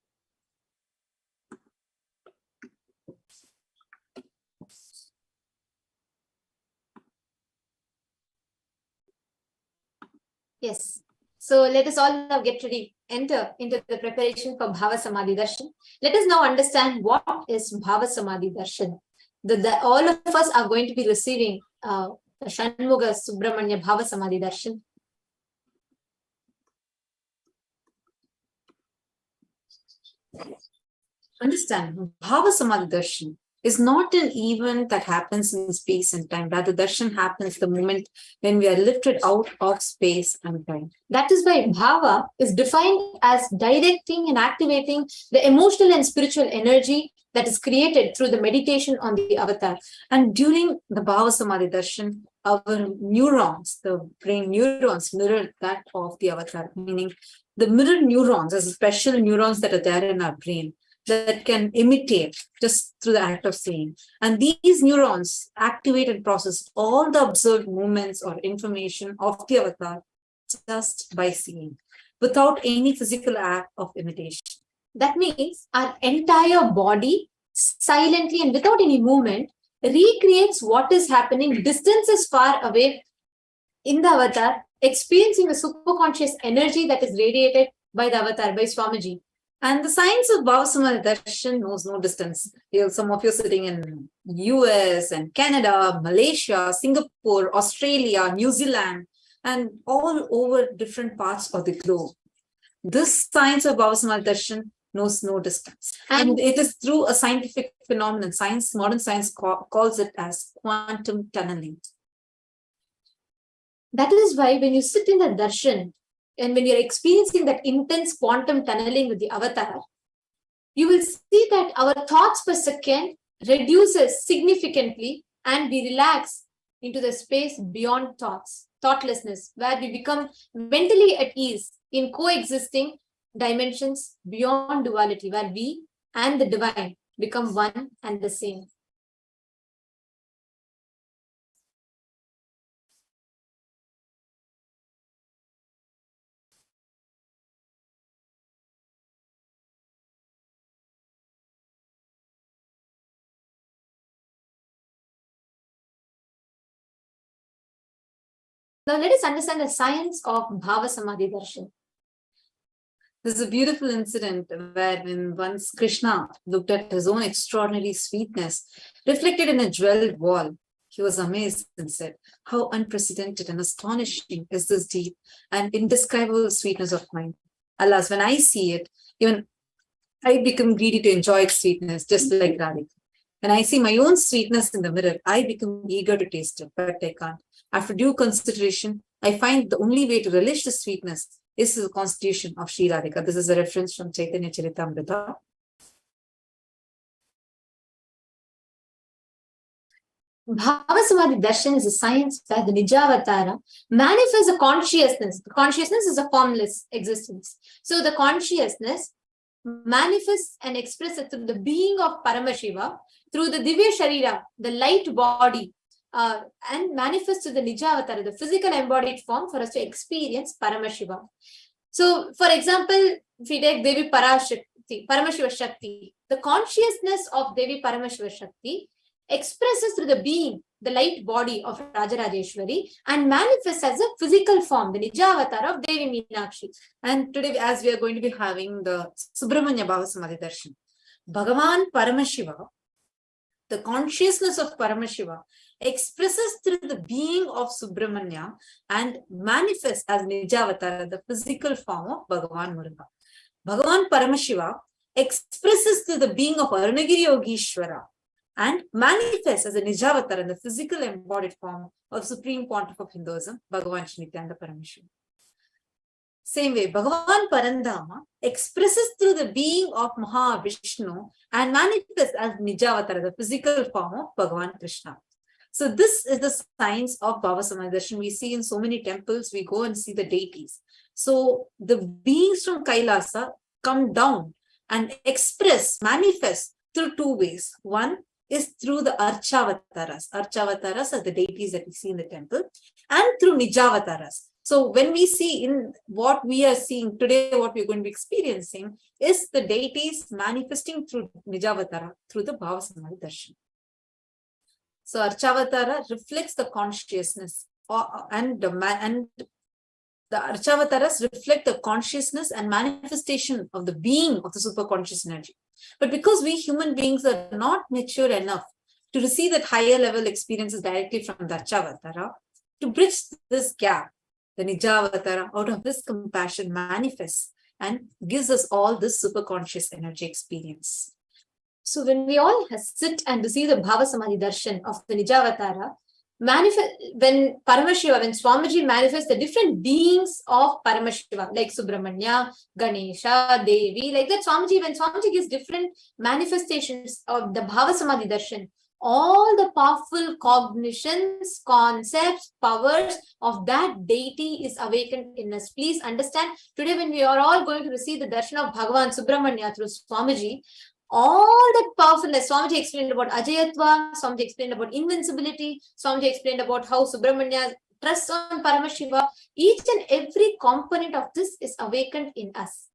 Yes. So let us all now get ready, enter into the preparation for Bhava Samadhi Darshan. Let us now understand what is Bhava Samadhi Darshan. All of us are going to be receiving the Shanmukha Subramanya Bhava Samadhi Darshan. Understand, Bhava Samadhi Darshan is not an event that happens in space and time. Rather, darshan happens the moment when we are lifted out of space and time. That is why bhava is defined as directing and activating the emotional and spiritual energy that is created through the meditation on the avatar. And during the Bhava Samadhi Darshan, our neurons, the brain neurons, mirror that of the avatar, meaning the mirror neurons, as special neurons that are there in our brain, that can imitate just through the act of seeing. And these neurons activate and process all the observed movements or information of the avatar just by seeing, without any physical act of imitation. That means our entire body, silently and without any movement, recreates what is happening distances far away in the avatar, experiencing the superconscious energy that is radiated by the avatar, by Swamiji. And the science of Bhava Samadhi Darshan knows no distance. Some of you are sitting in US and Canada, Malaysia, Singapore, Australia, New Zealand, and all over different parts of the globe. This science of Bhava Samadhi Darshan knows no distance. And it is through a scientific phenomenon. Modern science calls it as quantum tunneling. That is why when you sit in the darshan, and when you're experiencing that intense quantum tunneling with the avatar, you will see that our thoughts per second reduces significantly and we relax into the space beyond thoughts, thoughtlessness, where we become mentally at ease in coexisting dimensions beyond duality, where we and the divine become one and the same. Now let us understand the science of Bhava Samadhi Darshan. This is a beautiful incident where when once Krishna looked at his own extraordinary sweetness reflected in a jeweled wall, he was amazed and said, "How unprecedented and astonishing is this deep and indescribable sweetness of mine. Alas, when I see it, even I become greedy to enjoy its sweetness, just like Radhika. When I see my own sweetness in the mirror, I become eager to taste it, but I can't. After due consideration, I find the only way to relish the sweetness is the constitution of Sri Radhika." This is a reference from Chaitanya Charitamrita. Bhava Samadhi Darshan is a science where the Nijavatara manifests a consciousness. The consciousness is a formless existence. So the consciousness manifests and expresses through the being of Paramashiva, through the Divya Sharira, the light body, and manifests to the Nijavatara, the physical embodied form, for us to experience Paramashiva. So, for example, if we take Devi Paramashiva Shakti, the consciousness of Devi Paramashiva Shakti expresses through the being, the light body of Rajarajeshwari, and manifests as a physical form, the Nijavatara of Devi Meenakshi. And today, as we are going to be having the Subramanya Bhava Samadhi Darshan, Bhagavan Paramashiva, the consciousness of Paramashiva, expresses through the being of Subramanya and manifests as Nijavatara, the physical form of Bhagavan Muruga. Bhagavan Paramashiva expresses through the being of Arunagiri Yogishwara and manifests as a Nijavatara, the physical embodied form of Supreme Pontiff of Hinduism, Bhagavan NITHYANANDA ORDER. Same way, Bhagavan Parandama expresses through the being of Mahavishnu and manifests as Nijavatara, the physical form of Bhagavan Krishna. So this is the science of Bhava Samadhi Darshan. We see in so many temples, we go and see the deities. So the beings from Kailasa come down and manifest through two ways. One is through the Archavataras. Archavataras are the deities that we see in the temple, and through Nijavataras. So when we see in what we are seeing today, what we're going to be experiencing is the deities manifesting through Nijavatara, through the Bhava Samadhi Darshan. So Archavatara reflects the consciousness, and the Archavataras reflect the consciousness and manifestation of the being of the superconscious energy. But because we human beings are not mature enough to receive that higher level experiences directly from the Archavatara, to bridge this gap, the Nijavatara, out of this compassion, manifests and gives us all this superconscious energy experience. So when we all sit and receive the Bhava Samadhi Darshan of the Nijavatara, when Swamiji manifests the different beings of Paramashiva, like Subramanya, Ganesha, Devi, like that, when Swamiji gives different manifestations of the Bhava Samadhi Darshan, all the powerful cognitions, concepts, powers of that deity is awakened in us. Please understand, today when we are all going to receive the darshan of Bhagavan Subramanya through Swamiji, all that powerfulness, Swamiji explained about Ajayatva, Swamiji explained about invincibility, Swamiji explained about how Subramanya trusts on Paramashiva. Each and every component of this is awakened in us.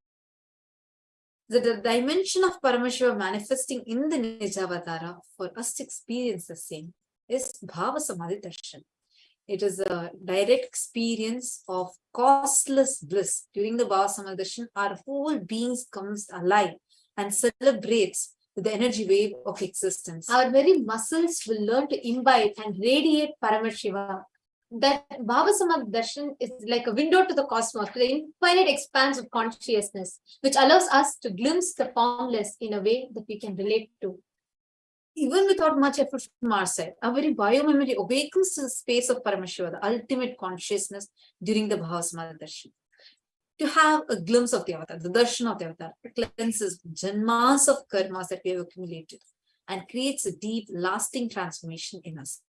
The dimension of Paramashiva manifesting in the Nijavatara for us to experience the same is Bhava Samadhi Darshan. It is a direct experience of costless bliss. During the Bhava Samadhi Darshan, our whole beings comes alive and celebrates with the energy wave of existence. Our very muscles will learn to imbibe and radiate Paramashiva. That Bhava Samadhi Darshan is like a window to the cosmos, to the infinite expanse of consciousness, which allows us to glimpse the formless in a way that we can relate to. Even without much effort from our side, our very biomemory awakens to the space of Paramashiva, the ultimate consciousness, during the Bhava Samadhi Darshan. To have a glimpse of the avatar, the darshan of the avatar, cleanses janmas of karmas that we have accumulated and creates a deep, lasting transformation in us.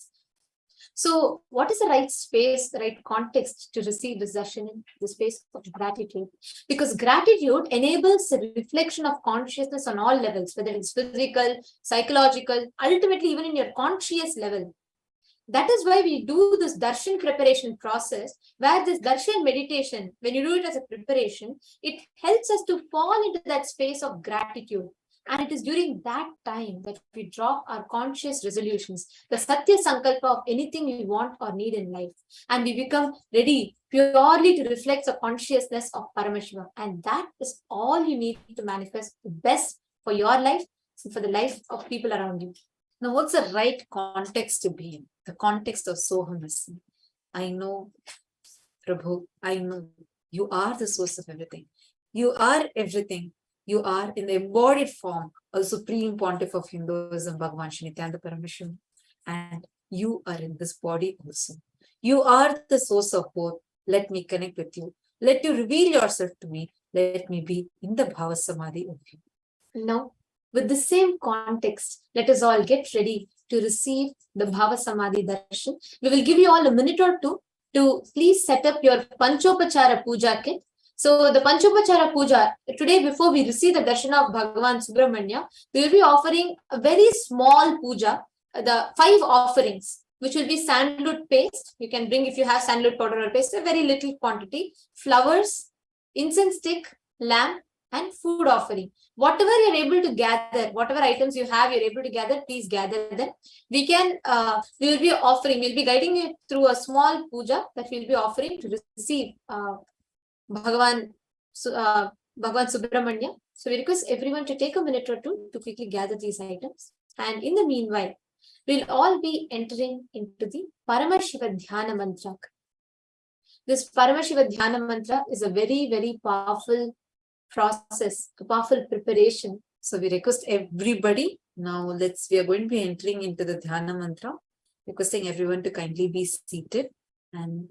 So what is the right space, the right context to receive this darshan in? The space of gratitude. Because gratitude enables a reflection of consciousness on all levels, whether it's physical, psychological, ultimately even in your conscious level. That is why we do this darshan preparation process, where this darshan meditation, when you do it as a preparation, it helps us to fall into that space of gratitude. And it is during that time that we draw our conscious resolutions, the Satya Sankalpa of anything we want or need in life. And we become ready purely to reflect the consciousness of Paramashiva. And that is all you need to manifest the best for your life and for the life of people around you. Now, what's the right context to be in? The context of Soham. I know, Prabhu, I know you are the source of everything. You are everything. You are in the embodied form of the Supreme Pontiff of Hinduism, Bhagavan NITHYANANDA ORDER. And you are in this body also. You are the source of both. Let me connect with you. Let you reveal yourself to me. Let me be in the Bhava Samadhi of you. Now, with the same context, let us all get ready to receive the Bhava Samadhi Darshan. We will give you all a minute or two to please set up your Panchopachara Puja kit. So the Panchopachara Puja, today before we receive the darshan of Bhagavan Subramanya, we will be offering a very small puja, the 5 offerings, which will be sandalwood paste. You can bring, if you have sandalwood powder or paste, a very little quantity, flowers, incense stick, lamp, and food offering. Whatever you're able to gather, whatever items you have, you're able to gather, please gather them. We will be offering, we'll be guiding you through a small puja that we'll be offering to receive Bhagavan Subramanya. So we request everyone to take a minute or two to quickly gather these items. And in the meanwhile, we'll all be entering into the Paramashiva Dhyana Mantra. This Paramashiva Dhyana Mantra is a very, very powerful process, a powerful preparation. So we request everybody, now we are going to be entering into the Dhyana Mantra, requesting everyone to kindly be seated. And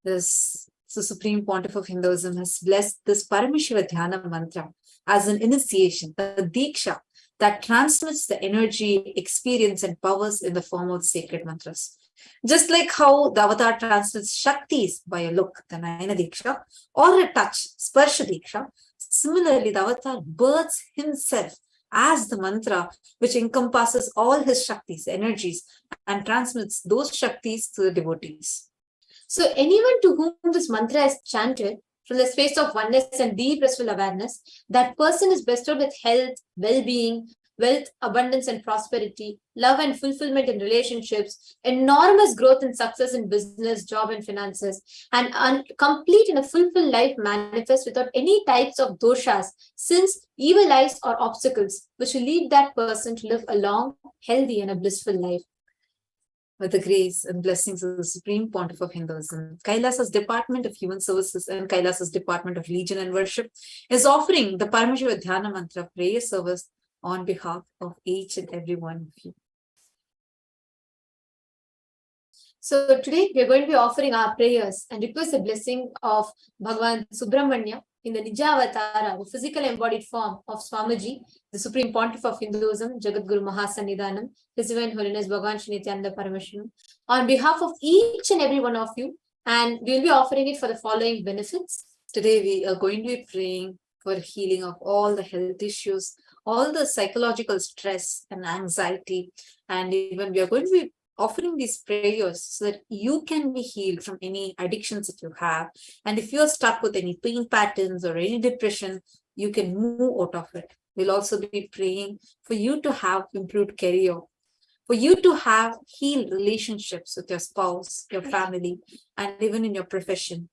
the Supreme Pontiff of Hinduism has blessed this Paramashiva Dhyana Mantra as an initiation, a diksha that transmits the energy, experience, and powers in the form of sacred mantras. Just like how the avatar transmits Shaktis by a look, the Nayana Diksha, or a touch, Sparsha Diksha, similarly the avatar births himself as the mantra which encompasses all his Shaktis, energies, and transmits those Shaktis to the devotees. So anyone to whom this mantra is chanted from the space of oneness and deep restful awareness, that person is bestowed with health, well-being, wealth, abundance and prosperity, love and fulfillment in relationships, enormous growth and success in business, job and finances, and complete in a fulfilled life manifest without any types of doshas, sins, evil eyes or obstacles, which will lead that person to live a long, healthy and a blissful life. With the grace and blessings of the Supreme Pontiff of Hinduism, Kailasa's Department of Human Services and Kailasa's Department of Religion and Worship is offering the Paramashiva Dhyana Mantra prayer service on behalf of each and every one of you. So today we are going to be offering our prayers and request the blessing of Bhagavan Subramanya in the Nija Avatara, the physical embodied form of Swamiji, the Supreme Pontiff of Hinduism, Jagadguru Mahasannidhanam, His Divine Holiness Bhagavan NITHYANANDA Paramashivam, on behalf of each and every one of you, and we will be offering it for the following benefits. Today we are going to be praying for healing of all the health issues, all the psychological stress and anxiety, and even we are going to be offering these prayers so that you can be healed from any addictions that you have. And if you're stuck with any pain patterns or any depression, you can move out of it. We'll also be praying for you to have improved career, for you to have healed relationships with your spouse, your family, and even in your profession.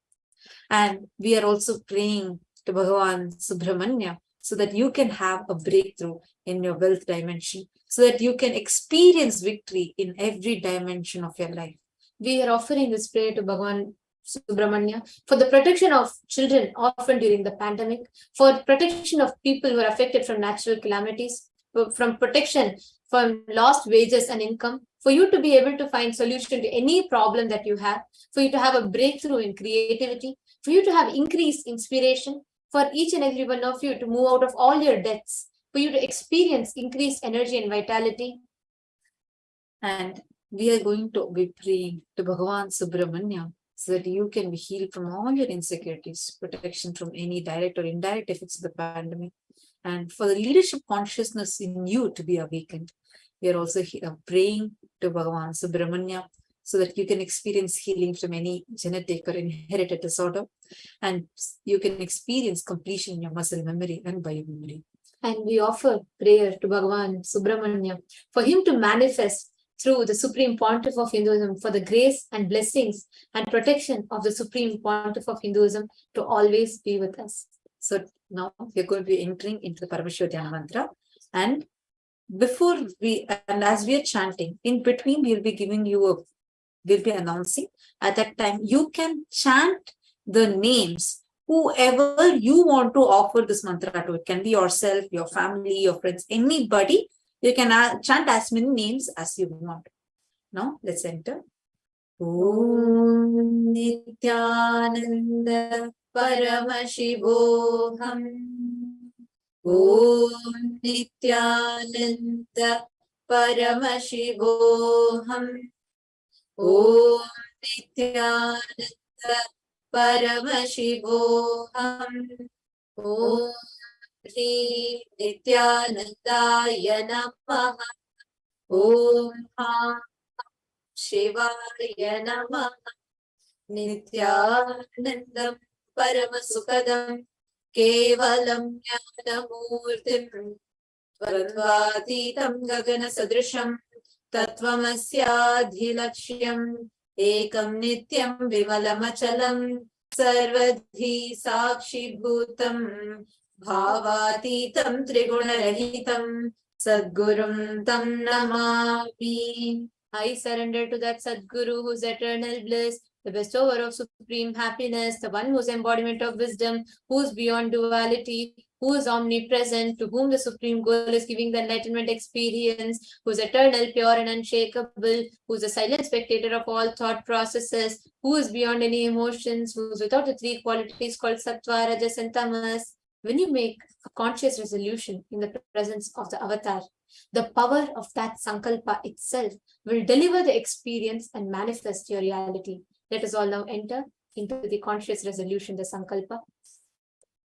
And we are also praying to Bhagavan Subramanya so that you can have a breakthrough in your wealth dimension, so that you can experience victory in every dimension of your life. We are offering this prayer to Bhagavan Subramanya for the protection of children orphaned during the pandemic, for protection of people who are affected from natural calamities, from protection from lost wages and income, for you to be able to find solution to any problem that you have, for you to have a breakthrough in creativity, for you to have increased inspiration, for each and every one of you to move out of all your debts, for you to experience increased energy and vitality. And we are going to be praying to Bhagavan Subramanya so that you can be healed from all your insecurities, protection from any direct or indirect effects of the pandemic, and for the leadership consciousness in you to be awakened. We are also praying to Bhagavan Subramanya so that you can experience healing from any genetic or inherited disorder, and you can experience completion in your muscle memory and biomemory. And we offer prayer to Bhagavan Subramanya for him to manifest through the Supreme Pontiff of Hinduism for the grace and blessings and protection of the Supreme Pontiff of Hinduism to always be with us. So now we are going to be entering into the Paramashiva Dhyana Mantra, and as we are chanting, in between we'll be announcing. At that time, you can chant the names, whoever you want to offer this mantra to. It can be yourself, your family, your friends, anybody. You can chant as many names as you want. Now, let's enter. Om Nityananda Paramashivoham Om Nityananda Paramashivam. Om Nityananda Paramashivam. Om Shri Nityanandaya Namaha. Om Shivaya Namaha. Nityanandam Paramasukadam Kevalam Jnanamurtim Tvadvatitam Gagana Sadrisham Tattvamasyaadhilaksham Ekam Nityam Vimalamachalam Sarvadhi Sakshi Bhutam Bhavatitam Trigunarahitam Sadgurum Tam Namami. I surrender to that Sadguru whose eternal bliss, the bestower of supreme happiness, the one whose embodiment of wisdom, who is beyond duality, who is omnipresent, to whom the supreme goal is giving the enlightenment experience, who is eternal, pure and unshakable, who is a silent spectator of all thought processes, who is beyond any emotions, who is without the three qualities called sattva, rajas and tamas. When you make a conscious resolution in the presence of the avatar, the power of that sankalpa itself will deliver the experience and manifest your reality. Let us all now enter into the conscious resolution, the sankalpa.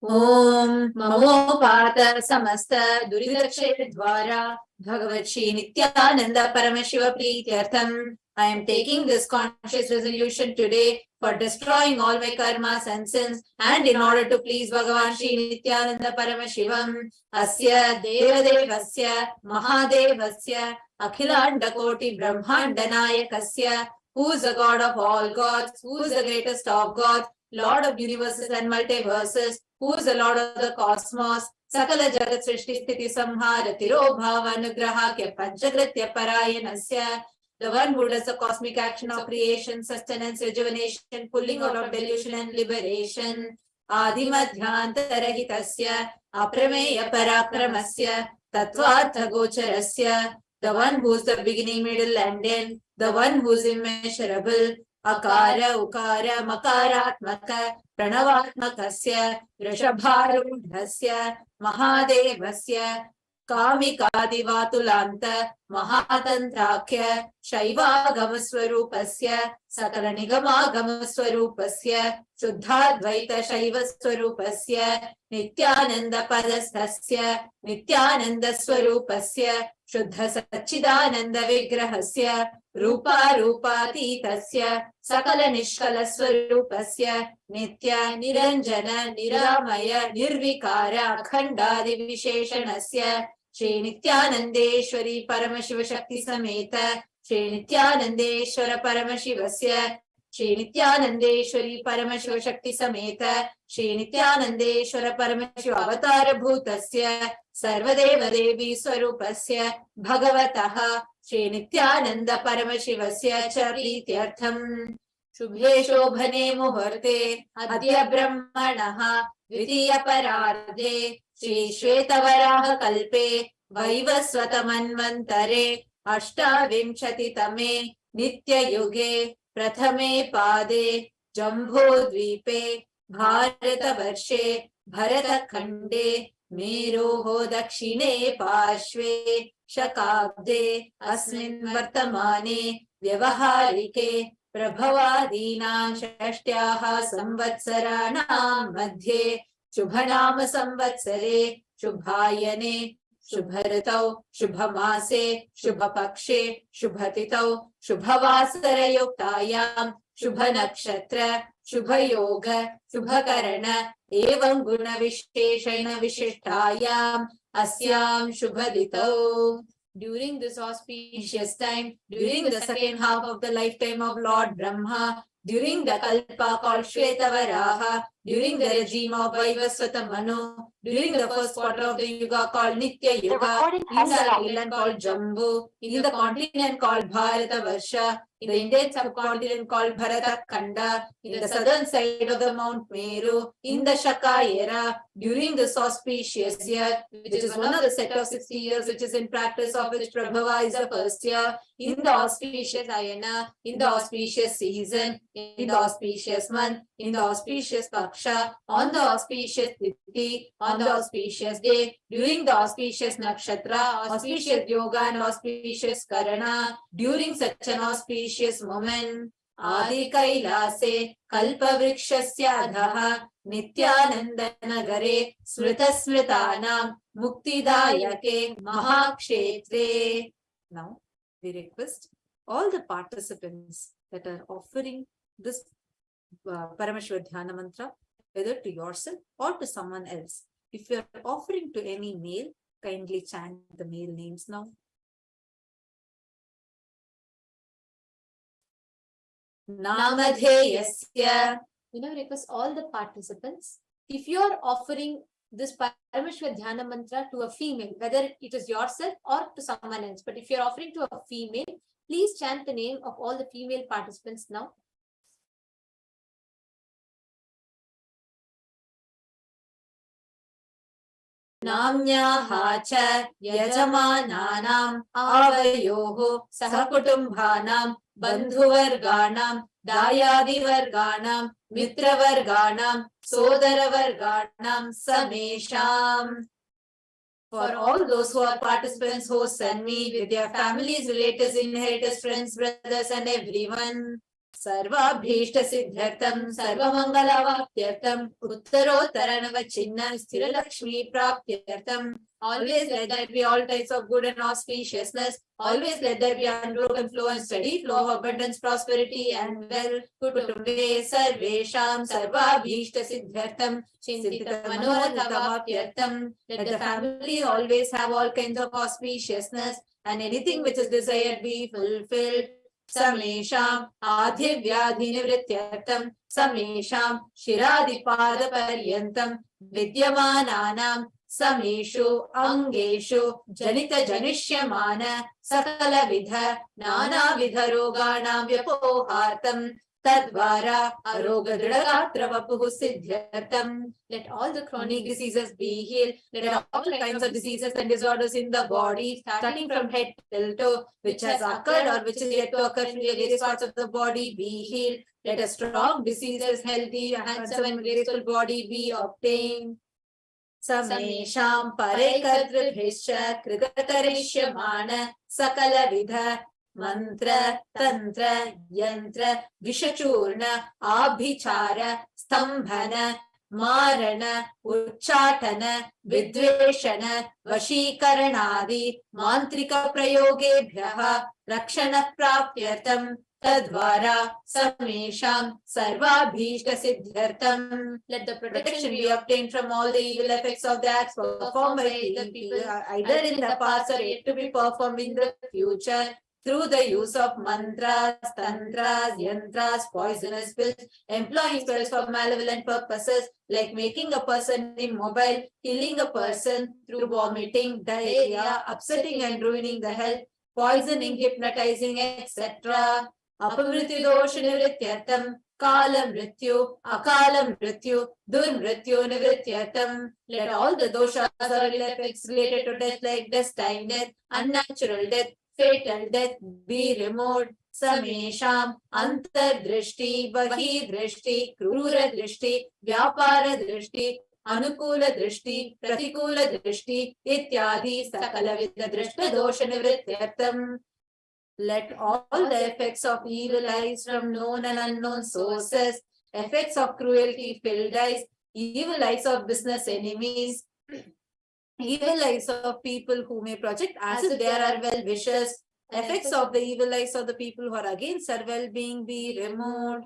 Om Mamopata Samasta Duridakshe Dvara Bhagavat Shri Nityananda Paramashiva Prityartham. I am taking this conscious resolution today for destroying all my karmas and sins, and in order to please Bhagavan Shri Nityananda Paramashivam, Asya Devadevasya Mahadevasya Akhilanda Koti Brahmanda Nayakasya, who is the God of all gods, who is the greatest of gods, Lord of universes and multiverses, who is the Lord of the cosmos, Sakala Jagat Srishti Sthiti Samhara Tiro Bhava Anugraha Kya Panchagritya Parayanasya, the one who does the cosmic action of creation, sustenance, rejuvenation, pulling out of delusion and liberation. Adimadhyantarahitasya Aprameya Parakramasya Tattvartha Gocharasya, the one who is the beginning, middle and end, the one who is immeasurable. Akara, Ukara, Makaratmaka, Pranavatmakasya, Vrishabharudhasya, Mahadevasya, Kamikadivatulanta, Mahatantrakya, Shaivagamaswarupasya, Sakalanigamagaswarupasya, Shuddhadvaita Shaivaswarupasya, Nityananda Padasthasya, Nityananda Swarupasya, Shuddha Satchidananda Vigrahasya, Rupa Rupatitasya, Sakala Nishkala Swarupasya, Nitya Niranjana Niramaya Nirvikara Khandadi Visheshanasya, Shri Nityanandeshwari Paramashiva Shakti Sameta, Shri Nityanandeshwara Paramashivasya, Shri Nityanandeshwari Paramashiva Shakti Sameta, Shri Nityanandeshwara Paramashiva Avatara Bhutasya, Sarvadeva Devi Swarupasya, Bhagavataha, Shri Nityananda Paramashivasya Charityartham. Shubhe Shobhane Muhurte Adya Brahmanaha Dvitiya Pararde Shri Shvetavaraha Kalpe Vaivasvatamanvantare Ashtavimshati Tame Nitya Yuge Prathame Pade Jambho Dvipe Bharata Varshe Bharata Khande Meroho Dakshine Pashve Shakabde Asmin Vartamane Vyavaharike Prabhavadinam Shashtyaha Samvatsarana Madhye Shubhanama Samvatsare Shubhayane Shubharatau Shubhamase Shubhapakshe Shubhatitau Shubhavasara Yuktayam Shubhanakshatra Shubhayoga Shubhakarana Evam Guna Visheshana Vishishtayam Asyam Shubhaditau. During this auspicious time, during the second half of the lifetime of Lord Brahma, during the Kalpa called Shvetavaraha, during the regime of Vaivasvata Manu, during the first quarter of the Yuga called Nitya Yuga, in the island called Jambu, in the continent called Bharata Varsha, in the Indian subcontinent called Bharata Khanda, in the southern side of the Mount Meru, in the Shaka era, during this auspicious year, which is one of the set of 60 years which is in practice, of which Prabhava is the first year, in the auspicious Ayana, in the auspicious season, in the auspicious month, in the auspicious paksha, on the auspicious tithi, on the auspicious day, during the auspicious nakshatra, auspicious yoga and auspicious karana, during such an auspicious moment. Adi Kailase Kalpavrikshasya Adhaha Nityananda Nagare Smrita Smritanam Muktidayake Mahakshetre. Now we request all the participants that are offering this Paramashiva Dhyana mantra, whether to yourself or to someone else. If you are offering to any male, kindly chant the male names now. Namadheyasya. We now request all the participants, if you are offering this Paramashiva Dhyana mantra to a female, whether it is yourself or to someone else, but if you are offering to a female, please chant the name of all the female participants now. Namnyaha cha yajamananam avayoho sahakutumbhanam bandhuvarganam dayadivarganam mitravarganam sodaravarganam samesham. For all those who are participants, hosts and me, with their families, relatives, inheritors, friends, brothers and everyone. Sarvabhishta siddhartam, sarvamangala-vaptyartam, uttarottaranavachinna, sthira-lakshmi praptyartam. Always let there be all types of good and auspiciousness. Always let there be unbroken flow and steady flow of abundance, prosperity and wealth. Kutumbe sarvesham sarvabhishta siddhartam, chintita manorathavapyartam. Let the family always have all kinds of auspiciousness and anything which is desired be fulfilled. Samesham adhivyadhinivrityartam, samesham shiradipada-paryantam, vidyamananam sameshu angeshu janita janishyamana sakala vidha nana vidha roganam vyapohartam tadvara arogadridagatra vapuhu siddhyartam. Let all the chronic diseases be healed. Let all kinds of diseases and disorders in the body, starting from head till toe, which has occurred or which is yet to occur in various parts of the body, be healed. Let a strong, diseases, healthy, handsome and graceful body be obtained. Samesham parekadribhischa kritarishyamana sakala vidha mantra, tantra, yantra, vishachurna, abhichara, stambhana, marana, uchatana, vidveshana, vashikaranadi, mantrika prayogebhyaha, rakshana prapyartam, tadvara, samesham, sarvabhishta siddhartam. Let the protection be obtained from all the evil effects of the acts performed by the people, either in the past or yet to be performed in the future, through the use of mantras, tantras, yantras, poisonous pills, employing spells for malevolent purposes, like making a person immobile, killing a person through vomiting, diarrhea, upsetting and ruining the health, poisoning, hypnotizing, etc. Apamrityu dosha nivrityartam, kala mrityu, akala mrityu, durmrityu nivrityartam. Let all the doshas or ill effects related to death, like destined death, unnatural death, fatal death, be removed. Samesham antardrishti, bahidrishti, krura drishti, vyapara drishti, anukula drishti, pratikula drishti, ityadi sakala vidha drishta dosha nivrityartam. Let all the effects of evil eyes from known and unknown sources, effects of cruelty filled eyes, evil eyes of business enemies, evil eyes of people who may project as if they are well-wishers, effects of the evil eyes of the people who are against our well-being be removed.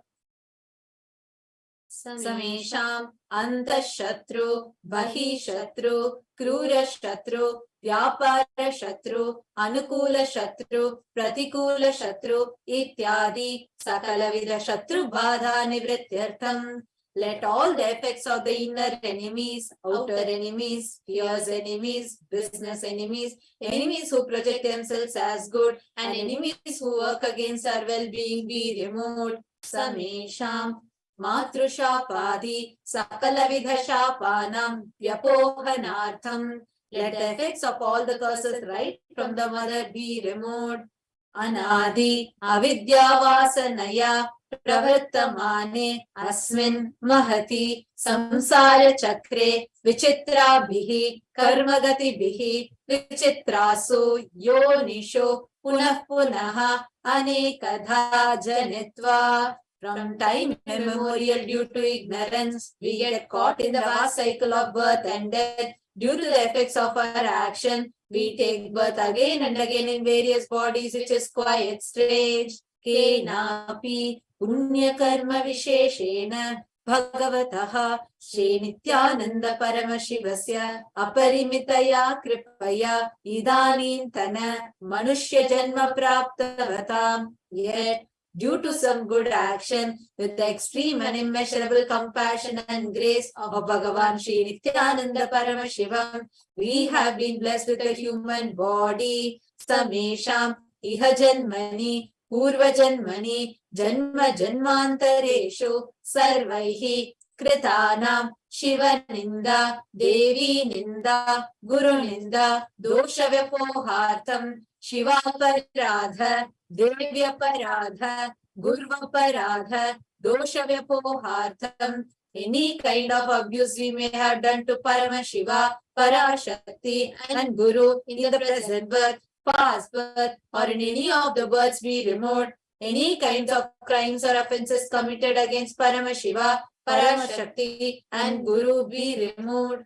Samesham antashatru, bahishatru, krura shatru, vyapara shatru, anukula shatru, pratikula shatru, ityadi sakala vidha shatru badha nivrityartam. Let all the effects of the inner enemies, outer enemies, fierce enemies, business enemies, enemies who project themselves as good, and enemies who work against our well-being be removed. Samesham matrushapadi sakala vidha shapanam vyapohanartham. Let the effects of all the curses right from the mother be removed. Anadi avidyavasanaya pravrittamane asmin mahati samsara chakre vichitrabhihi karmagatibihi vichitrasu yonisho punah punaha anekadha janitva. From time immemorial, due to ignorance, we get caught in the vast cycle of birth and death. Due to the effects of our action, we take birth again and again in various bodies, which is quite strange. Kenapi punya karma visheshena Bhagavataha Shri Nityananda Paramashivasya Aparimitaya Kripaya Idanintana Manushya Janma Praptavatam. Yet, due to some good action, with the extreme and immeasurable compassion and grace of Bhagavan Shri Nityananda Paramashivam, we have been blessed with a human body. Samesham Iha Janmani Purva Janmani Janma Janmantareshu Sarvaihi Kritanam Shiva Ninda Devi Ninda Guru Ninda Dosha Vyapohartam Shiva Paradha Devya Paradha Gurva Paradha Dosha Vyapohartam. Any kind of abuse we may have done to Paramashiva, Parashakti and Guru in the present birth, past birth, or in any of the births we removed, any kinds of crimes or offences committed against Paramashiva, Parashakti and Guru be removed.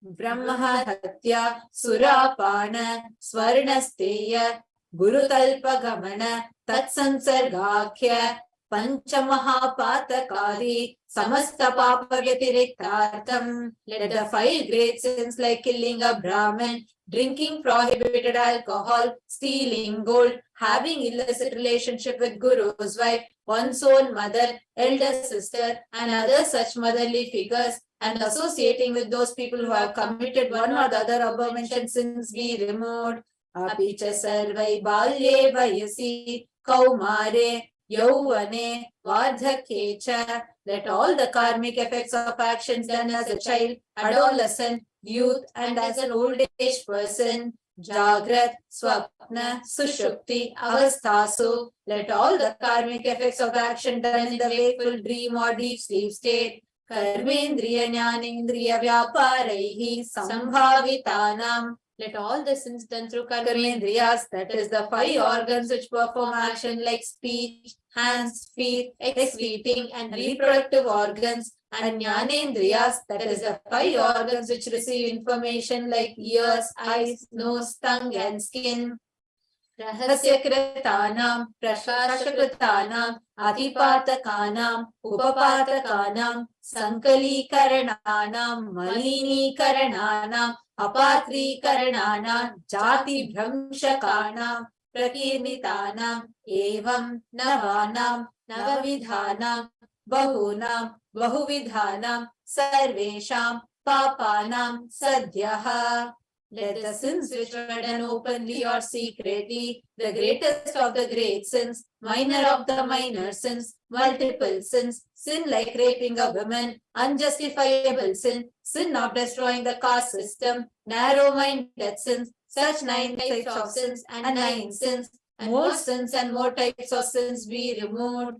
Brahma Hatya Surapana Swarnasteya Guru Talpa Gamana Tatsansargakhya Panchamahapatakadi Samasta Papa Vyatirektartam. Let the 5 great sins like killing a Brahmin, drinking prohibited alcohol, stealing gold, having illicit relationship with Guru's wife, one's own mother, elder sister, and other such motherly figures, and associating with those people who have committed one or the other above mentioned sins be removed. Apicha sarvai balye vayasi kaumare yauvane vardhakyecha. Let all the karmic effects of actions done as a child, adolescent, youth, and as an old age person, Jagrat, Swapna, Sushupti, Avasthasu. Let all the karmic effects of action done in the wakeful dream or deep sleep state, Karmendriya Jnanendriya Vyaparaihi Sambhavitanam. Let all the sins done through Karmendriyas, that is the 5 organs which perform action like speech, hands, feet, excreting and reproductive organs, and Jnanendriyas, that is the 5 organs which receive information like ears, eyes, nose, tongue and skin. Rahasya Kritanam, Prashashakritanam, Adipatakanam, Upapatakanam, Sankali Karananam, Malini Karananam, Apatri Karananam, Jati Bhramshakanam, Prakirnitanam, Evam Navanam, Navavidhanam, Bahunam, Bahuvidhanam, Sarvesham, Papanam, Sadhyaha. Let the sins which were done openly or secretly, the greatest of the great sins, minor of the minor sins, multiple sins, sin like raping a woman, unjustifiable sin, sin of destroying the caste system, narrow-minded sins, such 9 types of sins and 9 sins, more sins and more types of sins be removed.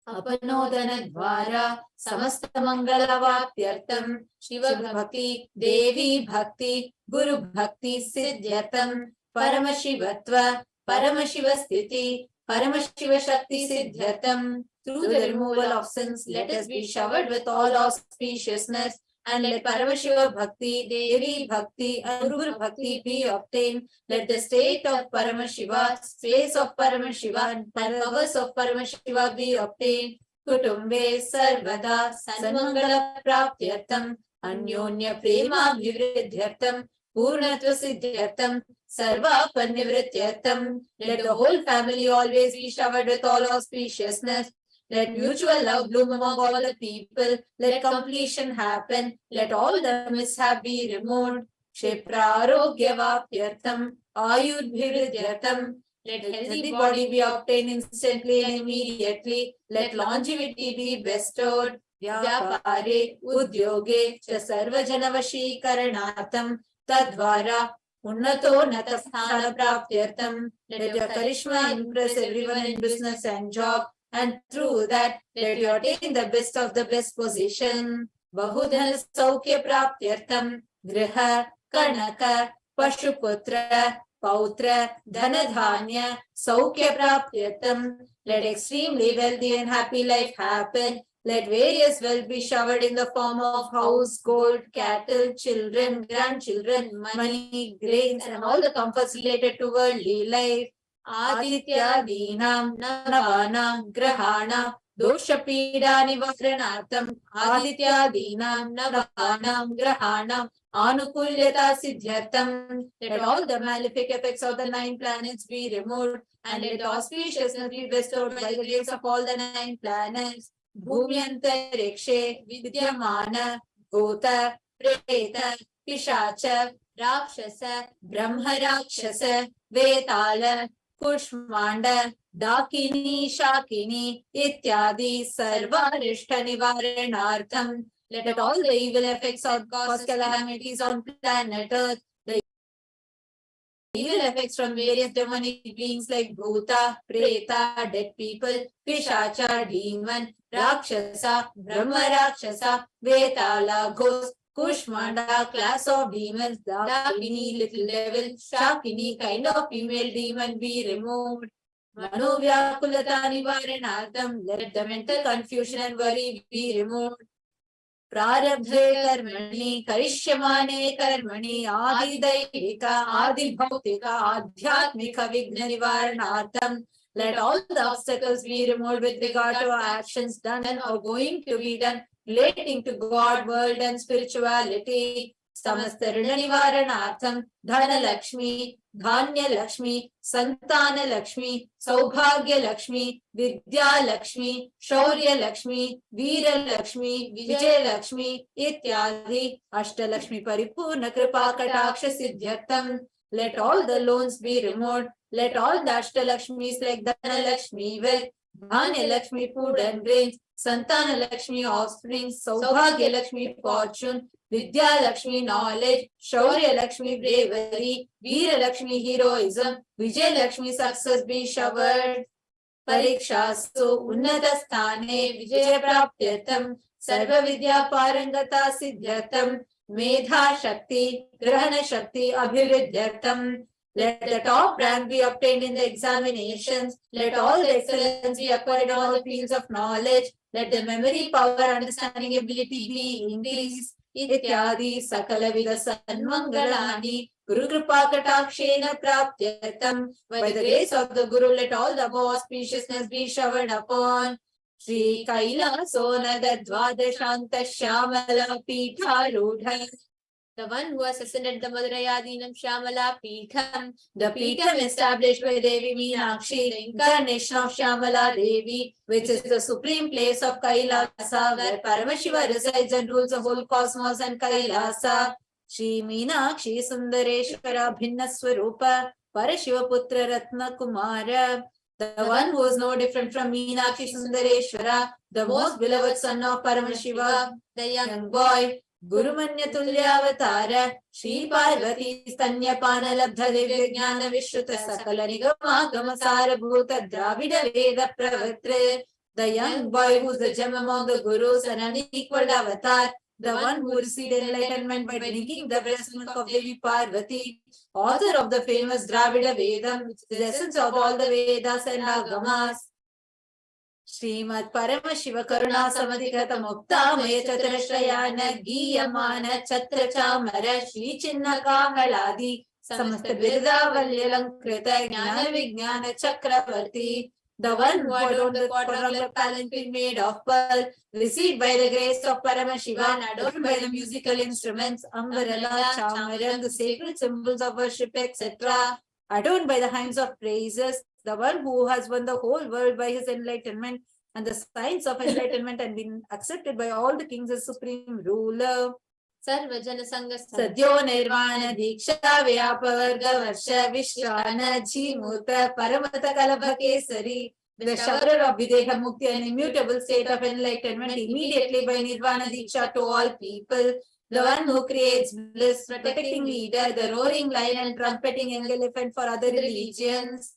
Apanodana Dvara Samasta Mangala Vaptyartam Shiva Bhakti Devi Bhakti Guru Bhakti Siddhyatam Paramashivatva Paramashiva Sthiti Paramashiva Shakti Siddhyatam. Through the removal of sins, let us be showered with all auspiciousness, and let Paramashiva Bhakti, Devi Bhakti, and Guru Bhakti be obtained. Let the state of Paramashiva, space of Paramashiva, and powers of Paramashiva be obtained. Kutumbe Sarvada Sanmangala Praptyartam Anyonya Prema Bhivridyartam Purnatva Siddhyartam Sarva Panivrityartam. Let the whole family always be showered with all auspiciousness. Let mutual love bloom among all the people. Let completion happen. Let all the mishap be removed. Ksheprarogya Vapyartam Ayudbhividyartam. Let healthy body be obtained instantly and immediately. Let longevity be bestowed. Vyapare Udyoge Cha Sarva Janavashikaranartam Tadvara Unnato Natasthana Praptyartham. Let your charisma impress everyone in business and job, and through that, let you attain the best of the best position. Bahudhana Saukya Praptyartham. Griha, Kanaka, Pashuputra, Pautra, Dhanadhanya, Saukya Praptyartham. Let extremely wealthy and happy life happen. Let various wealth be showered in the form of house, gold, cattle, children, grandchildren, money, grains, and all the comforts related to worldly life. Aditya Dinam Navanam Grahana Dosha Pida Nivaranartham. Aditya Dinam Navanam Grahanam Anukulyata Siddhyartham. Let all the malefic effects of the 9 planets be removed, and let auspiciousness be bestowed by the grace of all the 9 planets. Bhumyantarikshe Vidyamana Bhuta Preta Pishacha Rakshasa Brahma Rakshasa Vetala Kushmanda Dakini Shakini Ityadi Sarvarishta Nivaranartham. Let all the evil effects of cause calamities on planet Earth, the evil effects from various demonic beings like Bhuta, Preta, dead people, Pishacha, demon, Rakshasa, Brahma Rakshasa, Vetala, ghost, Kushmanda, class of demons, Dakini, little devil, Shakini, kind of female demon be removed. Manovyakulata Nivaranartham. Let the mental confusion and worry be removed. Prarabdhe karmani karishyamane karmani adidaivika adibhautika adhyatmika vigna nivaranartham. Let all the obstacles be removed with regard to actions done and or going to be done relating to God, world and spirituality. Samasta Rina Nivaranartham. Dhana Lakshmi, Dhanya Lakshmi, Santana Lakshmi, Saubhagya Lakshmi, Vidya Lakshmi, Shaurya Lakshmi, Veera Lakshmi, Vijay Lakshmi, Ityadi, Ashta Lakshmi Paripurna Kripa Kataksha Siddhyartham. Let all the loans be removed. Let all the Ashta Lakshmis like Dhana Lakshmi, wealth, Dhanya Lakshmi, food and grains, Santana Lakshmi, offspring, Saubhagya Lakshmi, fortune, Vidya Lakshmi, knowledge, Shaurya Lakshmi, bravery, Veera Lakshmi, heroism, Vijay Lakshmi, success be showered. Parikshasu Unnata Sthane Vijaya Praptyartham Sarva Vidya Parangata Siddhyartham Medha Shakti Grahana Shakti Abhividyartham. Let the top rank be obtained in the examinations. Let all the excellence be acquired in all the fields of knowledge. Let the memory, power, understanding, ability be increased. Ityadi Sakala Vida Sanmangalani Guru Kripa Katakshena Praptyatam. By the grace of the Guru, let all the above auspiciousness be showered upon. Shri Kailasona Dvadashanta Shyamala Pitharudha. The one who has ascended the Madarayadinam Shyamala Peetham, the Peetham established by Devi Meenakshi, the incarnation of Shyamala Devi, which is the supreme place of Kailasa, where Paramashiva resides and rules the whole cosmos and Kailasa. Shri Meenakshi Sundareshwara Bhinna Swarupa, Parashiva Putra Ratna Kumara. The one who is no different from Meenakshi Sundareshwara, the most beloved son of Paramashiva, the young boy, Gurumanya Tulyavatara, Shri Parvati Stanyapana Labdha Divya Jnana Vishruta Sakala Nigama Gamasara Bhuta Dravida Veda Pravatre. The young boy who is the gem among the Gurus and unequaled avatar, the one who received enlightenment by drinking the breast milk of Devi Parvati, author of the famous Dravida Vedam, which is the essence of all the Vedas and Agamas. Srimad Paramashiva Karuna Samadhikata Mukta Maya Chaturashrayana Giyamana Chatra Chamara Shri Chinna Kamaladi Samasta Birda Valyalankrita Jnana Vijnana Chakravarti. The one who adorned the quadrangular palanquin made of pearl, received by the grace of Paramashiva and adorned by the musical instruments, Ambarala, Chamaram, the sacred symbols of worship, etc., adorned by the hymns of praises, the one who has won the whole world by his enlightenment and the signs of enlightenment and been accepted by all the kings as supreme ruler. Sarvajana Sangha Sadyo Nirvana Diksha Vyapavarga Varsha Vishrana Jhimuta Paramata Kalabha Kesari. The shower of Videha Mukti, an immutable state of enlightenment immediately by Nirvana Diksha to all people. the one who creates bliss, protecting leader, the roaring lion and trumpeting young elephant for other religions.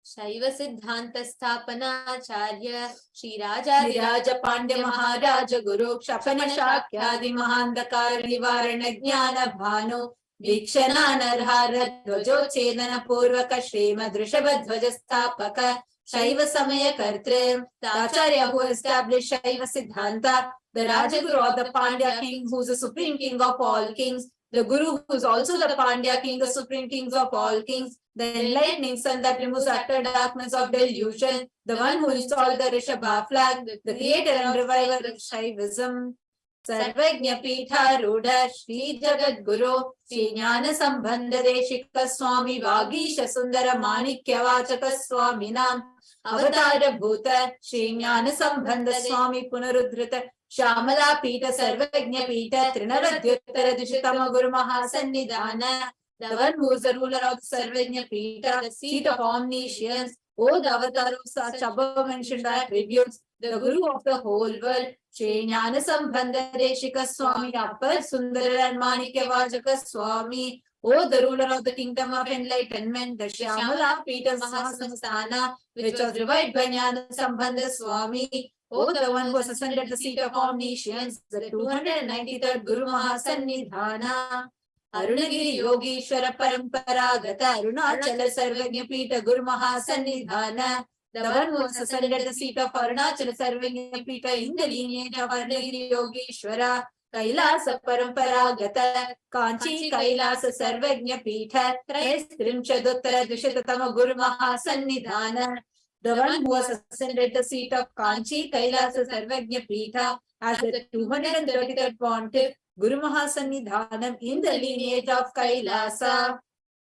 Shaiva Siddhanta Sthapanacharya Shri Raja Raja Pandya Maharaja Guru Kshapana Shakyadi Mahandakar Nivarana Jnana Bhanu Vikshana Narhara Dvajo Chedana Purvaka Shrima Drishabha Dvaja Sthapaka Shaiva Samaya Kartre, the Acharya who established Shaiva Siddhanta, the Rajaguru of the Pandya king, who is the supreme king of all kings, the Guru who is also the Pandya king, the supreme kings of all kings, the enlightening sun that removes utter darkness of delusion, the one who installed the Rishabha flag, the creator and reviver of Shaivism. Sarvajna Pitha Rudha Shri Jagat Guru Shri Jnana Sambandha Deshika Swami Vagisha Sundara Manikya Vachaka Swami Nam Avatara Bhuta Shri Jnana Sambandha Swami Punarudhrita Shamala Pita Sarvajna Pita Trinaradyuttara Dishitama Guru Mahasannidhana, the one who is the ruler of Sarvajna Pita, the seat of omniscience. O the avatar of such above mentioned attributes, the Guru of the whole world, Shri Jnana Sambandha Deshika Swami Appar Sundara and Manikya Vajaka Swami, O the ruler of the kingdom of enlightenment, the Shamala Pita Mahasamsthana, which was revived by Jnana Sambandha Swami, O the one who has ascended the seat of omniscience, the 293rd Guru Mahasannidhana. Arunagiri Yogeshwara Paramparagata Arunachala Sarvajna Pita Guru Mahasannidhana, the one who has ascended the seat of Arunachala Sarvajna Pita in the lineage of Arunagiri Yogeshwara, Kailasa Paramparagata Kanchi Kailasa Sarvajna Pita Trimchaduttara Dushatatama Guru Mahasannidhana, the one who has ascended the seat of Kanchi Kailasa Sarvajna Pita as the 233rd Pontiff Guru Mahasannidhanam in the lineage of Kailasa.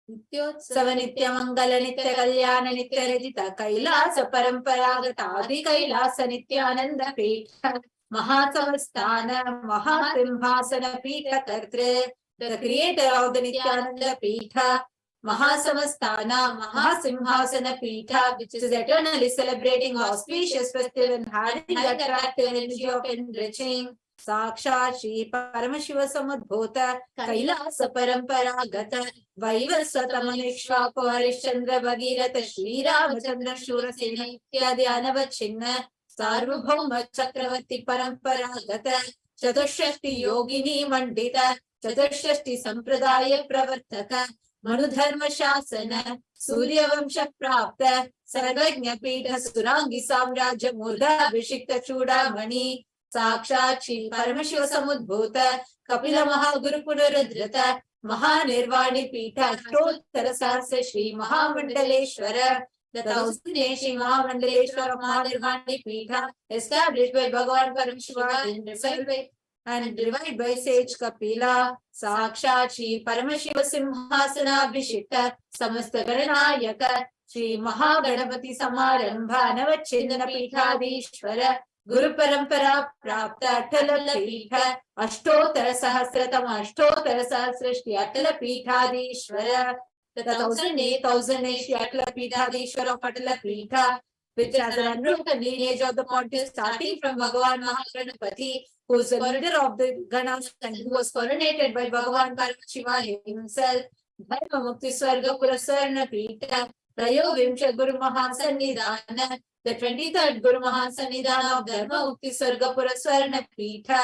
Nityotsav Nitya Mangala Nitya Kalyana Nitya Rajita Kailasa Paramparagata Adi Kailasa Nityananda Pita Mahasamsthana Mahasimhasana Pita Kartre, the creator of the Nityananda Pita Mahasamsthana Mahasimhasana Pita, which is eternally celebrating auspicious festival and having the attractive energy of enriching. Sakshat Shri Paramashiva Samudbhota Kailasa Paramparagata Vaivasvatamanishvako Harishchandra Bhagirata Shri Ramachandra Shurasena Ityadi Anavachinna Sarvabhauma Chakravarti Paramparagata Chatushashti Yogini Mandita Chatushashti Sampradaya Pravartaka Manudharma Shasana Surya Vamsha Prapta Sarvajna Pita Surangi Samraja Murda Vishikta Chudamani Sakshat Shri Paramashiva Samudbhota Kapila Mahaguru Punarudhrita Mahanirvani Pita Ashtottara Sahasra Shri Mahamandaleshwara, the 1000th Shri Mahamandaleshwara Mahanirvani Pita established by Bhagavan Paramashivam and revived by sage Kapila. Sakshat Shri Paramashiva Simhasana Abhishekta Samasta Garanayaka Shri Mahaganapati Samarambha Navachindana Pitadishwara Guru Parampara Prapta Atala Pitha Ashtottara Sahasratama Ashtottara Sahasra Shri Atala Pitadishwara, the 1008,000 Shri Atala Pitadishwara of Atala Pitha, which has an unbroken lineage of the Pontiff starting from Bhagavan Mahaganapati, who is the leader of the Ganas and who was coronated by Bhagavan Paramashivam himself. Dharma Mukti Swarga Purasarna Pita Prayo Vimsha Guru Mahasannidhana, the 23rd Guru Mahasannidhana of Dharma Mukti Swarga Purasarna Pita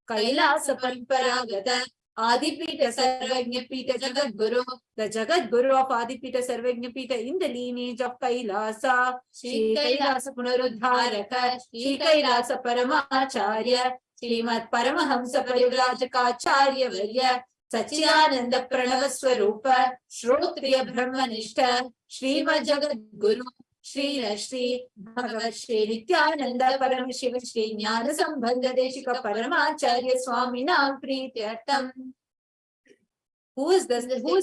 Kailasa Paramparagata Adipita Sarvajna Pita Jagat Guru, the Jagat Guru of Adipita Sarvajna Pita in the lineage of Kailasa. Shri Kailasa Punarudharaka Shri Kailasa Paramacharya Srimad Paramahamsa Parivrajaka Acharya Varya Satchidananda Pranava Swarupa Shrotriya Brahmanishta Srimad Jagat Guru Shri Bhagavat Shri Nityananda Paramashiva Shri Jnana Sambandha Deshika Paramacharya Swami Nam Prityartam. Who is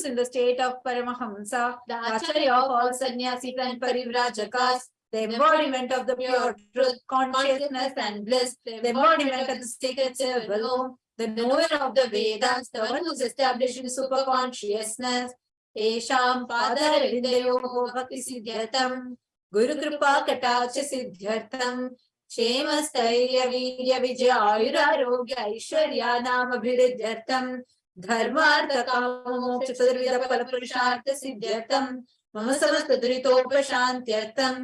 in the state of Paramahamsa, the Acharya of all sannyasis and parivrajakas, the embodiment of the pure truth, consciousness and bliss, the embodiment of the sacred civil home, the knower of the Vedas, the one who is established in superconsciousness. Esham Padaravindayoho Bhakti Siddhyatam Guru Kripa Katacha Siddhyartam क्षेमस्थैर्य वीर्य विजय आयुरारोग्य ऐश्वर्या नाम अभिवृद्ध्यर्थम धर्मार्थ काम मोक्ष चतुर्विध फल पुरुषार्थ सिद्ध्यर्थम मम समस्त दुरितोपशान्त्यर्थम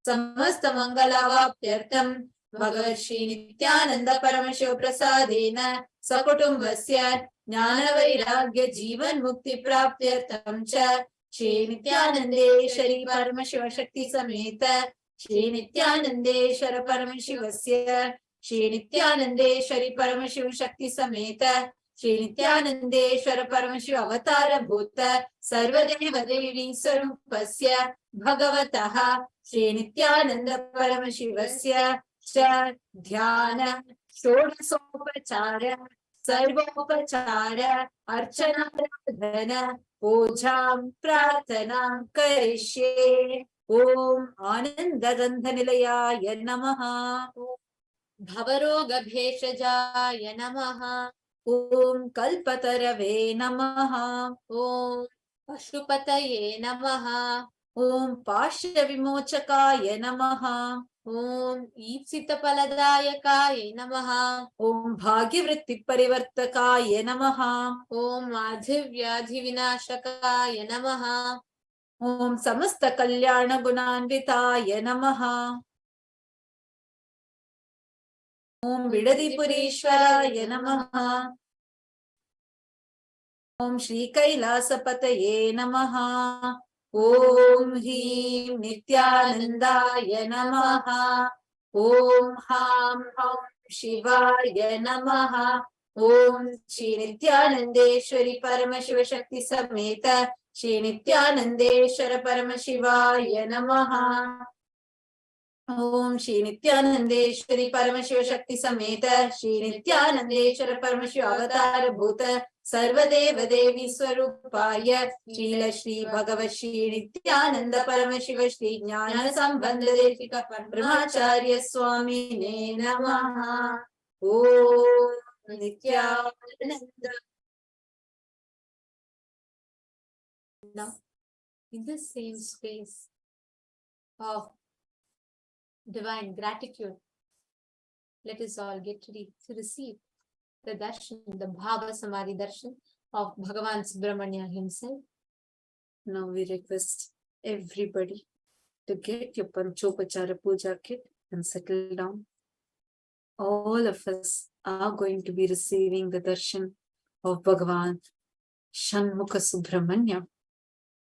समस्त मंगलावाप्त्यर्थम भगवत् श्री नित्यानंद परमशिव प्रसादेन सकुटुम्बस्य ज्ञान वैराग्य जीवन मुक्ति प्राप्त्यर्थम च श्री नित्यानंदेश्वरी परमशिव शक्ति समेत श्री नित्यानंदेश्वर परमशिवस्य श्री नित्यानंदेश्वरी परमशिव शक्ति समेत श्री नित्यानंदेश्वर परमशिव अवतार भूत सर्वदेव देवी स्वरूपस्य भगवतः श्री नित्यानंद परमशिवस्य ध्यान षोडशोपचार सर्वोपचार अर्चनाराधन पूजां प्रार्थना करिष्ये। ओम आनंदगंधनिलयाय नमः। भवरोग भेषजाय नमः। ओम कल्पतरवे नमः। ओम पशुपतये नमः। ओम पार्श्व विमोचकाय नमः। ओम ईप्सितफलदायकाय नमः। ओम भाग्यवृत्ति परिवर्तकाय नमः। ओम माधव्याधि विनाशकाय नमः। ओम समस्त कल्याण गुणान्विताय नमः। ओम विडदिपुरीश्वराय नमः। ओम श्री कैलासपतये नमः। ओम ह्रीं नित्यानंदाय नमः। ओम हां हौं शिवाय नमः। ओम श्री नित्यानंदेश्वरी परमशिव शक्ति समेत श्री नित्यानंदेश्वर परमशिवाय नमः। ओम श्री नित्यानंदेश्वरी परमशिव शक्ति समेत श्री नित्यानंदेश्वर परमशिव अवतार भूत सर्वदेव देवी स्वरूपाय श्रील श्री भगवत श्री नित्यानंद परमशिव श्री ज्ञान संबंध देशिक ब्रह्मचार्य स्वामिने नमः। ओम Nityanand. Now, in the same space of divine gratitude, let us all get ready to receive the darshan, the Bhava Samadhi darshan of Bhagavan Subramanya himself. Now we request everybody to get your Panchopachara Puja kit and settle down. All of us are going to be receiving the darshan of Bhagavan Shanmukha Subramanya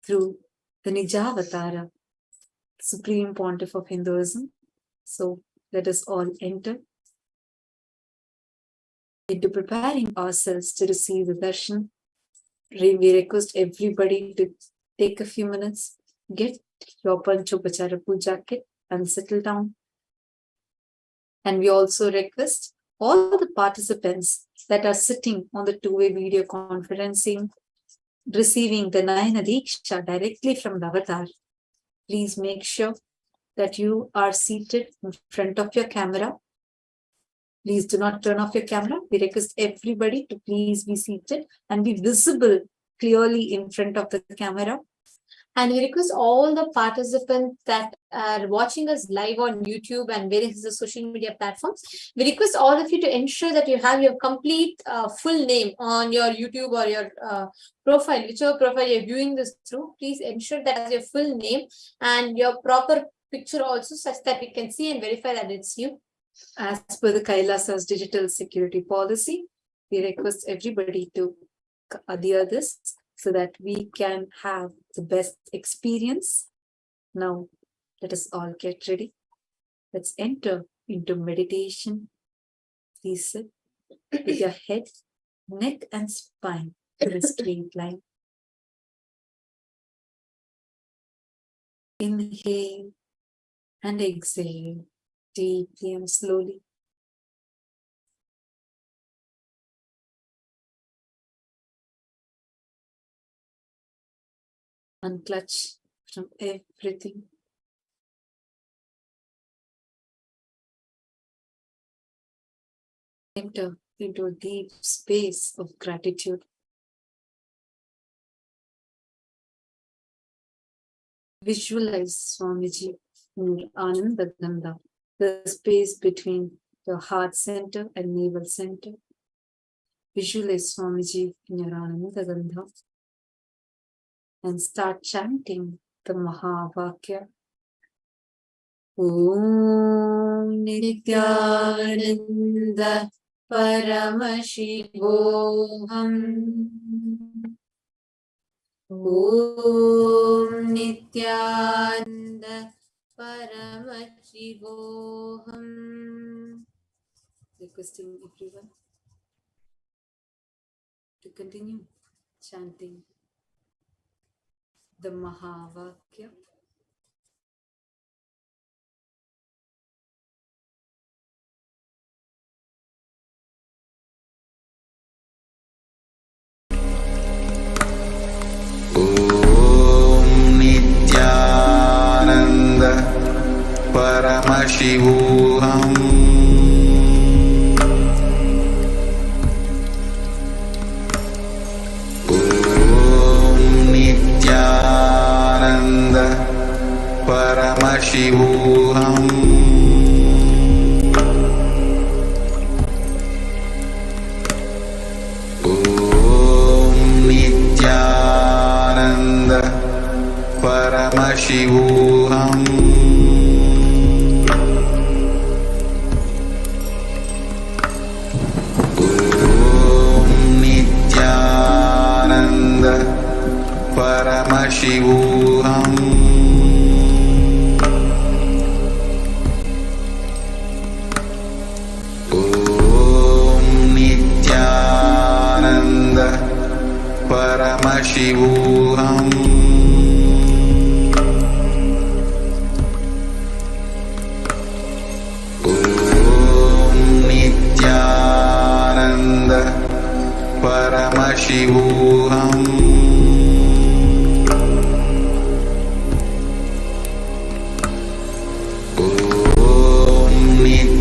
through the Nijavatara, Supreme Pontiff of Hinduism. So let us all enter into preparing ourselves to receive the darshan. We request everybody to take a few minutes, get your Panchopachara Puja kit and settle down. And we also request all the participants that are sitting on the two-way video conferencing, receiving the Nayana Diksha directly from the avatar. Please make sure that you are seated in front of your camera. Please do not turn off your camera. We request everybody to please be seated and be visible clearly in front of the camera. And we request all the participants that are watching us live on YouTube and various social media platforms. We request all of you to ensure that you have your complete full name on your YouTube or your profile, whichever profile you're viewing this through. Please ensure that as your full name and your proper picture also, such that we can see and verify that it's you. As per the Kailasa's digital security policy, we request everybody to adhere this so that we can have the best experience. Now, let us all get ready. Let's enter into meditation. Please sit with your head, neck, and spine in a straight line. Inhale and exhale deeply and slowly. Unclutch from everything. Enter into a deep space of gratitude. Visualize Swamiji in Ananda Ganga the space between the heart center and navel center. Visualize Swamiji in your Ananda Gandha and start chanting the Mahavakya. Om Nityananda Paramashivam. Om Nityananda Paramashivam. Requesting everyone to continue chanting the Mahavakya. Om Nityananda Paramashivam. Paramashivam. Om Nityananda Paramashivam. Om Nityananda Paramashivam. Paramashivam. Om Nityananda Paramashivam. Om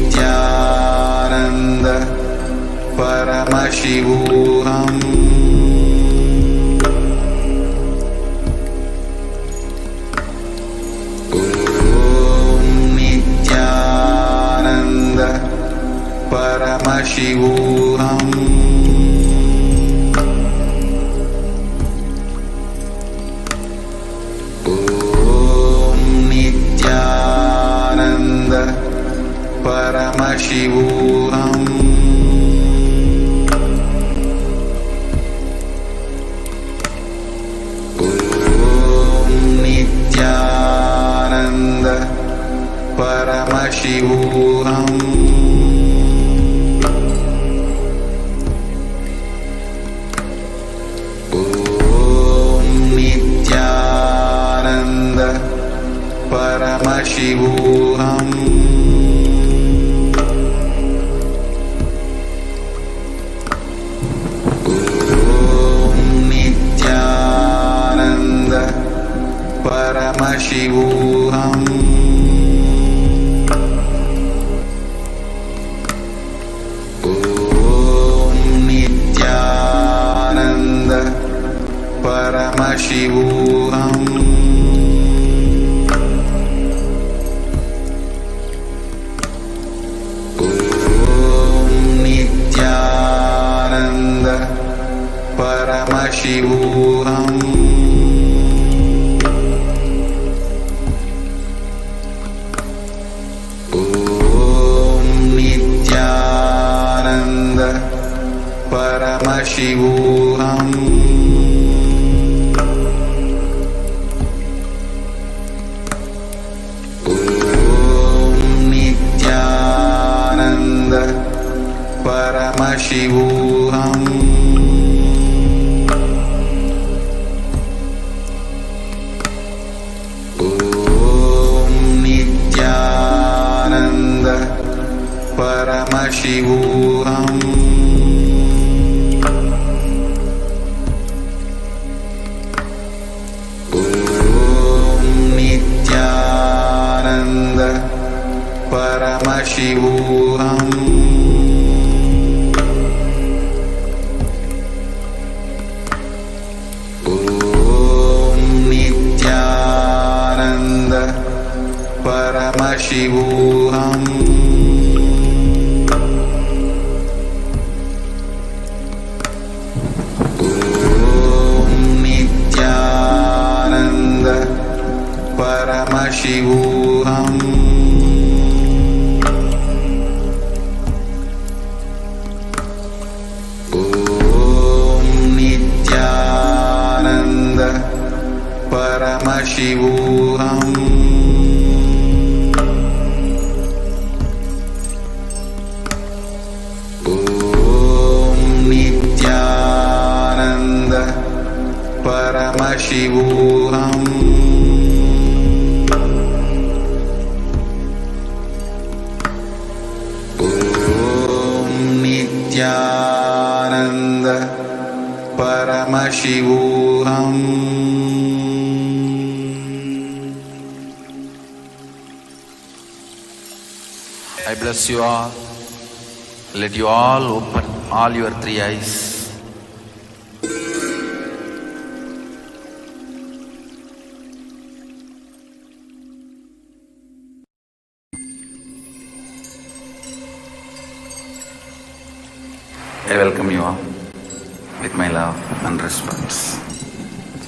Nityananda Paramashivam. Paramashivam. Om Nityananda Paramashivam. Om Nityananda Paramashivam. Paramashivam. Om Nityananda Paramashivam. Om Nityananda Paramashivam. Paramashivam. Om Nityananda Paramashivam. Om Nityananda Paramashivam. Paramashivam. Om Nityananda Paramashivam. Om Nityananda Paramashivam. Om Nityananda Paramashivam. Om Nityananda Paramashivam. Paramashivam. Om Nityananda Paramashivam. I bless you all. Let you all open all your three eyes. I welcome you all with my love and respect.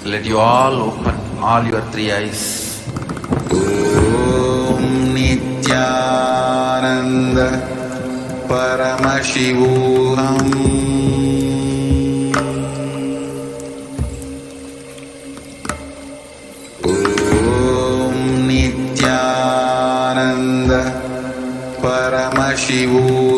Let you all open all your three eyes. Om Nityananda Paramashivam. Om Nityananda Paramashivam.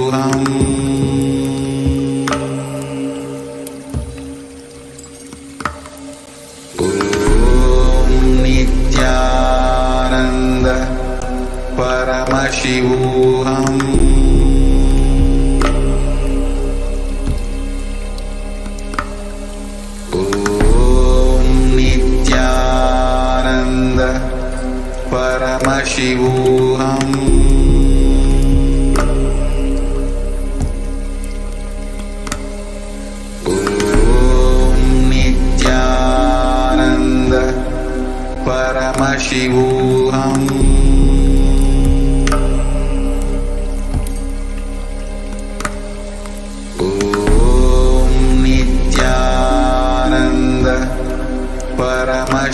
Paramashivam. Om Nityananda Paramashivam. Om Nityananda Paramashivam.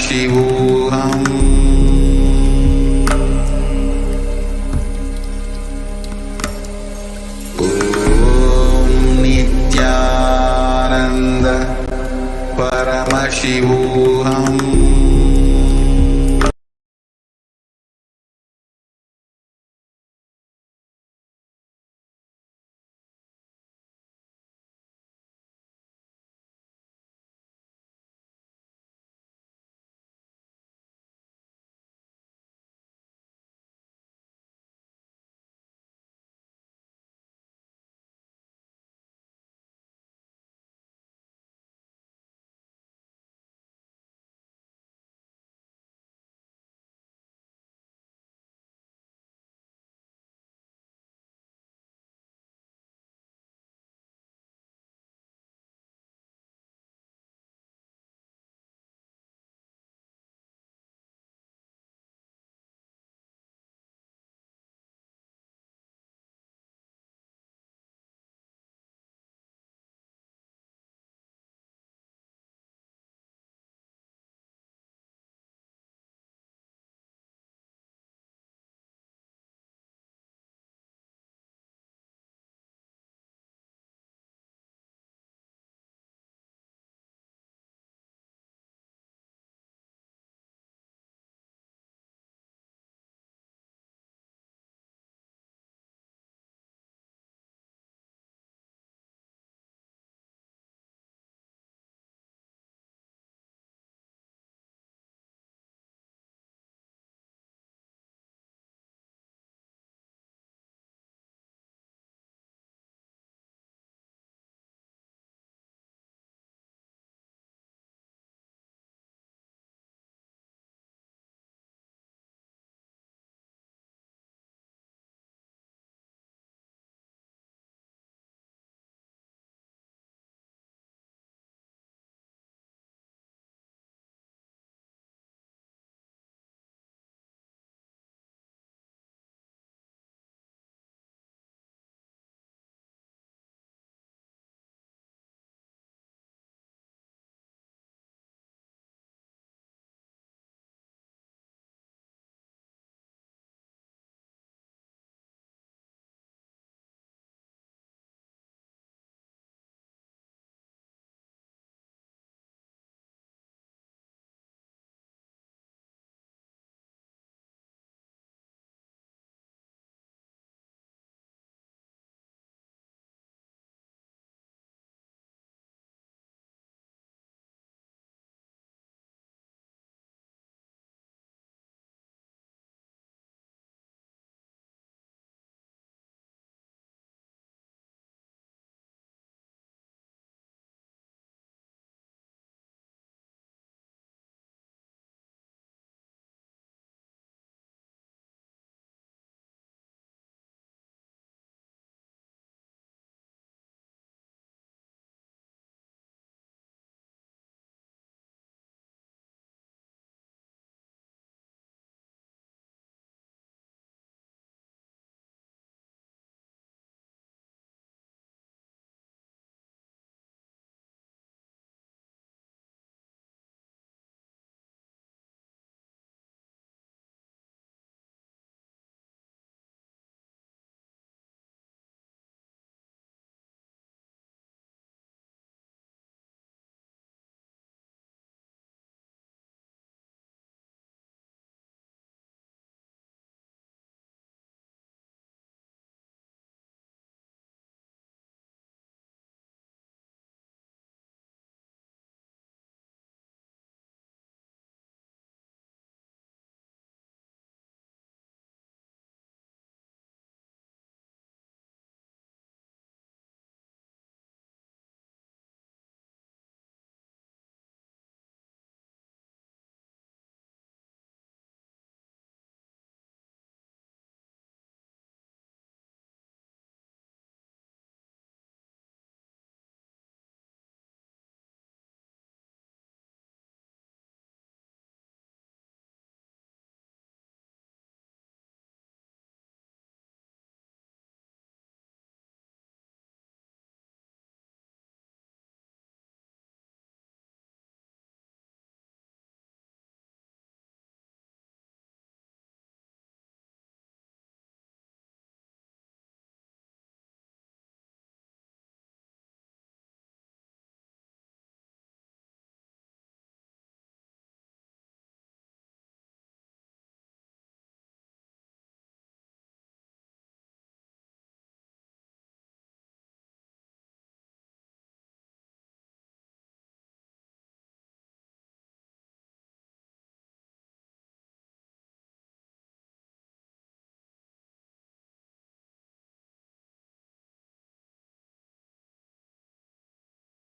Paramashivam.